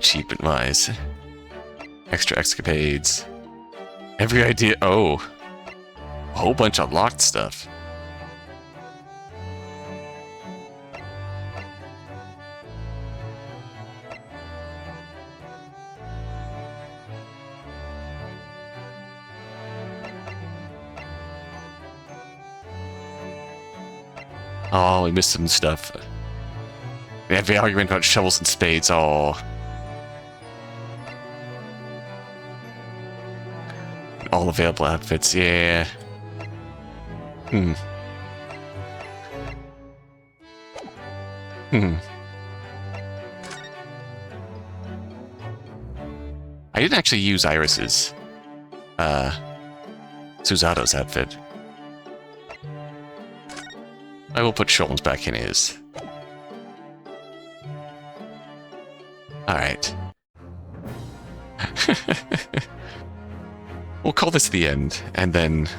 S1: A whole bunch of locked stuff. Oh, we missed some stuff. We have the argument about shovels and spades. Oh. All available outfits, yeah. I didn't actually use Iris's, Susato's outfit. I will put Shulman's back in his. Alright. We'll call this the end, and then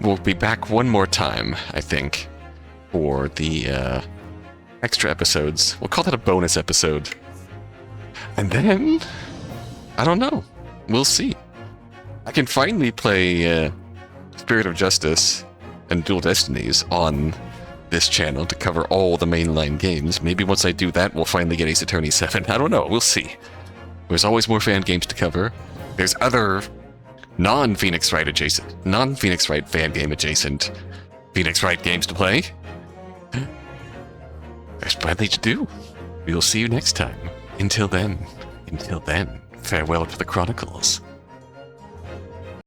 S1: we'll be back one more time, I think, for the extra episodes. We'll call that a bonus episode. And then, I don't know. We'll see. I can finally play Spirit of Justice and Dual Destinies on this channel to cover all the mainline games. Maybe once I do that, we'll finally get Ace Attorney 7. I don't know. We'll see. There's always more fan games to cover. There's other non-Phoenix Wright adjacent, non-Phoenix Wright fan game adjacent Phoenix Wright games to play. There's plenty to do. We'll see you next time. Until then, farewell to the Chronicles.